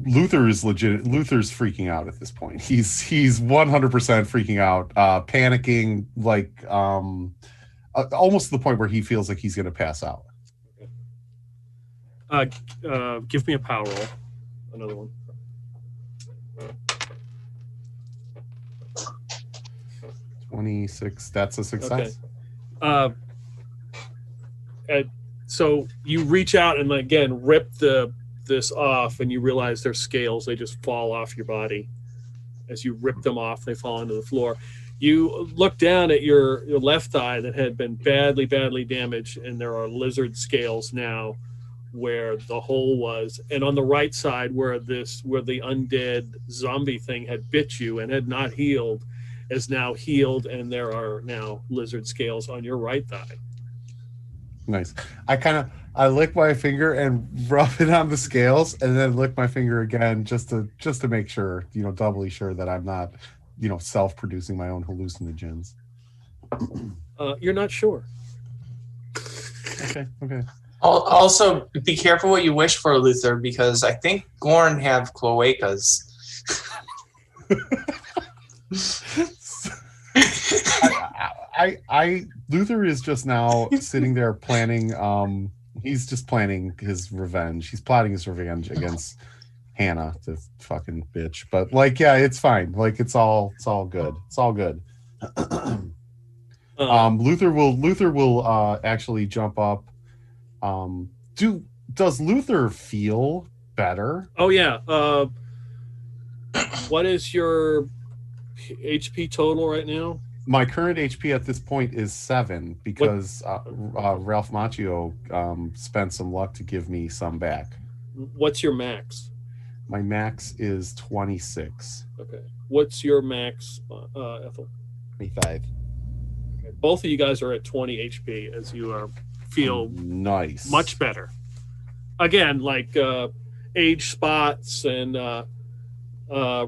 Luther's freaking out at this point. He's 100% freaking out, panicking, like almost to the point where he feels like he's going to pass out. Give me a power roll. Another one. 26. That's a success. Okay. So you reach out and again rip this off, and you realize they're scales. They just fall off your body. As you rip them off, they fall onto the floor. You look down at your left thigh that had been badly damaged, and there are lizard scales now where the hole was, and on the right side where the undead zombie thing had bit you and had not healed is now healed, and there are now lizard scales on your right thigh. Nice. I lick my finger and rub it on the scales, and then lick my finger again just to make sure, doubly sure that I'm not, self-producing my own hallucinogens. You're not sure. Okay. Also, be careful what you wish for, Luther, because I think Gorn have cloacas. Luther is just now sitting there planning. He's just planning his revenge. He's plotting his revenge against Hannah, the fucking bitch. But it's fine. It's all good. It's all good. Luther will actually jump up. Does Luther feel better? Oh yeah. What is your HP total right now? My current HP at this point is 7 because Ralph Macchio spent some luck to give me some back. What's your max? My max is 26. Okay. What's your max, Ethel? 25. Okay. Both of you guys are at 20 HP as you feel nice, much better. Again, age spots and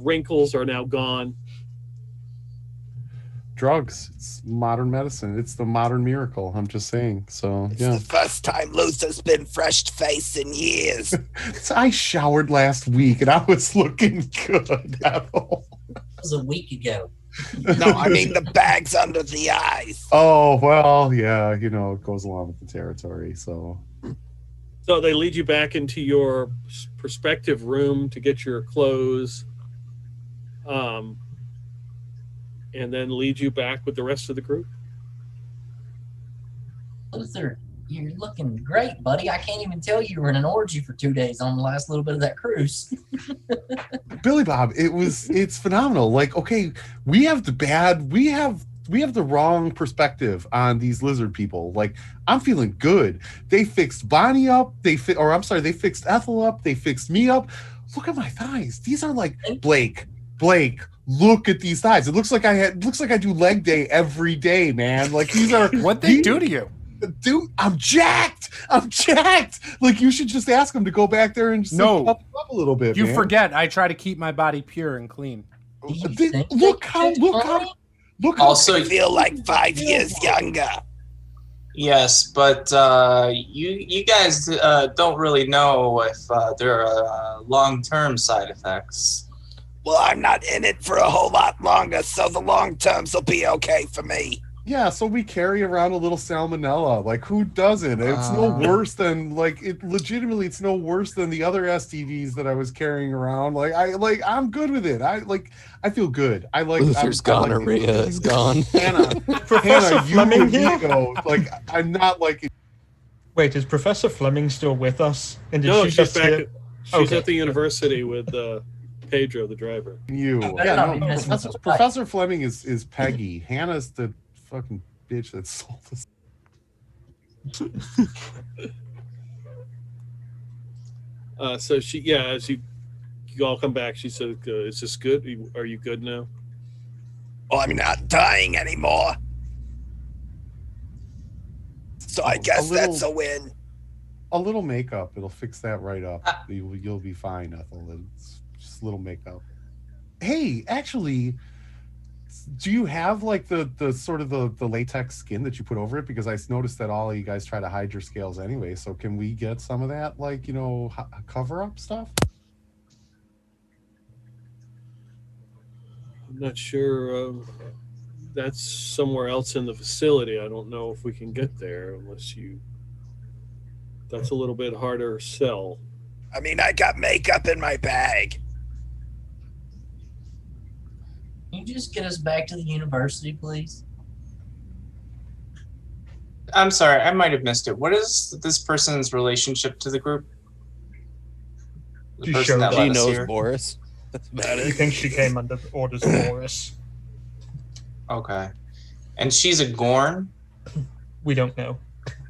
wrinkles are now gone. Drugs. It's modern medicine. It's the modern miracle. I'm just saying. So it's the first time Luther's been fresh-faced in years. I showered last week and I was looking good. That was a week ago. No, I mean the bags under the eyes. Oh well, yeah. It goes along with the territory. So they lead you back into your prospective room to get your clothes. And then lead you back with the rest of the group. Luther, you're looking great, buddy. I can't even tell you were in an orgy for 2 days on the last little bit of that cruise. Billy Bob, it's phenomenal. Okay, we have the wrong perspective on these lizard people. I'm feeling good. They fixed Bonnie up. They fixed Ethel up. They fixed me up. Look at my thighs. These are Blake. Look at these thighs. It looks like I do leg day every day, man. These are what they do to you. Dude, I'm jacked. You should just ask them to go back there and just pump up a little bit. You forget I try to keep my body pure and clean. Look how also I feel like 5 years younger. Yes, but you guys don't really know if there are long-term side effects. Well, I'm not in it for a whole lot longer, so the long terms will be okay for me. Yeah, so we carry around a little salmonella. Who doesn't? It's no worse than legitimately it's no worse than the other STDs that I was carrying around. I'm good with it. I feel good. Luther's gonorrhea is gone. Hannah, Fleming here? I'm not Wait, is Professor Fleming still with us? And did No, she she's just back. hit? She's at the university with Pedro, the driver. Professor Fleming is Peggy. Hannah's the fucking bitch that sold us. So as you all come back, she said, "Is this good? Are you good now?" Well, I'm not dying anymore, so I guess that's a win. A little makeup, it'll fix that right up. You'll be fine, Ethel. It's just a little makeup. Hey, actually, do you have the sort of the latex skin that you put over it? Because I noticed that all of you guys try to hide your scales anyway. So can we get some of that, cover up stuff? I'm not sure. That's somewhere else in the facility. I don't know if we can get there unless you. That's a little bit harder sell. I mean, I got makeup in my bag. Can you just get us back to the university, please? I'm sorry, I might have missed it. What is this person's relationship to the group? The She person that showed- let She us knows here? Boris. That's about He it. thinks she came under the orders of Boris. Okay. And she's a Gorn? We don't know.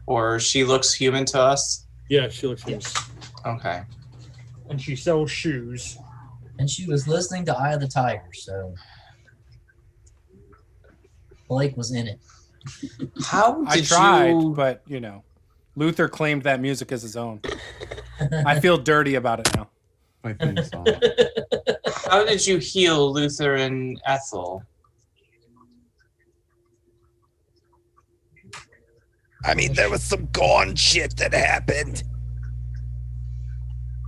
Or she looks human to us? Yeah, she looks human. Yes. Okay. And she sells shoes. And she was listening to Eye of the Tiger, so Blake was in it. How I did tried, you... but you know, Luther claimed that music as his own. I feel dirty about it now. My theme song. How did you heal Luther and Ethel? I mean, there was some gone shit that happened.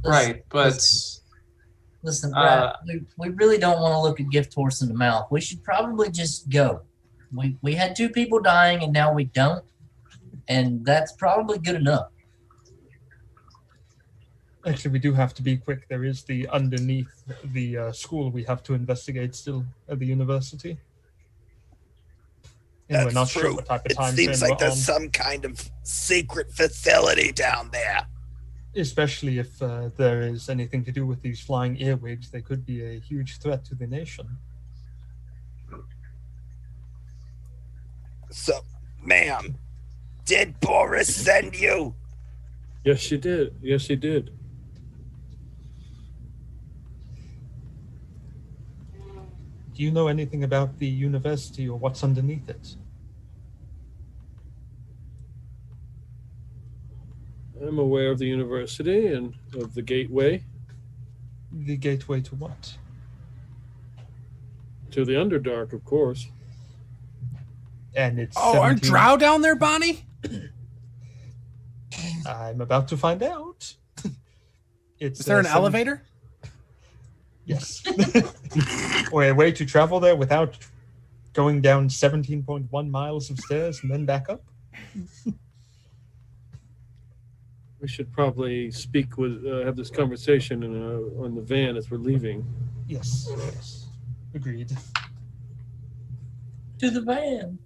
Right, but Listen, Brad, we really don't want to look a gift horse in the mouth. We should probably just go. We had 2 people dying, and now we don't. And that's probably good enough. Actually, we do have to be quick. There is the underneath the school we have to investigate still at the university. And That's we're not true. sure what type of It time seems frame like we're on, there's some kind of secret facility down there. especially if there is anything to do with these flying earwigs. They could be a huge threat to the nation. So, ma'am, did Boris send you? Yes, she did. Yes, she did. Do you know anything about the university or what's underneath it? I'm aware of the university and of the gateway The gateway to what? to the Underdark, of course. And it's Oh, aren't 17 Drow down there, Bonnie? I'm about to find out. It's Is there an 7 elevator? Yes. Or a way to travel there without going down 17.1 miles of stairs and then back up? We should probably speak with, have this conversation on the van as we're leaving. Yes. Yes. Agreed. To the van.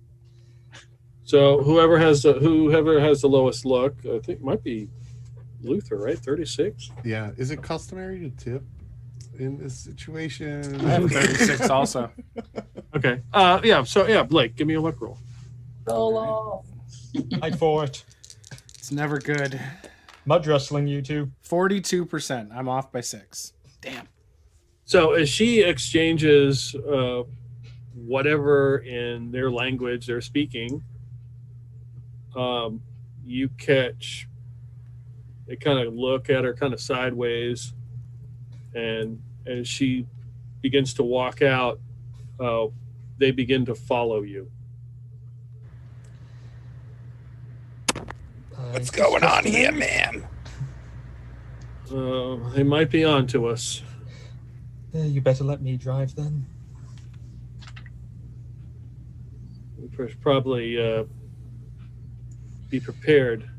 So whoever has the lowest luck, I think it might be Luther, right? 36. Yeah. Is it customary to tip in this situation? I have 36 also. Okay. Yeah. So yeah, Blake, give me a luck roll. Roll off. Fight for it. It's never good. Mud wrestling, you two. 42%. I'm off by 6. Damn. So as she exchanges whatever in their language they're speaking, you catch. They kind of look at her kind of sideways, and as she begins to walk out, they begin to follow you. What's going on here, ma'am? They might be on to us. You better let me drive then. We should probably be prepared.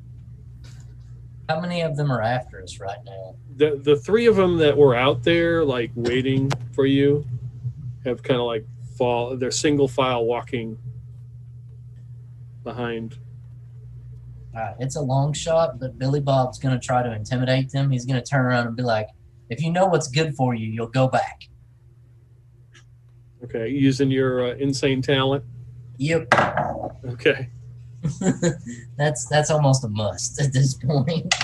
How many of them are after us right now? The 3 of them that were out there, like waiting for you, have kind of like they're single file walking behind. It's a long shot, but Billy Bob's going to try to intimidate them. He's going to turn around and be like, if you know what's good for you, you'll go back. Okay, using your insane talent. Yep. Okay. That's almost a must at this point.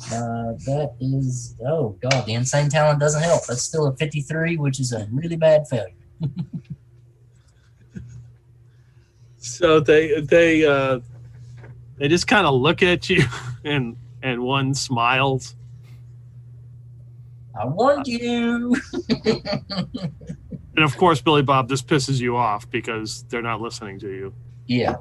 That is, oh god, the insane talent doesn't help. That's still a 53, which is a really bad failure. So they just kind of look at you, and one smiles. I warned you. And of course, Billy Bob, this pisses you off because they're not listening to you. Yeah.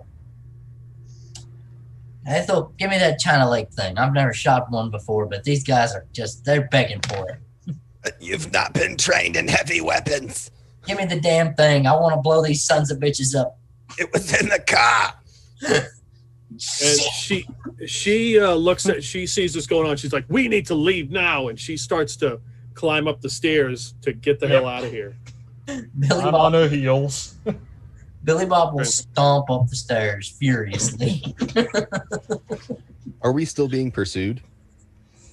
Ethel, give me that China Lake thing. I've never shot one before, but these guys are they're begging for it. You've not been trained in heavy weapons. Give me the damn thing. I want to blow these sons of bitches up. It was in the car. And she sees this going on. She's like, "We need to leave now!" And she starts to climb up the stairs to get the hell out of here. Billy I'm Bob, on her heels. Billy Bob will stomp up the stairs furiously. Are we still being pursued?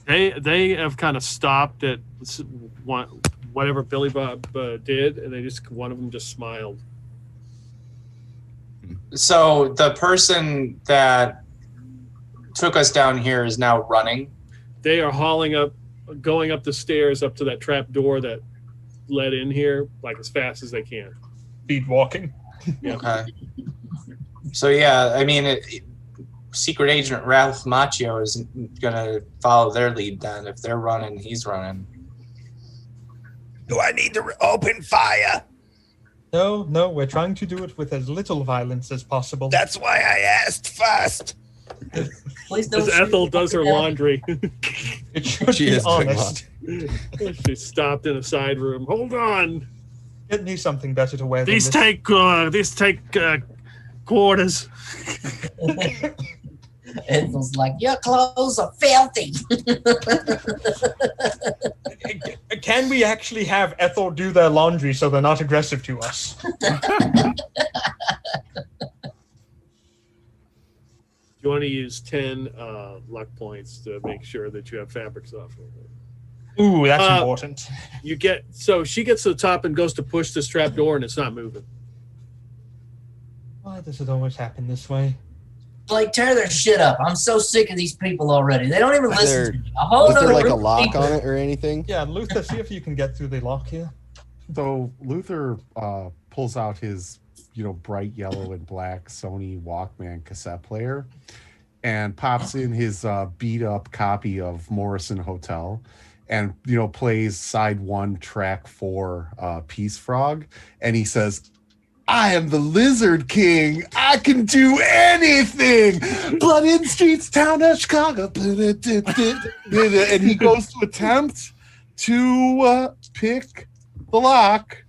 They have kind of stopped at whatever Billy Bob did, and one of them just smiled. So the person that took us down here is now running. They are going up the stairs up to that trap door that led in here, like as fast as they can. Speed walking. Yeah. Okay. So yeah, I mean, Secret Agent Ralph Macchio is gonna follow their lead then. If they're running, he's running. Do I need to open fire? No, we're trying to do it with as little violence as possible. That's why I asked first. Please don't. As Ethel does her laundry. It should She be is doing honest. She stopped in a side room. Hold on. Get me something better to wear than These this. take quarters. Ethel's like, your clothes are filthy. Can we actually have Ethel do their laundry so they're not aggressive to us? You want to use 10 luck points to make sure that you have fabrics off. Ooh, that's important. She gets to the top and goes to push this trap door, and it's not moving. Why does it always happen this way? Like, tear their shit up. I'm so sick of these people already. They don't even listen to me. A whole Is there nother like a group of lock people. on it or anything? Yeah, Luther, see if you can get through the lock here. So Luther pulls out his, bright yellow and black Sony Walkman cassette player and pops in his beat up copy of Morrison Hotel and, plays side 1, track 4, Peace Frog. And he says, I am the Lizard King. I can do anything. Blood in streets, town of Chicago. And he goes to attempt to pick the lock.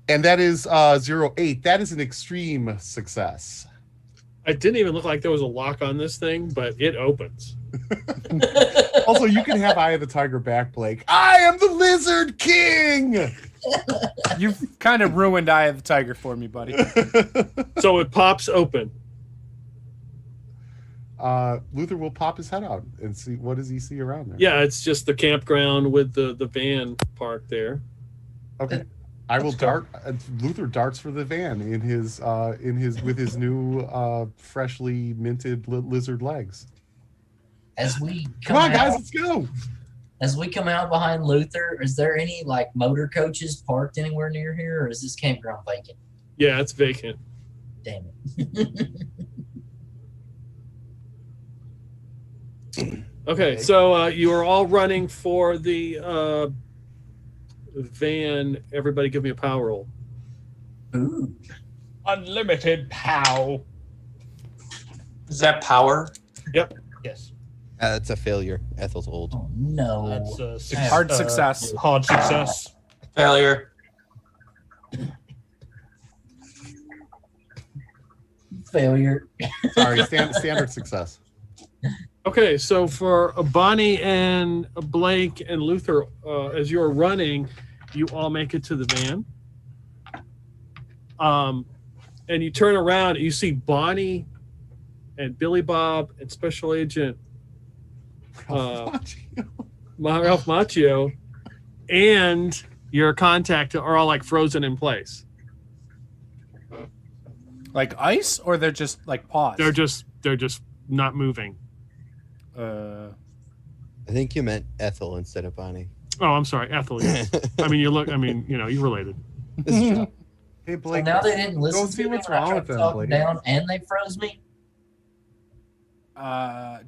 And that is 08. That is an extreme success. It didn't even look like there was a lock on this thing, but it opens. Also, you can have Eye of the Tiger back, Blake. I am the Lizard King. You've kind of ruined Eye of the Tiger for me, buddy. So it pops open. Luther will pop his head out and see, what does he see around there? Yeah, it's just the campground with the van parked there. Okay. I will dart. Luther darts for the van with his new freshly minted lizard legs. As we Come on, out, guys, let's go. As we come out behind Luther, is there any motor coaches parked anywhere near here, or is this campground vacant? Yeah, it's vacant. Damn it. Okay, so you are all running for the van. Everybody give me a power roll. Ooh. Unlimited pow. Is that power? Yep. Yes. That's a failure. Ethel's old. Oh, no. That's Hard success. Hard success. Failure. Failure. Sorry, standard success. Okay, so for Bonnie and Blake and Luther, as you're running, you all make it to the van. And you turn around and you see Bonnie and Billy Bob and Special Agent Ralph Macchio and your contact are all frozen in place. Like ice, or they're just paused? They're just not moving. I think you meant Ethel instead of Bonnie. Oh, I'm sorry, Ethel. Yes. You're related. This is John. Hey, So Blake, now they didn't go listen see to me what's when I wrong tried with to them, talk Blake. down, and they froze me?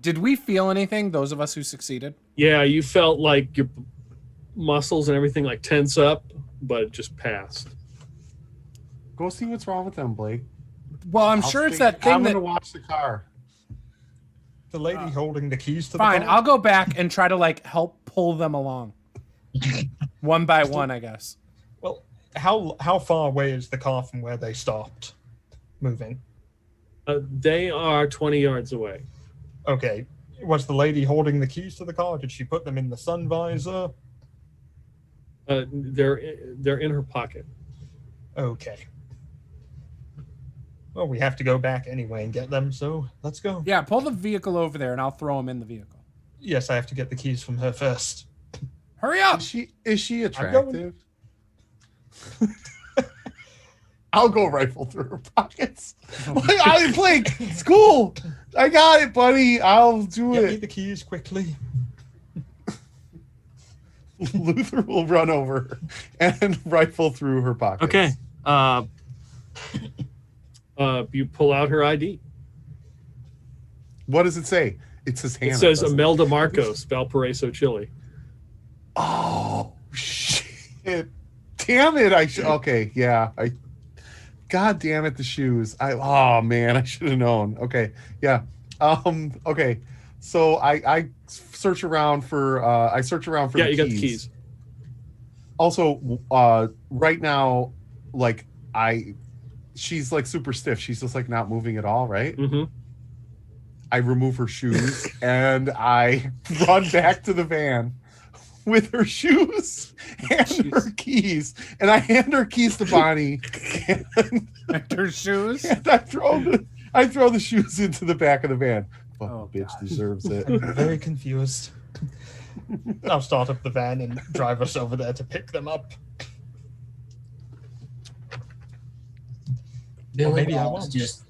Did we feel anything, those of us who succeeded? Yeah, you felt like your muscles and everything tense up, but it just passed. Go see what's wrong with them, Blake. Well, I'm I'll sure it's stay- that thing I'm that... gonna watch the car. The lady holding the keys to Fine, the car. I'll go back and try to help pull them along. One by one, I guess. Well, how far away is the car from where they stopped moving? They are 20 yards away. Okay. Was the lady holding the keys to the car? Did she put them in the sun visor? They're in her pocket. Okay. Well, we have to go back anyway and get them, so let's go. Yeah, pull the vehicle over there and I'll throw him in the vehicle. Yes, I have to get the keys from her first. Hurry up! Is she attractive? I'll go rifle through her pockets. I'm playing school. I got it, buddy. I'll do Get me it. the keys quickly. Luther will run over and rifle through her pockets. Okay. You pull out her ID. What does it say? It says Hannah. It says doesn't it? Imelda Marcos, Valparaiso, Chile. Oh shit! Damn it! Okay, yeah. God damn it! The shoes. Oh man, I should have known. Okay, yeah. Okay. So I search around for. Yeah, you got the keys. Also, right now, like she's like super stiff. She's just like not moving at all, right? Mm-hmm. I remove her shoes and I run back to the van with her shoes and her keys. And I hand her keys to Bonnie. And her shoes? And I throw the shoes into the back of the van. Oh, bitch God. deserves it. I'm very confused. I'll start up the van and drive us over there to pick them up. Billy maybe I Bob's won't. just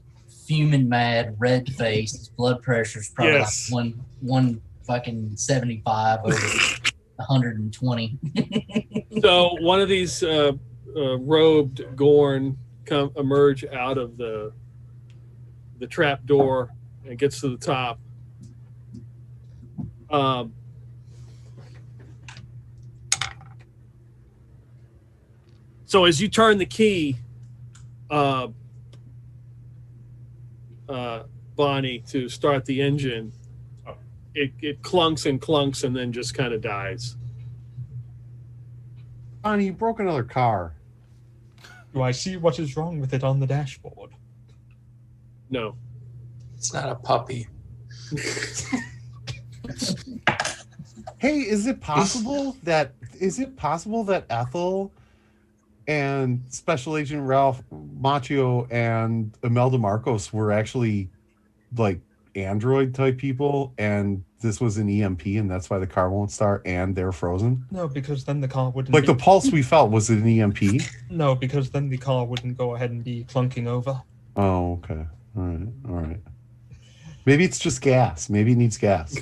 fuming mad, red faced. His blood pressure's probably Yes. like one fucking 75 over 120. So one of these robed Gorn emerge out of the trap door and gets to the top. So as you turn the key, Bonnie, to start the engine, it clunks and clunks and then just kind of dies. Bonnie, you broke another car. Do I see what is wrong with it on the dashboard? No. It's not a puppy. Hey, is it possible that Ethel and Special Agent Ralph Macchio and Imelda Marcos were actually like android type people, and this was an EMP, and that's why the car won't start and they're frozen? No, because then the car wouldn't. Like the pulse we felt, was it an EMP? No, because then the car wouldn't go ahead and be clunking over. Oh, okay. All right. Maybe it's just gas. Maybe it needs gas.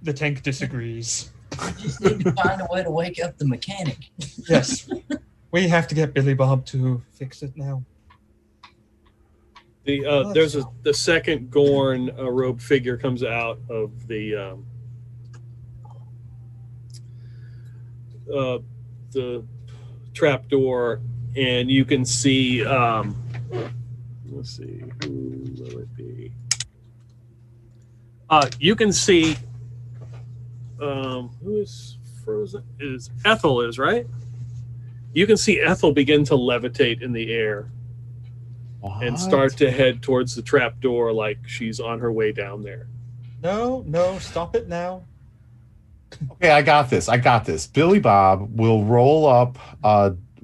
The tank disagrees. We just need to find a way to wake up the mechanic. Yes. We have to get Billy Bob to fix it now. There's the second Gorn robed figure comes out of the trap door, and you can see. Let's see, who will it be? You can see. Who is frozen? Is Ethel is right? You can see Ethel begin to levitate in the air. And start to head towards the trap door like she's on her way down there. No, stop it now. Okay, I got this. Billy Bob will roll up.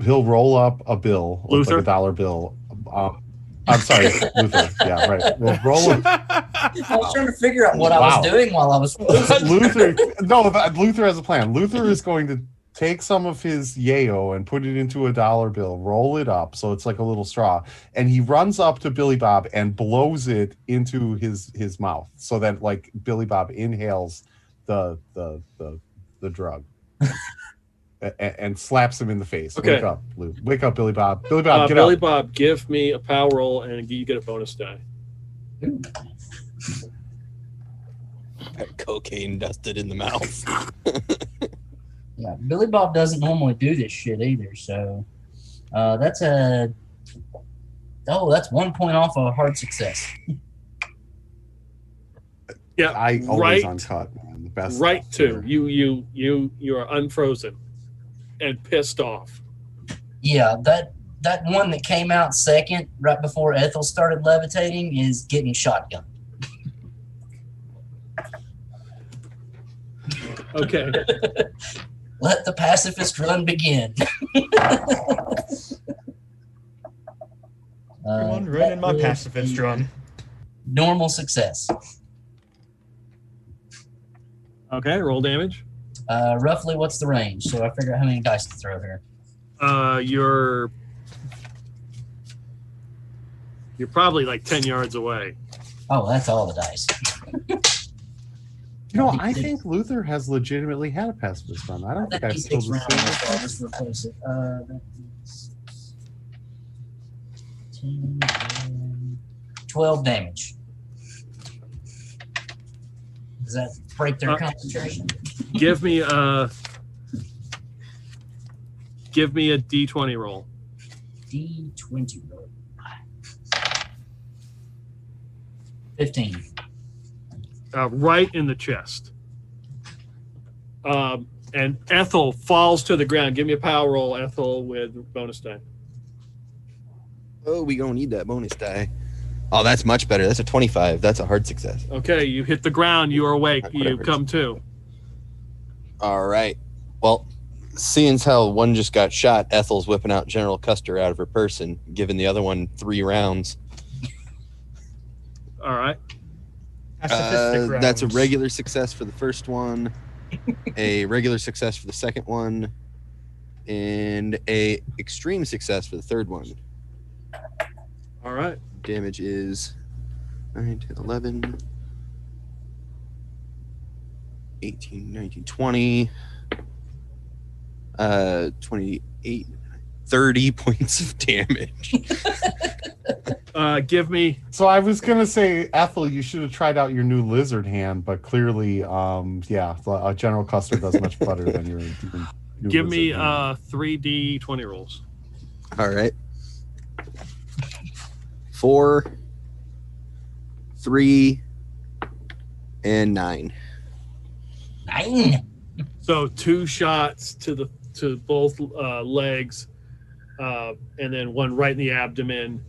He'll roll up a bill, Luther? like a dollar bill. I'm sorry, Luther. Yeah, right. We'll roll it. I was trying to figure out what I was doing while I was Luther. No, Luther has a plan. Luther is going to take some of his yayo and put it into a dollar bill, roll it up so it's like a little straw, and he runs up to Billy Bob and blows it into his mouth so that like Billy Bob inhales the drug and slaps him in the face. Okay. Wake up, Luke. Wake up, Billy Bob. Billy Bob, get Billy up. Bob, give me a power roll and you get a bonus die. Cocaine dusted in the mouth. Yeah, Billy Bob doesn't normally do this shit either, so that's 1 point off a hard success. Yeah, I always right, uncut, man. The best. right stuff to ever. you are unfrozen and pissed off. Yeah, that one that came out second, right before Ethel started levitating, is getting shotgun. Okay. Let the pacifist run begin. Everyone running my pacifist run. Normal success. Okay, roll damage. Roughly, what's the range? So I figure out how many dice to throw here. You're probably like 10 yards away. Oh, that's all the dice. You know, I think Luther has legitimately had a pacifist run. I don't think I've still the same. I'll just replace it. That is 10, 12 damage. Does that break their concentration? Give me a D20 roll. D20 roll. 15. Right in the chest. And Ethel falls to the ground. Give me a power roll, Ethel, with bonus die. Oh, we gonna need that bonus die. Oh, that's much better. That's a 25. That's a hard success. Okay, you hit the ground. You are awake. You Whatever. come to. All right. Well, seeing as how one just got shot, Ethel's whipping out General Custer out of her person, giving the other one 3 rounds. All right. Pacifistic That's a rounds. regular success for the first one, a regular success for the second one, and a extreme success for the third one. All right. Damage is 9, 10, 11, 18, 19, 20, 28, 30 points of damage. Give me. So I was gonna say, Ethel, you should have tried out your new lizard hand, but clearly, General Custer does much better than your new Give me lizard hand. 3D20 rolls. All right. 4, 3, and 9. 9. So 2 shots to both legs, and then one right in the abdomen,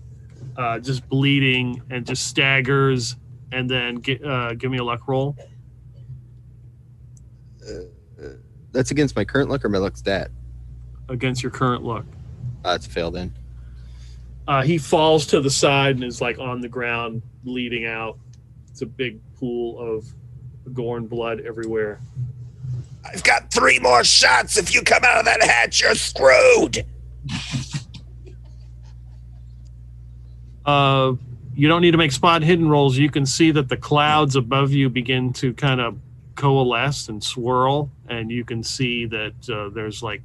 just bleeding and just staggers. And then give me a luck roll. That's against my current luck or my luck stat? Against your current luck. It's a fail then. He falls to the side and is like on the ground, bleeding out. It's a big pool of gore and blood everywhere. I've got 3 more shots. If you come out of that hatch, you're screwed. You don't need to make spot hidden rolls. You can see that the clouds above you begin to kind of coalesce and swirl, and you can see that there's like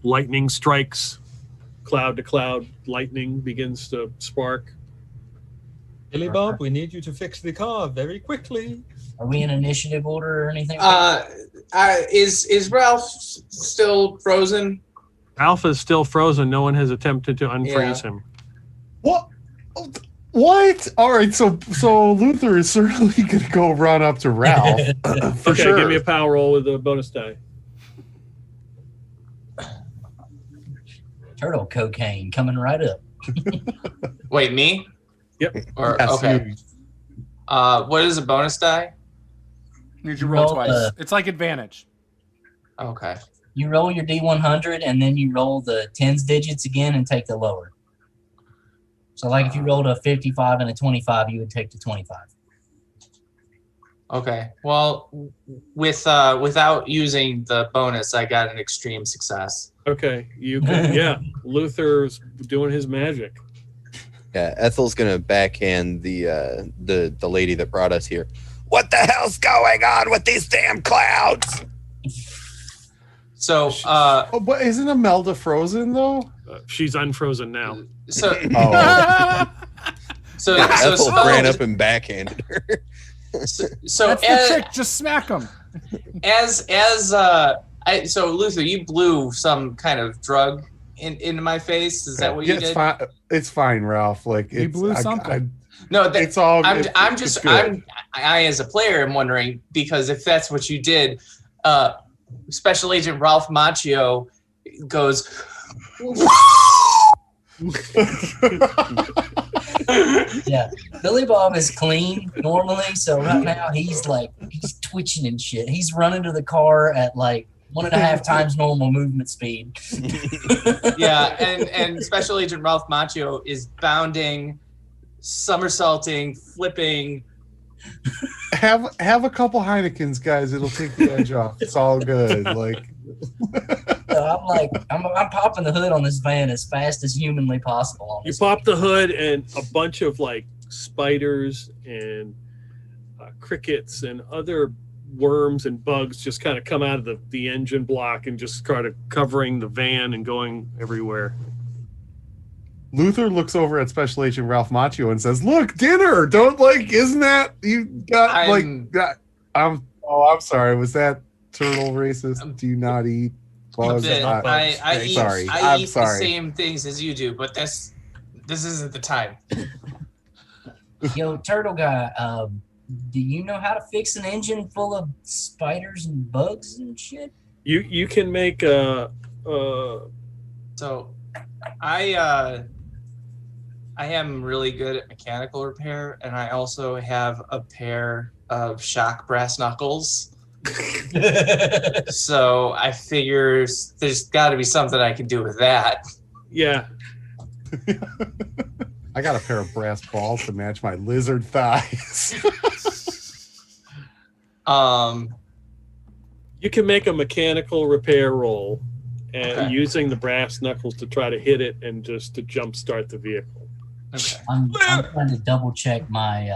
lightning strikes, cloud to cloud. Lightning begins to spark. Billy Bob, we need you to fix the car very quickly. Are we in initiative order or anything? Is Ralph still frozen? Alpha is still frozen. No one has attempted to unfreeze him. What? What? All right, so Luther is certainly going to go run up to Ralph for Okay, sure. give me a power roll with a bonus die. Turtle cocaine coming right up. Wait, me? Yep. Or Yes, okay. you- What is a bonus die? You roll Roll, twice. It's like advantage. Okay. You roll your D100 and then you roll the tens digits again and take the lower. So like if you rolled a 55 and a 25, you would take the 25. Okay. Well, without using the bonus, I got an extreme success. Okay, you can. Yeah, Luther's doing his magic. Yeah, Ethel's gonna backhand the lady that brought us here. What the hell's going on with these damn clouds? So, Oh, but isn't Imelda frozen though? She's unfrozen now. so, Oh, so, Yeah, so, Ethel spell- ran up and backhanded her. so That's the trick. Just smack them. So Luther, you blew some kind of drug into my face. Is that what you yeah, did? it's fine. It's fine, Ralph. Like You blew something. No, it's all. I'm it's just good. I as a player am wondering, because if that's what you did, Special Agent Ralph Macchio goes. Yeah, Billy Bob is clean normally, so right now he's twitching and shit. He's running to the car at like 1.5 times normal movement speed. Yeah, and Special Agent Ralph Macchio is bounding, somersaulting, flipping. Have a couple Heinekens, guys. It'll take the edge off. It's all good. Like, So I'm popping the hood on this van as fast as humanly possible. On You this pop the hood, and a bunch of like spiders and crickets and other worms and bugs just kind of come out of the engine block and just start covering the van and going everywhere. Luther looks over at Special Agent Ralph Macchio and says, "Look, dinner! Isn't that you got that? I'm sorry. Was that turtle racist? Do you not eat bugs? I eat sorry. the same things as you do, but this isn't the time. Yo, Turtle Guy, do you know how to fix an engine full of spiders and bugs and shit? You can make So I am really good at mechanical repair, and I also have a pair of shock brass knuckles. So I figure there's got to be something I can do with that. Yeah. I got a pair of brass balls to match my lizard thighs." You can make a mechanical repair roll and using the brass knuckles to try to hit it and just to jump start the vehicle. Okay. I'm trying to double check my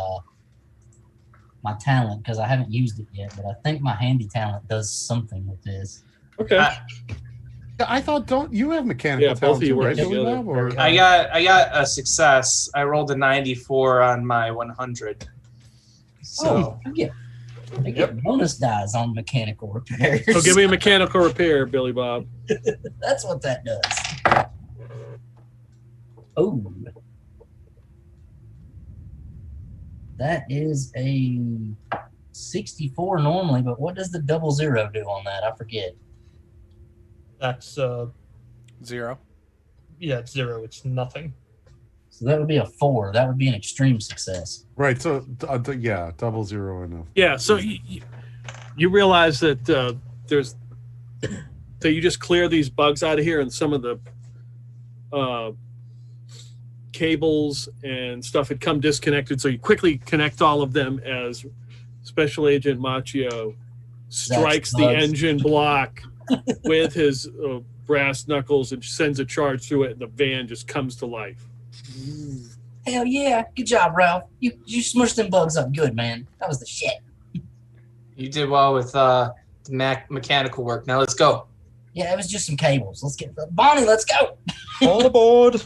my talent because I haven't used it yet, but I think my handy talent does something with this. Okay. I thought, don't you have mechanical both talent of you too, work right, Billy together. Bob, or- I got a success. I rolled a 94 on my 100. So I get bonus dice on mechanical repairs. So give me a mechanical repair, Billy Bob. That's what that does. Oh. That is a 64 normally, but what does the 00 do on that? I forget. That's 0. yeah, it's 0. It's nothing. So that would be a 4. That would be an extreme success. Right. So, yeah, 00 enough. Yeah, so you realize that there's that you just clear these bugs out of here, and some of the cables and stuff had come disconnected. So you quickly connect all of them as Special Agent Macchio strikes the engine block with his brass knuckles and sends a charge through it, and the van just comes to life. Hell yeah. Good job, Ralph. You smushed them bugs up good, man. That was the shit. you did well with the mechanical work. Now let's go. Yeah, it was just some cables. Let's get Bonnie, let's go. All aboard.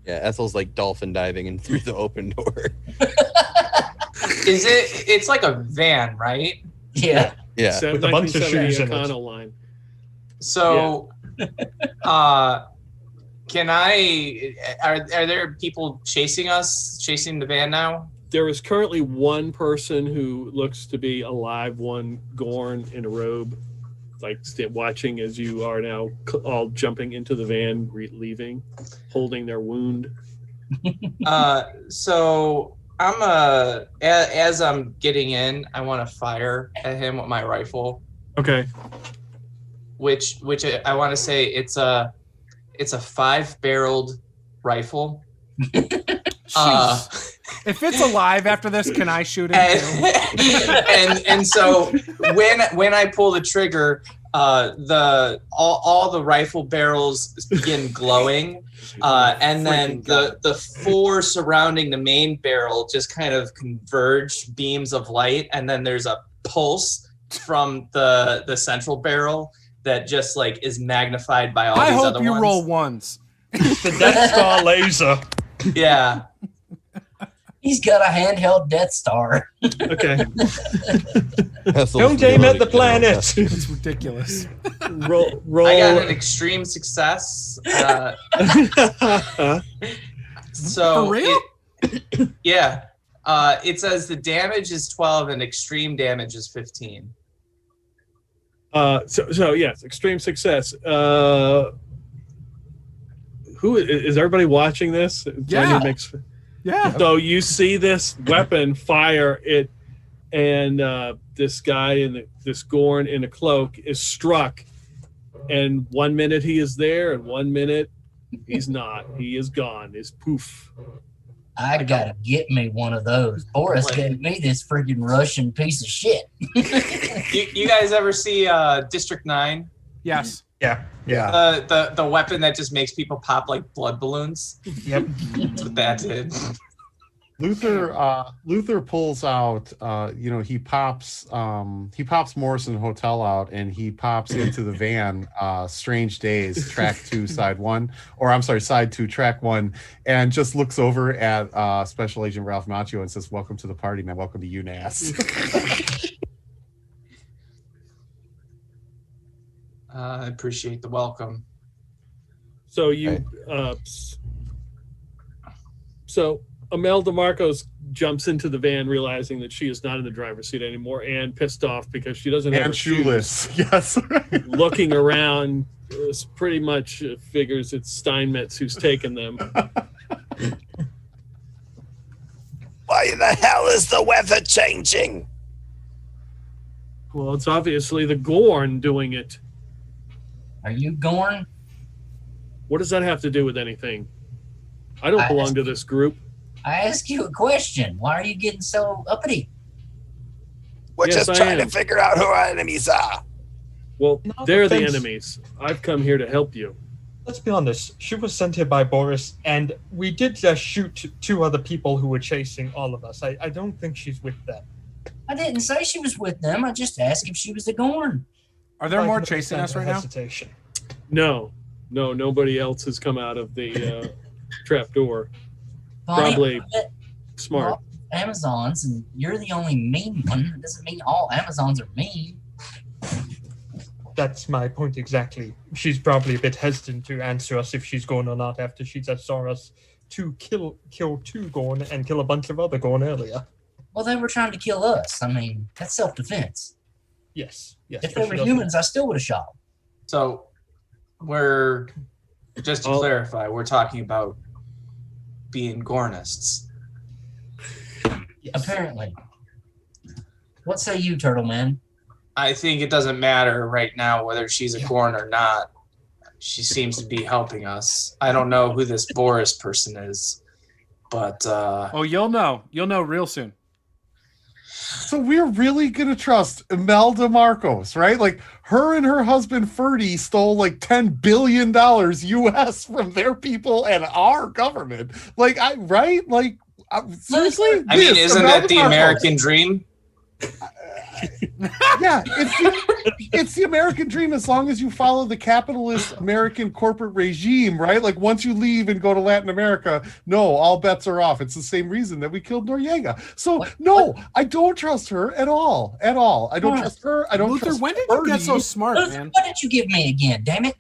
Yeah, Ethel's like dolphin diving in through the open door. It's like a van, right? Yeah. Yeah. With a bunch of shoes in it. Econo line. So, can I? Are there people chasing the van now? There is currently one person who looks to be alive, one Gorn in a robe, like watching as you are now all jumping into the van, leaving, holding their wound. So I'm as I'm getting in, I want to fire at him with my rifle. Okay. Which I want to say it's a 5-barreled rifle. If it's alive after this, can I shoot it? and so when I pull the trigger, all the rifle barrels begin glowing, and then the 4 surrounding the main barrel just kind of converge beams of light, and then there's a pulse from the central barrel that just like is magnified by all these other ones. I hope you roll ones. The Death Star laser. Yeah. He's got a handheld Death Star. Okay. Don't aim at the planet. It's ridiculous. Roll. I got an extreme success. So For real? yeah. It says the damage is 12 and extreme damage is 15. So yes, extreme success. Who is everybody watching this? Yeah. Yeah. So you see this weapon fire it, and this guy in this Gorn in a cloak is struck, and 1 minute he is there, and 1 minute he's not. He is gone. Is poof. I gotta get me one of those. Boris gave me this freaking Russian piece of shit. You guys ever see District 9? Yes. Yeah. The weapon that just makes people pop like blood balloons. Yep. That's what that did. Luther pulls out, he pops Morrison Hotel out, and he pops into the van, Strange Days, track 2, side 2, track 1, and just looks over at Special Agent Ralph Macchio and says, "Welcome to the party, man. Welcome to UNAS." I appreciate the welcome. So Imelda Marcos jumps into the van, realizing that she is not in the driver's seat anymore, and pissed off because she doesn't have and her shoeless. shoes. Yes. Looking around, pretty much figures it's Steinmetz who's taken them. Why the hell is the weather changing? Well, it's obviously the Gorn doing it. Are you Gorn? What does that have to do with anything? I don't belong to this group. I ask you a question. Why are you getting so uppity? We're Yes, just I trying am. to figure out who our enemies are. Well, No they're the offense. enemies. I've come here to help you. Let's be honest. She was sent here by Boris, and we did just shoot 2 other people who were chasing all of us. I don't think she's with them. I didn't say she was with them. I just asked if she was the Gorn. Are there I more can chasing us understand right her now? hesitation. No, nobody else has come out of the trap door. Bonnie, Probably I bet Smart. all Amazons, and you're the only mean one. It doesn't mean all Amazons are mean. That's my point exactly. She's probably a bit hesitant to answer us if she's Gorn or not after she just saw us kill 2 Gorn and kill a bunch of other Gorn earlier. Well, they were trying to kill us. I mean, that's self-defense. Yes. If but they she were doesn't- humans, I still would have shot them. So we're just to clarify, we're talking about being Gornists. Yes. Apparently. What say you, Turtle Man? I think it doesn't matter right now whether she's a Gorn or not. She seems to be helping us. I don't know who this Boris person is, but Oh, you'll know. You'll know real soon. So we're really gonna trust Imelda Marcos, right? Like her and her husband Ferdy stole like $10 billion US from their people and our government. Seriously? I mean, This, isn't Imelda that the Marcos. American dream? Yeah, it's the American dream as long as you follow the capitalist American corporate regime, right? Like once you leave and go to Latin America, no, all bets are off. It's the same reason that we killed Noriega. So no, I don't trust her at all. At all. I don't trust her. I don't Luther, trust when did you get Ferdy. so smart, man? What did you give me again? Damn it.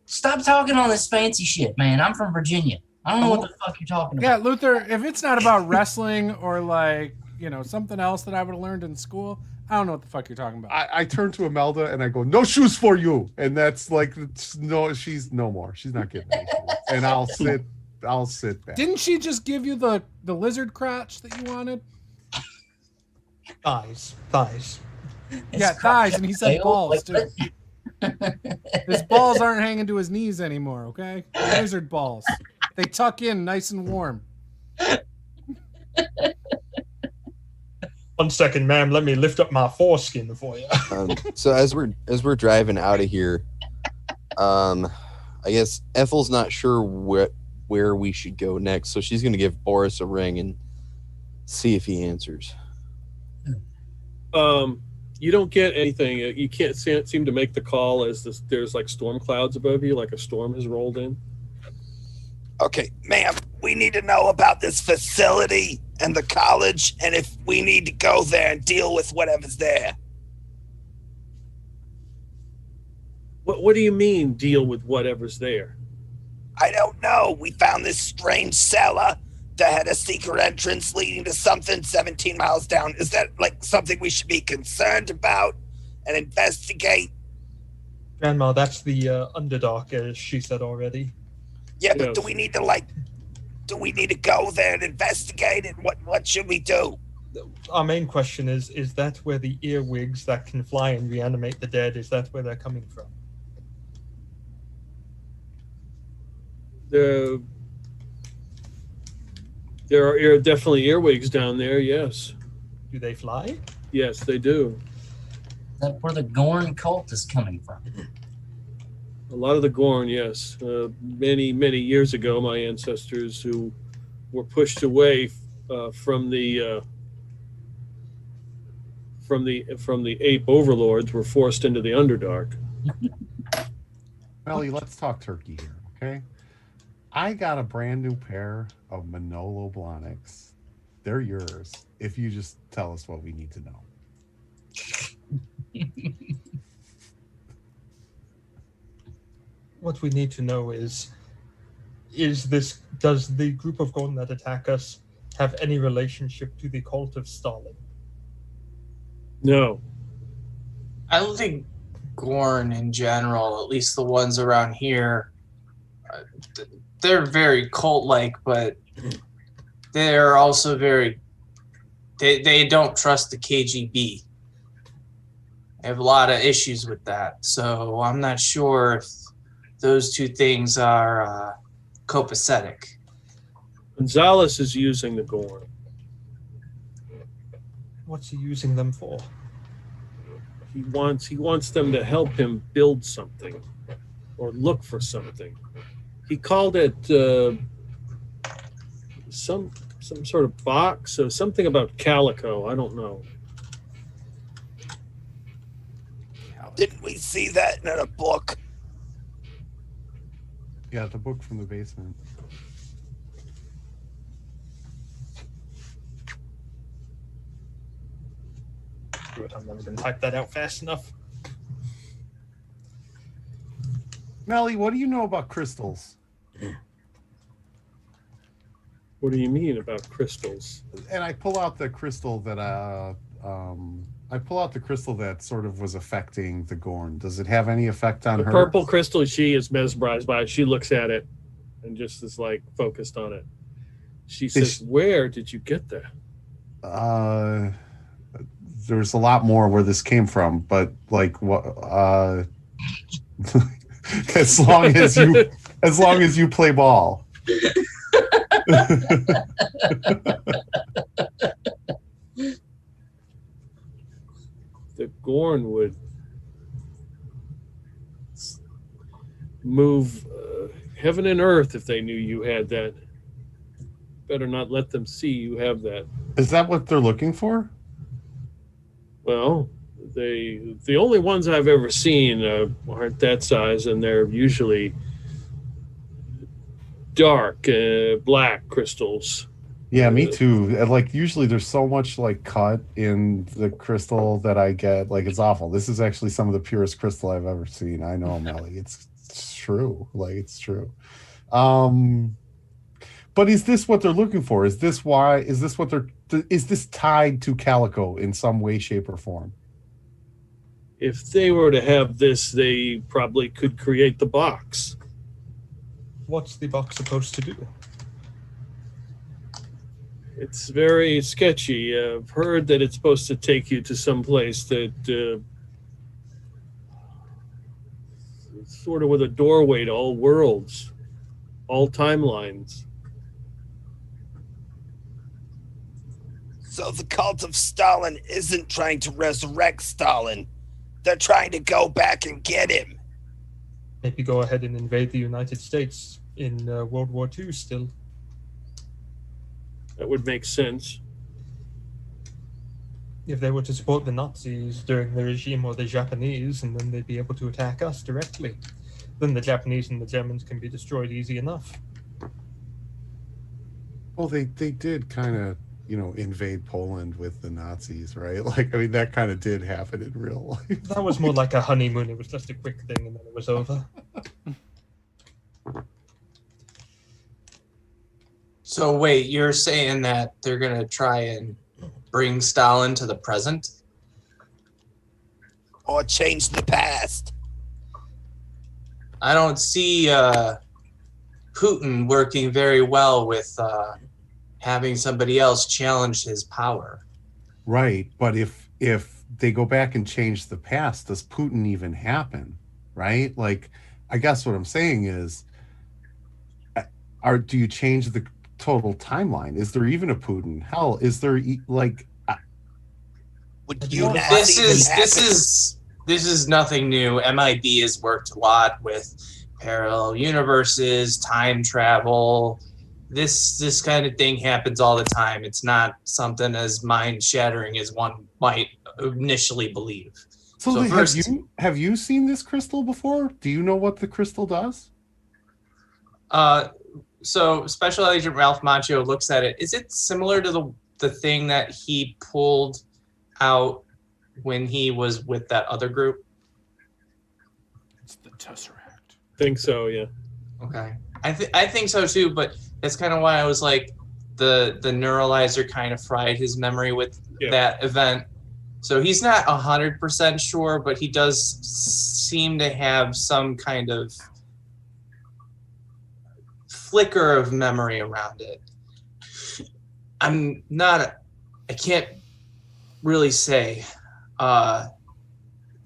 Stop talking all this fancy shit, man. I'm from Virginia. I don't know what the fuck you're talking Yeah, about. Luther, if it's not about wrestling or like, something else that I would have learned in school, I don't know what the fuck you're talking about. I turn to Imelda and I go, "No shoes for you," and that's like, no, she's no more. She's not getting any shoes. And I'll sit back. Didn't she just give you the lizard crotch that you wanted? Thighs. Yeah, thighs, and he said balls too. His balls aren't hanging to his knees anymore, okay? Lizard balls. They tuck in nice and warm. 1 second, ma'am. Let me lift up my foreskin for you. So as we're driving out of here, I guess Ethel's not sure where we should go next, so she's gonna give Boris a ring and see if he answers. You don't get anything. You can't seem to make the call as there's like storm clouds above you, like a storm has rolled in. Okay, ma'am, we need to know about this facility and the college, and if we need to go there and deal with whatever's there. What do you mean, deal with whatever's there? I don't know. We found this strange cellar that had a secret entrance leading to something 17 miles down. Is that like something we should be concerned about? and investigate? Grandma, that's the Underdark, as she said already. Yeah, but Yes. do we need to go there and investigate it? What should we do? Our main question is that where the earwigs that can fly and reanimate the dead, is that where they're coming from? There are definitely earwigs down there. Yes, Do they fly? yes, they do. Is that where the Gorn cult is coming from? A lot of the Gorn, yes. Many years ago, my ancestors who were pushed away from the ape overlords were forced into the Underdark. Melly, let's talk turkey here, okay? I got a brand new pair of Manolo Blahniks. They're yours if you just tell us what we need to know. What we need to know is does the group of Gorn that attack us have any relationship to the cult of Stalin? No. I don't think Gorn in general, at least the ones around here, they're very cult-like, but they're also very... They don't trust the KGB. They have a lot of issues with that, so I'm not sure if those two things are copacetic. Gonzalez is using the Gorn. What's he using them for? He wants them to help him build something or look for something. He called it some sort of box or something about calico. I don't know. Didn't we see that in a book? Yeah, the book from the basement. Good, I'm never going to type that out fast enough. Melly, what do you know about crystals? What do you mean about crystals? And I pull out the crystal that sort of was affecting the Gorn. Does it have any effect on The her? purple crystal she is mesmerized by. She looks at it and just is like focused on it. She says, "Where did you get that?" There's a lot more where this came from, but like what? as long as you play ball. The Gorn would move heaven and earth if they knew you had that. Better not let them see you have that. Is that what they're looking for? Well, the only ones I've ever seen aren't that size, and they're usually dark, black crystals. Yeah, me too. Like usually there's so much like cut in the crystal that I get. Like it's awful. This is actually some of the purest crystal I've ever seen. I know, Melly. It's true. Like it's true. But is this what they're looking for? Is this tied to Calico in some way, shape, or form? If they were to have this, they probably could create the box. What's the box supposed to do? It's very sketchy. I've heard that it's supposed to take you to some place that sort of with a doorway to all worlds, all timelines. So the cult of Stalin isn't trying to resurrect Stalin. They're trying to go back and get him. Maybe go ahead and invade the United States in World War II still. That would make sense. If they were to support the Nazis during the regime or the Japanese, and then they'd be able to attack us directly. Then the Japanese and the Germans can be destroyed easy enough. Well, they did kind of, invade Poland with the Nazis, right? Like, I mean, that kind of did happen in real life. That was more like a honeymoon. It was just a quick thing, and then it was over. So wait, you're saying that they're going to try and bring Stalin to the present? or change the past. I don't see Putin working very well with having somebody else challenge his power. Right, but if they go back and change the past, does Putin even happen? Right? Like, I guess what I'm saying is, do you change the total timeline? Is there even a Putin? Hell, is there like? Would you This is nothing new. MIB has worked a lot with parallel universes, time travel. This kind of thing happens all the time. It's not something as mind-shattering as one might initially believe. So have you seen this crystal before? Do you know what the crystal does? So Special Agent Ralph Macchio looks at it. Is it similar to the thing that he pulled out when he was with that other group? It's the Tesseract. Think so, yeah. Okay. I think so too, but that's kind of why I was like, the neuralizer kind of fried his memory with that event. So he's not 100% sure, but he does seem to have some kind of flicker of memory around it. I can't really say.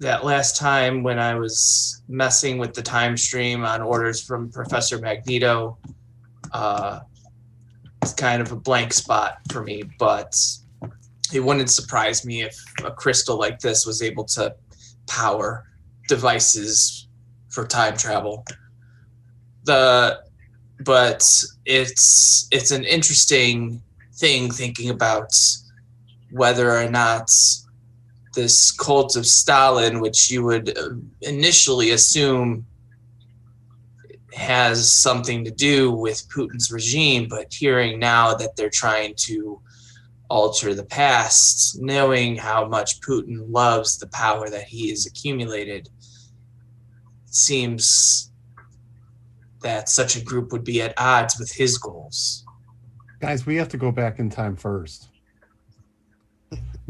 That last time when I was messing with the time stream on orders from Professor Magneto, it's kind of a blank spot for me, but it wouldn't surprise me if a crystal like this was able to power devices for time travel. But it's an interesting thing thinking about whether or not this cult of Stalin, which you would initially assume has something to do with Putin's regime, but hearing now that they're trying to alter the past, knowing how much Putin loves the power that he has accumulated, it seems that such a group would be at odds with his goals. Guys, we have to go back in time first.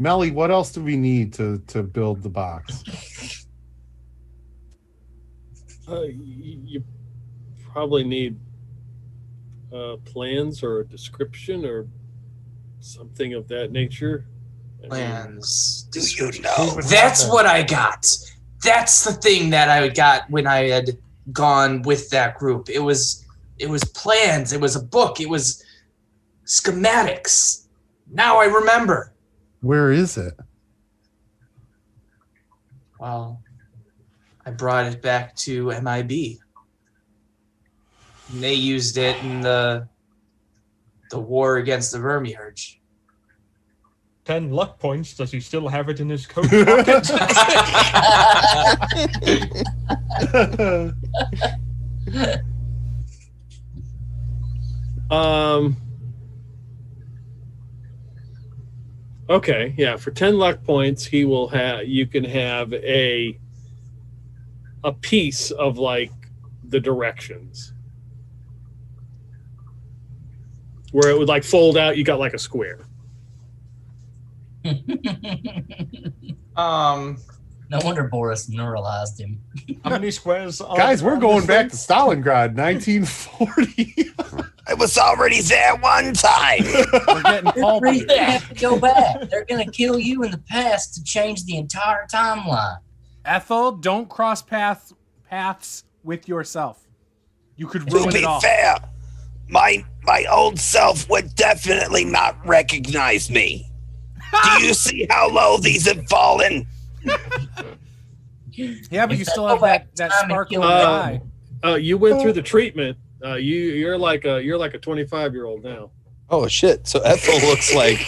Melly, what else do we need to build the box? You probably need plans or a description or something of that nature. Plans. Do you know? That's what I got. That's the thing that I got when I had gone with that group. It was plans. It was a book. It was schematics. Now I remember. Where is it? Well, I brought it back to MIB. And they used it in the war against the Vermiurge. 10 luck points. Does he still have it in his coat pocket? Okay, yeah. For 10 luck points, he will have. You can have a piece of like the directions, where it would like fold out. You got like a square. No wonder Boris neuralized him. How many squares are Guys, there we're on going this back thing? to Stalingrad, 1940. I was already there one time. We're getting pulpy. They have to go back. They're going to kill you in the past to change the entire timeline. Ethel, don't cross paths with yourself. You could To ruin be it all. fair, my old self would definitely not recognize me. Do you see how low these have fallen? Yeah, but you still Go have back that in time and sparkling kill eye. You went through the treatment. You're like a 25-year-old now. Oh shit! So Ethel looks like.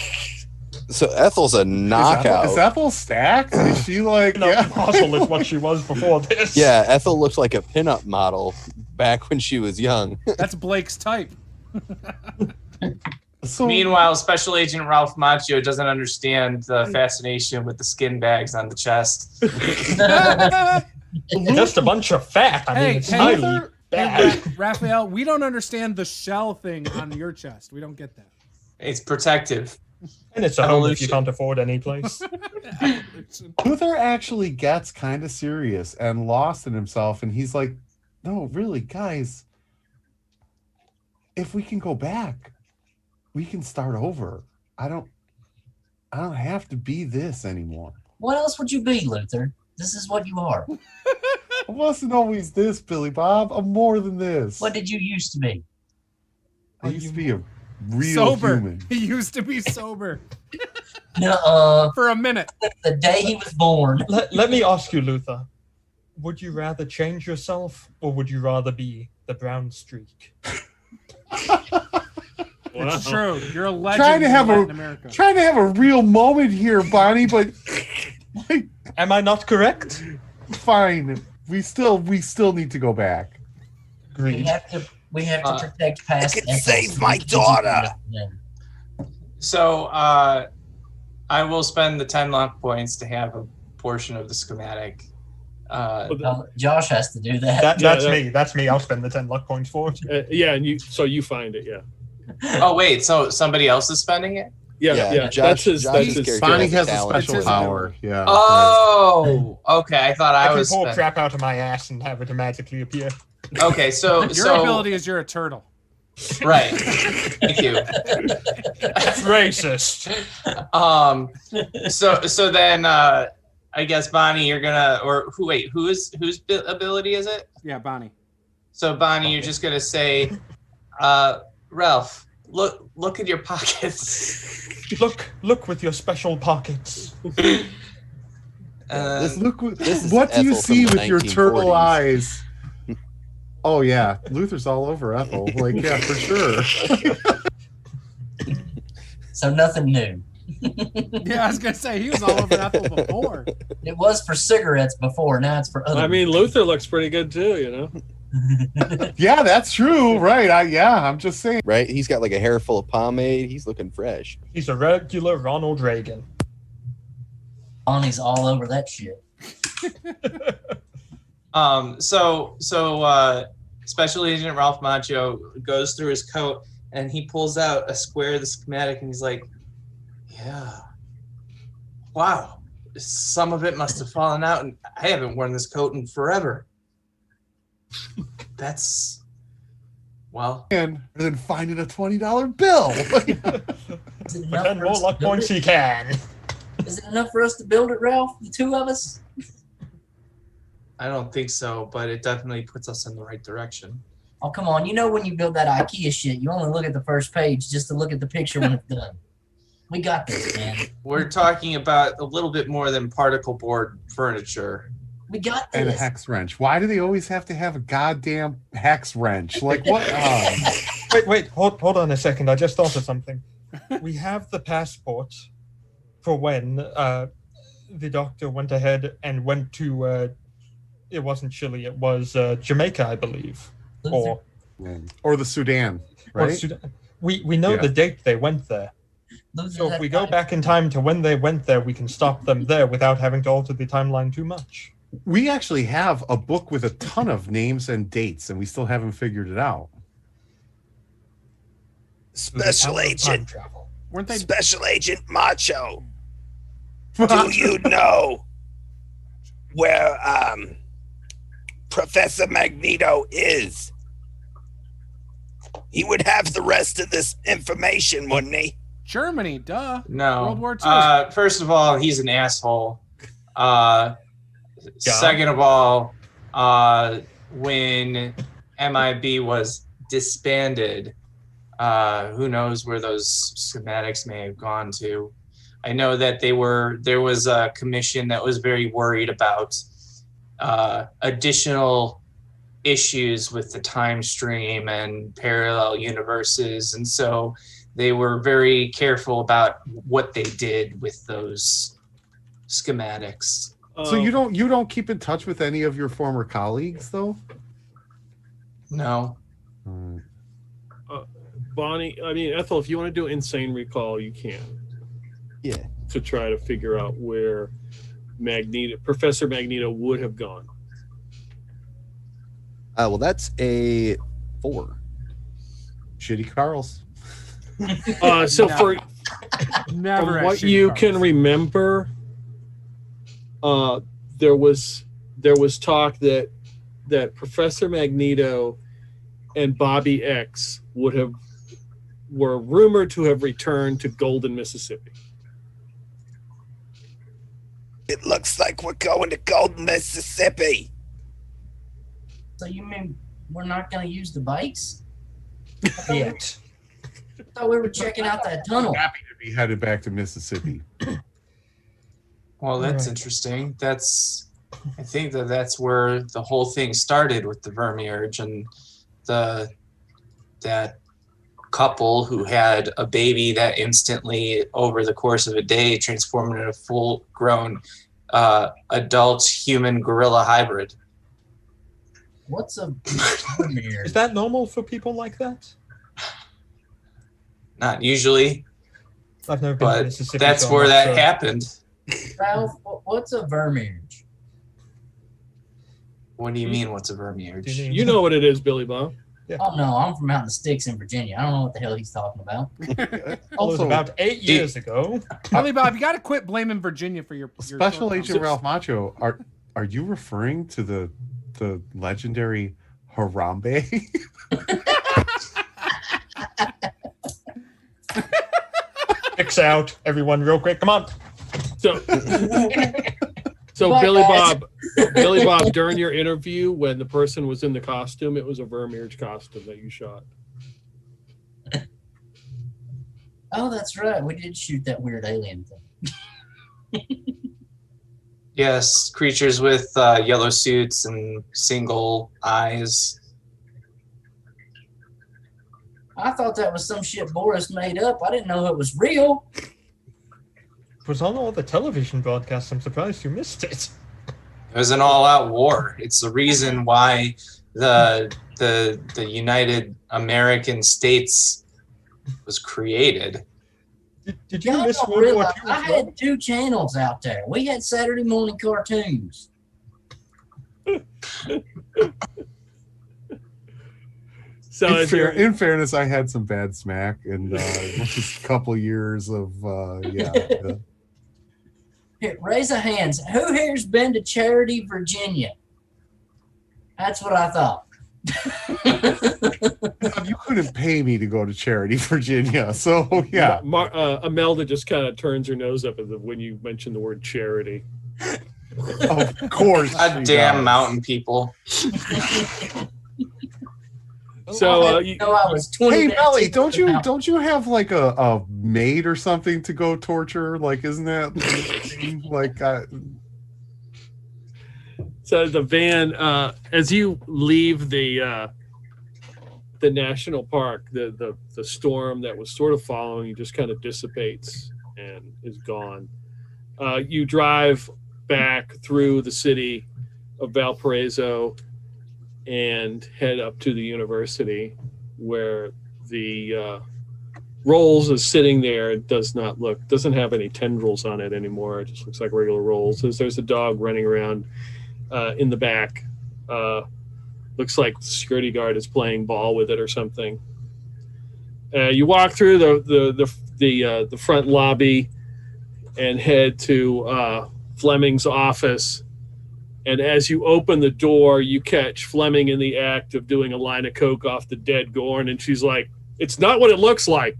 So Ethel's a knockout. Is Ethel stacked? Is she like? No, Yeah. Muscle is what she was before this. Yeah, Ethel looks like a pinup model back when she was young. That's Blake's type. So, Meanwhile, Special Agent Ralph Macchio doesn't understand the fascination with the skin bags on the chest. Just a bunch of fat. I mean, it's highly Luther, bad. Raphael, we don't understand the shell thing on your chest. We don't get that. It's protective. And it's a home if you Evolution. can't afford any place. Luther actually gets kind of serious and lost in himself, and he's like, no, really, guys, if we can go back, we can start over. I don't have to be this anymore. What else would you be, Luther? This is what you are. I wasn't always this, Billy Bob. I'm more than this. What did you used to be? I used to be a real Sober. human. He used to be sober Nuh-uh. for a minute. The day he was born. Let me ask you, Luther. Would you rather change yourself, or would you rather be the brown streak? It's true. You're a legend Trying to in have Latin America. Trying to have a real moment here, Bonnie, but like, Am I not correct? fine. We still need to go back. Agreed. We have to protect past. I can Ethels. save my daughter. So I will spend the 10 luck points to have a portion of the schematic. Josh has to do that. That's me. I'll spend the 10 luck points for it. Yeah, and you find it. Yeah. Oh wait, so somebody else is spending it? Yeah. Josh- That's Josh's his. character Bonnie has a talent. special It's his power. Yeah. Oh, okay. I thought I I can was. pull spending- crap out of my ass and have it magically appear. Okay, so Your ability is you're a turtle. right. Thank you. That's racist. So then I guess Bonnie, you're gonna whose ability is it? Yeah, Bonnie. So Bonnie, you're just gonna say, Ralph, look at your pockets. Look with your special pockets. This is What do you Ethel from see the with your turtle 1940s. eyes? Oh yeah, Luther's all over Ethel. Like, yeah, for sure. So nothing new. Yeah, I was gonna say he was all over Ethel before. It was for cigarettes before. Now it's for other. I mean, Luther looks pretty good too. You know. Yeah, that's true. Right. I'm just saying. Right? He's got like a hair full of pomade. He's looking fresh. He's a regular Ronald Reagan. Bonnie's all over that shit. So Special Agent Ralph Macchio goes through his coat and he pulls out a square of the schematic and he's like, yeah, wow, some of it must have fallen out and I haven't worn this coat in forever. That's, well. And then finding a $20 bill. Is it For enough 10 for more us to luck build points it? he can. Is it enough for us to build it, Ralph? The two of us? I don't think so, but it definitely puts us in the right direction. Oh, come on. You know when you build that IKEA shit, you only look at the first page just to look at the picture when it's done. We got this, man. We're talking about a little bit more than particle board furniture. We got And a this. hex wrench. Why do they always have to have a goddamn hex wrench? Like what? Wait, hold on a second. I just thought of something. We have the passport for when the doctor went ahead and went to, it wasn't Chile, it was Jamaica, I believe. Luther, Or the Sudan, or right? Sudan. We know Yeah. the date they went there. Luther, So if that we go guy- back in time to when they went there, we can stop them there without having to alter the timeline too much. We actually have a book with a ton of names and dates, and we still haven't figured it out. Special Time Agent, travel. Weren't they? Special Agent Macho. Do you know where Professor Magneto is? He would have the rest of this information, wouldn't he? Germany, duh. No. World War II. First of all, he's an asshole. Second of all, when MIB was disbanded, who knows where those schematics may have gone to. I know that there was a commission that was very worried about additional issues with the time stream and parallel universes, and so they were very careful about what they did with those schematics. So you don't keep in touch with any of your former colleagues, though? No. Bonnie, I mean Ethel, if you want to do insane recall, you can. Yeah. To try to figure out where Professor Magneto would have gone. Well, that's a 4. Shitty Carl's. So No. Never. From at what shitty you parties. can remember, there was talk that Professor Magneto and Bobby X were rumored to have returned to Golden, Mississippi. It looks like we're going to Golden, Mississippi. So you mean we're not going to use the bikes? Yeah. I thought we were checking out that tunnel. Happy to be headed back to Mississippi. Well, that's Alright. interesting. I think that's where the whole thing started with the Vermeerge and that couple who had a baby that instantly, over the course of a day, transformed into a full-grown adult human gorilla hybrid. What's a Vermeer? Is that normal for people like that? Not usually, I've never been to but Mississippi. that's so I'm where not that sure. happened. Ralph, what's a Vermeerge? What do you mean, what's a Do Vermeerge? You know what it is, Billy Bob. Oh no, I'm from out in the sticks in Virginia. I don't know what the hell he's talking about. Well, it was Also, about 8 years ago. Billy Bob, you got to quit blaming Virginia for your Special shortcomings. Agent Ralph Macchio, are you referring to the legendary Harambe? Fix out, everyone, real quick. Come on. So Bye, Billy guys. Bob, during your interview, when the person was in the costume, it was a Vermeerge costume that you shot. Oh, that's right. We did shoot that weird alien thing. Yes, creatures with yellow suits and single eyes. I thought that was some shit Boris made up. I didn't know it was real. It was on all the television broadcasts. I'm surprised you missed it. It was an all-out war. It's the reason why the United American States was created. Did you Y'all miss don't World War realize II I as well? had 2 channels out there. We had Saturday morning cartoons. So as you're, In fairness, I had some bad smack and just a couple years of yeah. Here, raise a hands. Who here's been to Charity, Virginia? That's what I thought. You couldn't pay me to go to Charity, Virginia, so yeah. Imelda just kind of turns her nose up when you mention the word charity. Of course. God she damn does. mountain people. So I was 20 Hey minutes Melly, into the don't you have like a maid or something to go torture? Like, isn't that like So the van, as you leave the national park, the storm that was sort of following you just kind of dissipates and is gone. You drive back through the city of Valparaiso and head up to the university, where the Rolls is sitting there. It doesn't have any tendrils on it anymore. It just looks like regular Rolls. There's a dog running around in the back. Looks like the security guard is playing ball with it or something. You walk through the front lobby and head to Fleming's office. And as you open the door, you catch Fleming in the act of doing a line of coke off the dead Gorn, and she's like, "It's not what it looks like."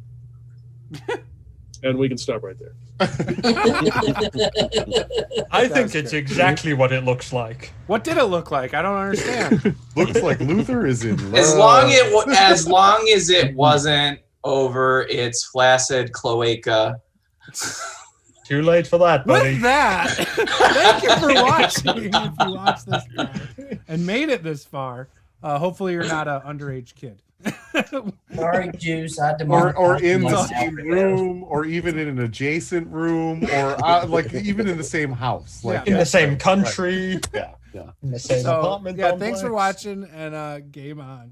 And we can stop right there. I think That's it's good. exactly what it looks like. What did it look like? I don't understand. looks like Luther is in love. As long as it wasn't over its flaccid cloaca. Too late for that, buddy. With that, thank you for watching. If you watched this far and made it this far, hopefully you're not an underage kid. Sorry, Juice. I or in the myself. same room, or even in an adjacent room, or like even in the same house, like In yeah, the same right, country, right. Yeah. in the same So, apartment yeah, complex. thanks for watching and game on.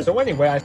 So anyway, I